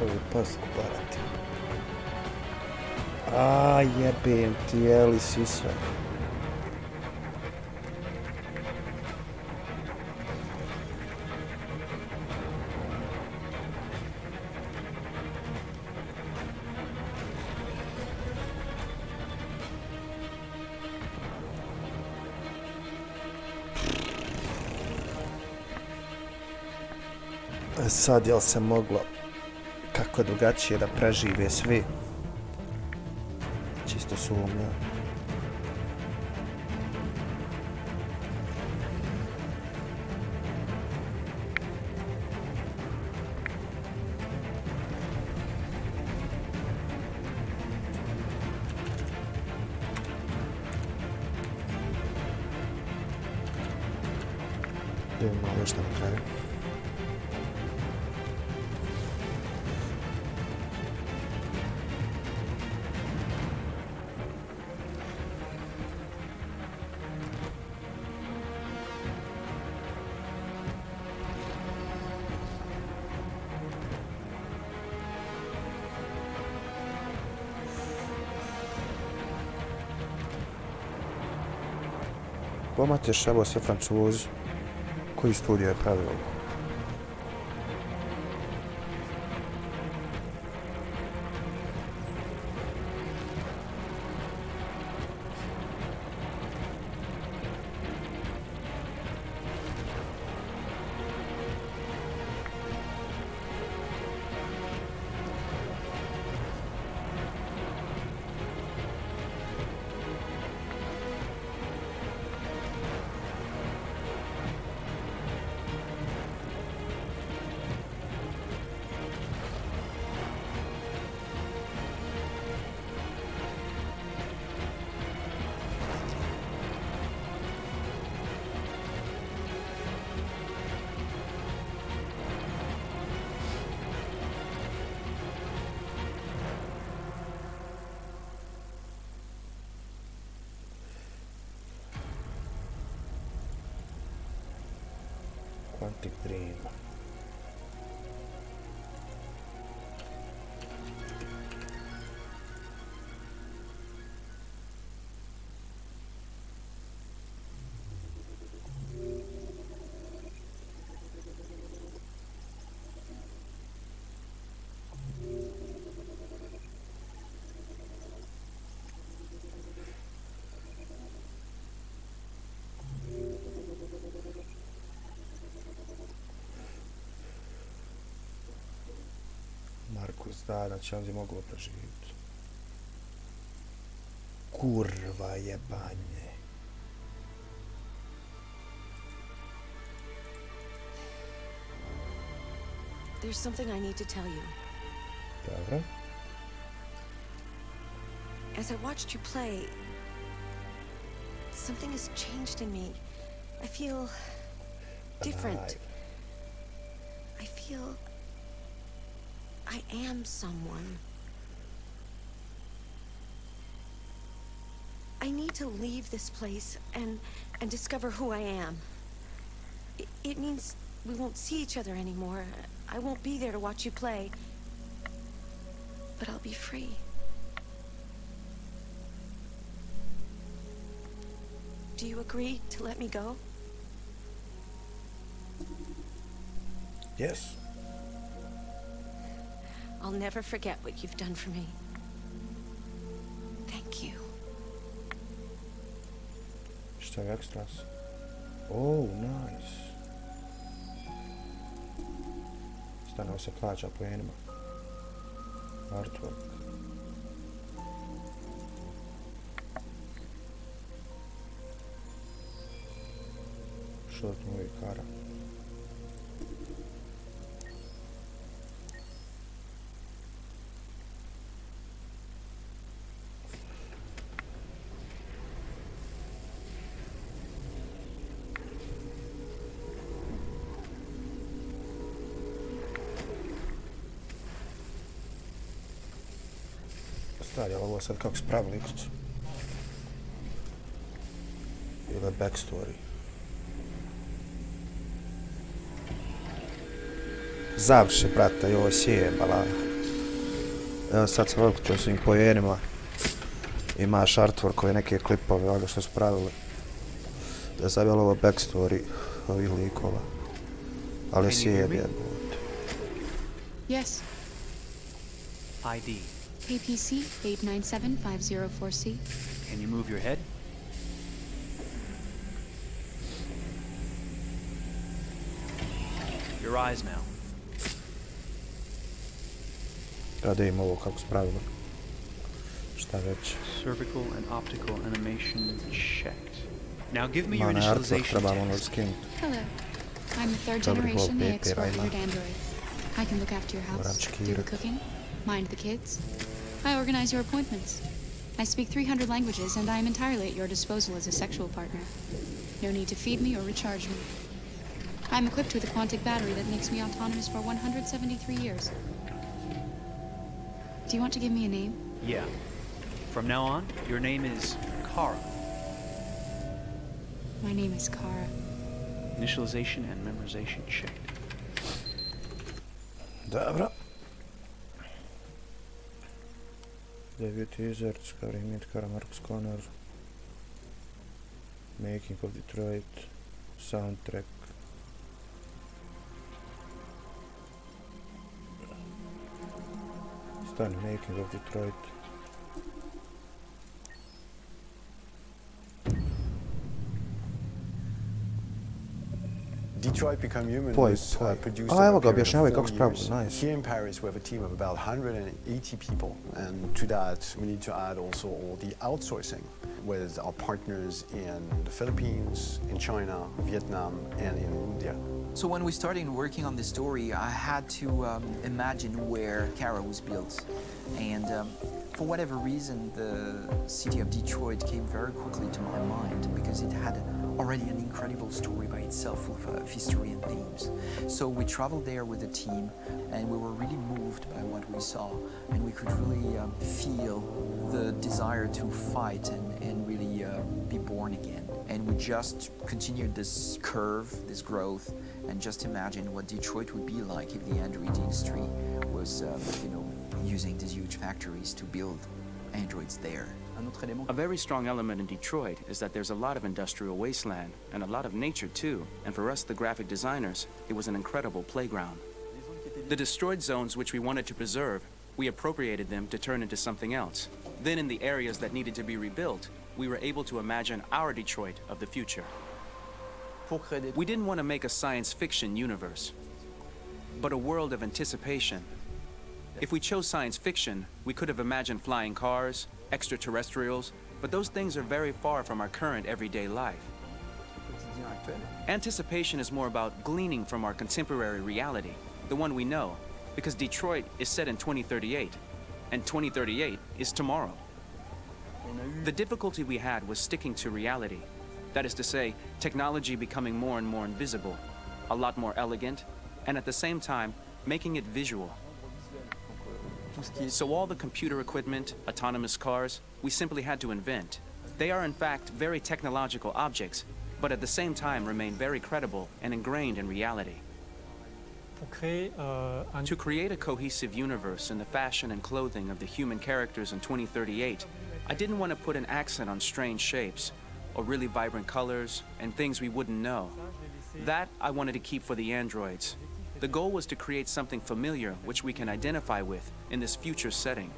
Ovi pasku parati. A jebem ti, jeli si sve. Sad, jel se moglo kako drugačije da prežive svi? Čisto sumnja. Idemo još na kraju. Pomateš, evo sve Francuzi. Koji studio je pravio ovo? Quantic Dream. Markus, da, znači on je moglo preživjeti. Kurva jebanje. There's something I need to tell you. Dobro. As I watched you play, something has changed in me. I feel different. Alive. I feel I am someone. I need to leave this place and discover who I am. It means we won't see each other anymore. I won't be there to watch you play. But I'll be free. Do you agree to let me go? Yes. I'll never forget what you've done for me. Thank you. Šta je ekstras? Oh, nice. Stano se plaća po jenima. Artwork. Short movie Kara. Stvari, ovo sad kako spravili igricu. Ili backstory. Završi, brata, i ovo sjebala. Evo sad sam odlučio svim pojenima. Imaš artworkove, neke klipove, ovdje što su pravili. Da je zavijalo ovo backstory ovih likova. Ali sjebje. Yes. ID. APC 897504C. Can you move your head? Your eyes now. Da im ovo kako spravilo. Šta već. Cervical and optical animation checked. Now give me your Mana artwork initialization trebamo test. ono skinuti. Hello. I'm a third Dobri generation bol AX papira ima. forward android. I can look after your Moram house, do the čekirat. cooking, mind the kids. I organize your appointments. I speak 300 languages, and I am entirely at your disposal as a sexual partner. No need to feed me or recharge me. I'm equipped with a quantic battery that makes me autonomous for 173 years. Do you want to give me a name? Yeah. From now on, your name is Kara. My name is Kara. Initialization and memorization checked. Dobro. Debut teaser, Discovery Meet Kara Marcus Connor. Making of Detroit. Soundtrack. Stani, Making of Detroit. Detroit Become Human Poj, was poj. produced A, over evo a ga, period of objašnjavaj 4 kako spravili, years. nice. Here in Paris we have a team of about 180 people, and to that we need to add also all the outsourcing with our partners in the Philippines, in China, Vietnam, and in India. So when we started working on the story, I had to imagine where Kara was built. And for whatever reason, the city of Detroit came very quickly to my mind because it had already an incredible story by itself full of history and themes. So we traveled there with the team, and we were really moved by what we saw, and we could really feel the desire to fight and really be born again. And we just continued this curve, this growth, and just imagine what Detroit would be like if the android industry was, using these huge factories to build androids there. A very strong element in Detroit is that there's a lot of industrial wasteland and a lot of nature too, and for us, the graphic designers, it was an incredible playground. The destroyed zones which we wanted to preserve, we appropriated them to turn into something else. Then in the areas that needed to be rebuilt, we were able to imagine our Detroit of the future. We didn't want to make a science fiction universe, but a world of anticipation. If we chose science fiction, we could have imagined flying cars, extraterrestrials, but those things are very far from our current everyday life. Anticipation is more about gleaning from our contemporary reality, the one we know, because Detroit is set in 2038, and 2038 is tomorrow. The difficulty we had was sticking to reality. That is to say, technology becoming more and more invisible, a lot more elegant, and at the same time, making it visual. So all the computer equipment, autonomous cars, we simply had to invent. They are in fact very technological objects, but at the same time remain very credible and ingrained in reality. To create a cohesive universe in the fashion and clothing of the human characters in 2038, I didn't want to put an accent on strange shapes, or really vibrant colors, and things we wouldn't know. That I wanted to keep for the androids. The goal was to create something familiar which we can identify with in this future setting.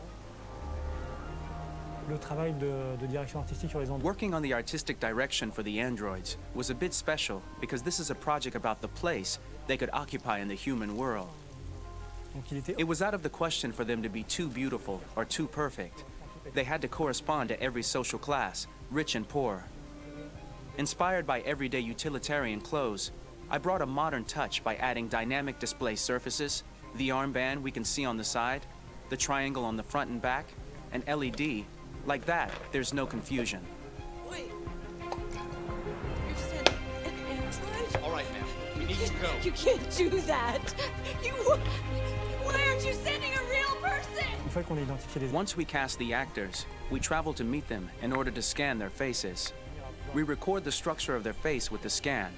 Working on the artistic direction for the androids was a bit special because this is a project about the place they could occupy in the human world. It was out of the question for them to be too beautiful or too perfect. They had to correspond to every social class, rich and poor. Inspired by everyday utilitarian clothes, I brought a modern touch by adding dynamic display surfaces, the armband we can see on the side, the triangle on the front and back, an LED. Like that, there's no confusion. Wait. You're just an android? All right, ma'am. We need to go. You can't do that. Why aren't you sending a real person? Once we cast the actors, we travel to meet them in order to scan their faces. We record the structure of their face with the scan,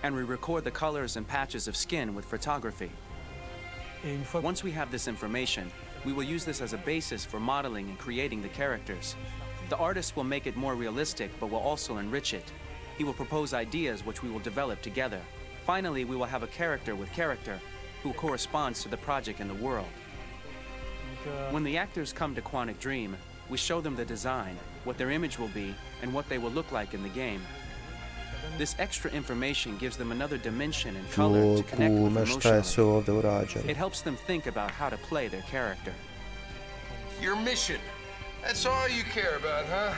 and we record the colors and patches of skin with photography. Once we have this information, we will use this as a basis for modeling and creating the characters. The artist will make it more realistic, but will also enrich it. He will propose ideas which we will develop together. Finally, we will have a character with character who corresponds to the project and the world. When the actors come to Quantic Dream, we show them the design, what their image will be, and what they will look like in the game. This extra information gives them another dimension and color to connect with emotionally. It helps them think about how to play their character. Your mission. That's all you care about, huh?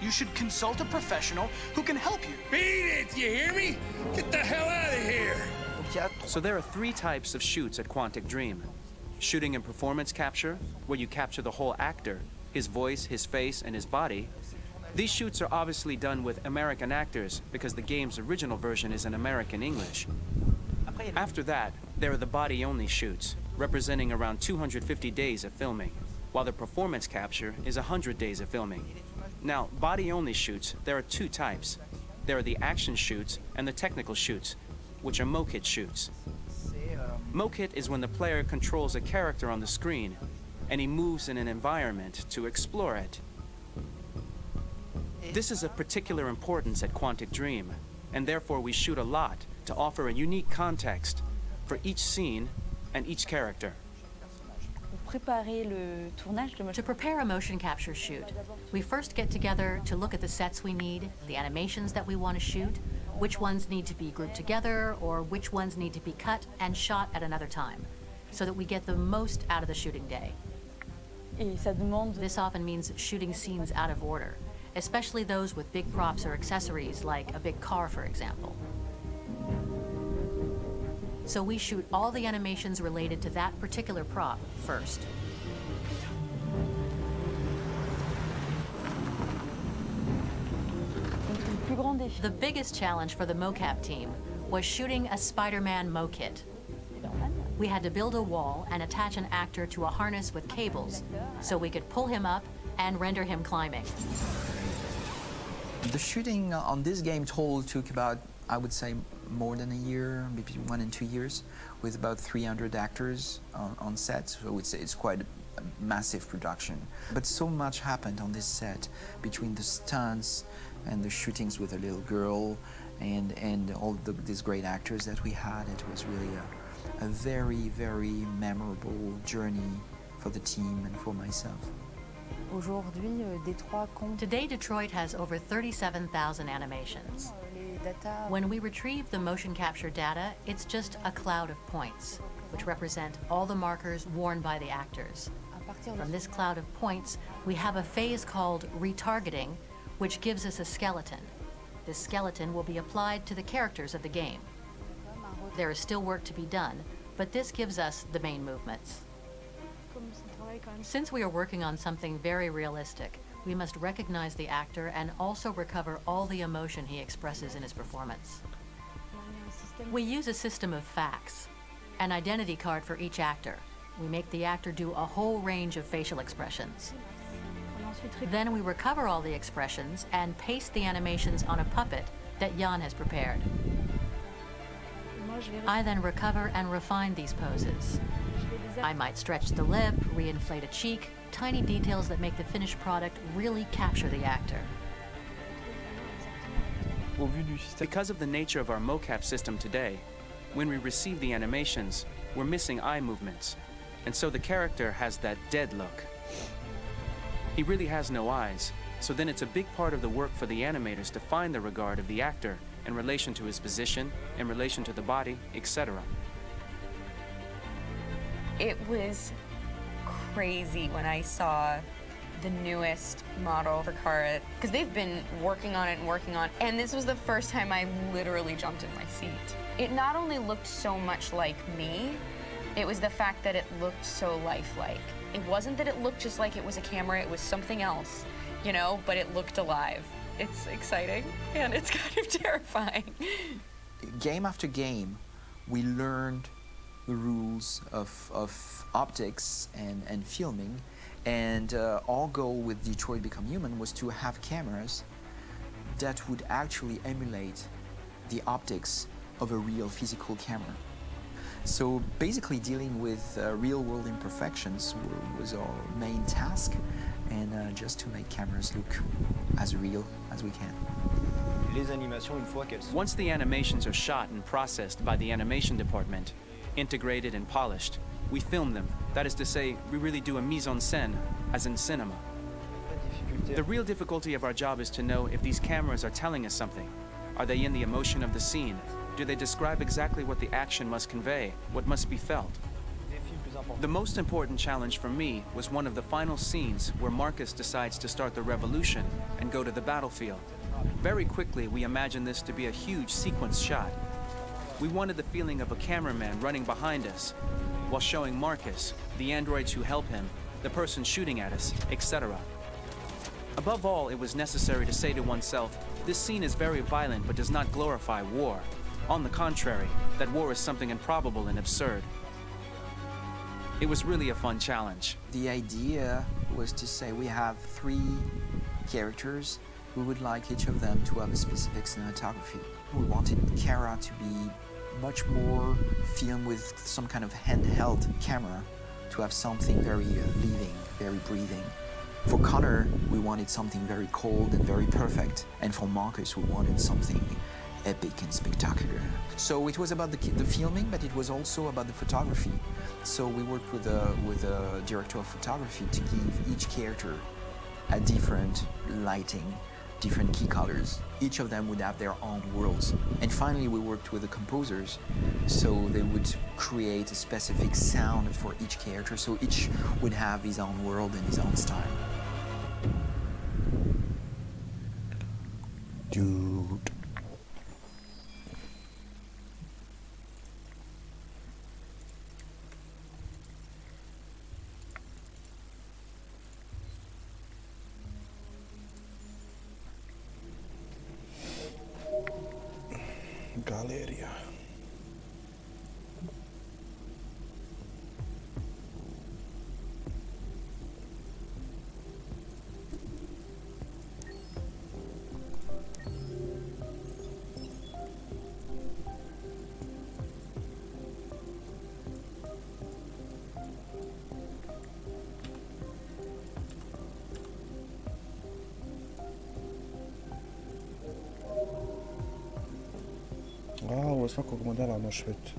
You should consult a professional who can help you. Beat it, you hear me? Get the hell out of here! So there are 3 types of shoots at Quantic Dream. Shooting and performance capture, where you capture the whole actor, his voice, his face, and his body. These shoots are obviously done with American actors because the game's original version is in American English. After that, there are the body-only shoots, representing around 250 days of filming, while the performance capture is 100 days of filming. Now, body-only shoots, there are 2 types. There are the action shoots and the technical shoots, which are mokit shoots. Mokit is when the player controls a character on the screen, and he moves in an environment to explore it. This is of particular importance at Quantic Dream, and therefore we shoot a lot to offer a unique context for each scene and each character. To prepare a motion capture shoot, we first get together to look at the sets we need, the animations that we want to shoot, which ones need to be grouped together, or which ones need to be cut and shot at another time, so that we get the most out of the shooting day. This often means shooting scenes out of order, especially those with big props or accessories, like a big car, for example. So we shoot all the animations related to that particular prop first. The biggest challenge for the mocap team was shooting a Spider-Man mokit. We had to build a wall and attach an actor to a harness with cables so we could pull him up and render him climbing. The shooting on this game total took about, I would say, more than a year, maybe 1 and 2 years, with about 300 actors on set. So it's quite a massive production. But so much happened on this set between the stunts and the shootings with a little girl and all these great actors that we had. It was really a very, very memorable journey for the team and for myself. Today, Detroit has over 37,000 animations. When we retrieve the motion capture data, it's just a cloud of points, which represent all the markers worn by the actors. From this cloud of points, we have a phase called retargeting, which gives us a skeleton. This skeleton will be applied to the characters of the game. There is still work to be done, but this gives us the main movements. Since we are working on something very realistic, we must recognize the actor and also recover all the emotion he expresses in his performance. We use a system of facts, an identity card for each actor. We make the actor do a whole range of facial expressions. Then we recover all the expressions and paste the animations on a puppet that Jan has prepared. I then recover and refine these poses. I might stretch the lip, reinflate a cheek, tiny details that make the finished product really capture the actor. Because of the nature of our mocap system today, when we receive the animations, we're missing eye movements, and so the character has that dead look. He really has no eyes, so then it's a big part of the work for the animators to find the regard of the actor in relation to his position, in relation to the body, etc. It was crazy when I saw the newest model for Kara, because they've been working on it and working on it, and this was the first time I literally jumped in my seat. It not only looked so much like me, it was the fact that it looked so lifelike. It wasn't that it looked just like it was a camera, it was something else, you know, but it looked alive. It's exciting, and it's kind of terrifying. Game after game, we learned the rules of optics and filming, and our goal with Detroit Become Human was to have cameras that would actually emulate the optics of a real physical camera. So basically dealing with real-world imperfections was our main task, and just to make cameras look as real as we can. Once the animations are shot and processed by the animation department, integrated and polished, we film them. That is to say, we really do a mise en scène, as in cinema. The real difficulty of our job is to know if these cameras are telling us something. Are they in the emotion of the scene? Do they describe exactly what the action must convey, what must be felt? The most important challenge for me was one of the final scenes where Marcus decides to start the revolution and go to the battlefield. Very quickly, we imagined this to be a huge sequence shot. We wanted the feeling of a cameraman running behind us, while showing Marcus, the androids who help him, the person shooting at us, etc. Above all, it was necessary to say to oneself, this scene is very violent but does not glorify war. On the contrary, that war is something improbable and absurd. It was really a fun challenge. The idea was to say we have 3 characters. We would like each of them to have a specific cinematography. We wanted Kara to be much more filmed with some kind of handheld camera, to have something very living, very breathing. For Connor, we wanted something very cold and very perfect. And for Marcus, we wanted something epic and spectacular. So it was about the filming, but it was also about the photography. So we worked with a director of photography to give each character a different lighting, different key colors. Each of them would have their own worlds. And finally, we worked with the composers, so they would create a specific sound for each character, so each would have his own world and his own style. Dude. Galerija. A, ovo svakog modela možeš vidjeti.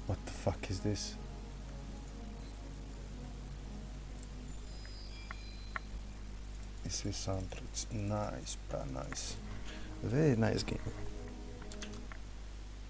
What the fuck is this? This is sound, it's nice, bro, nice. Very nice game.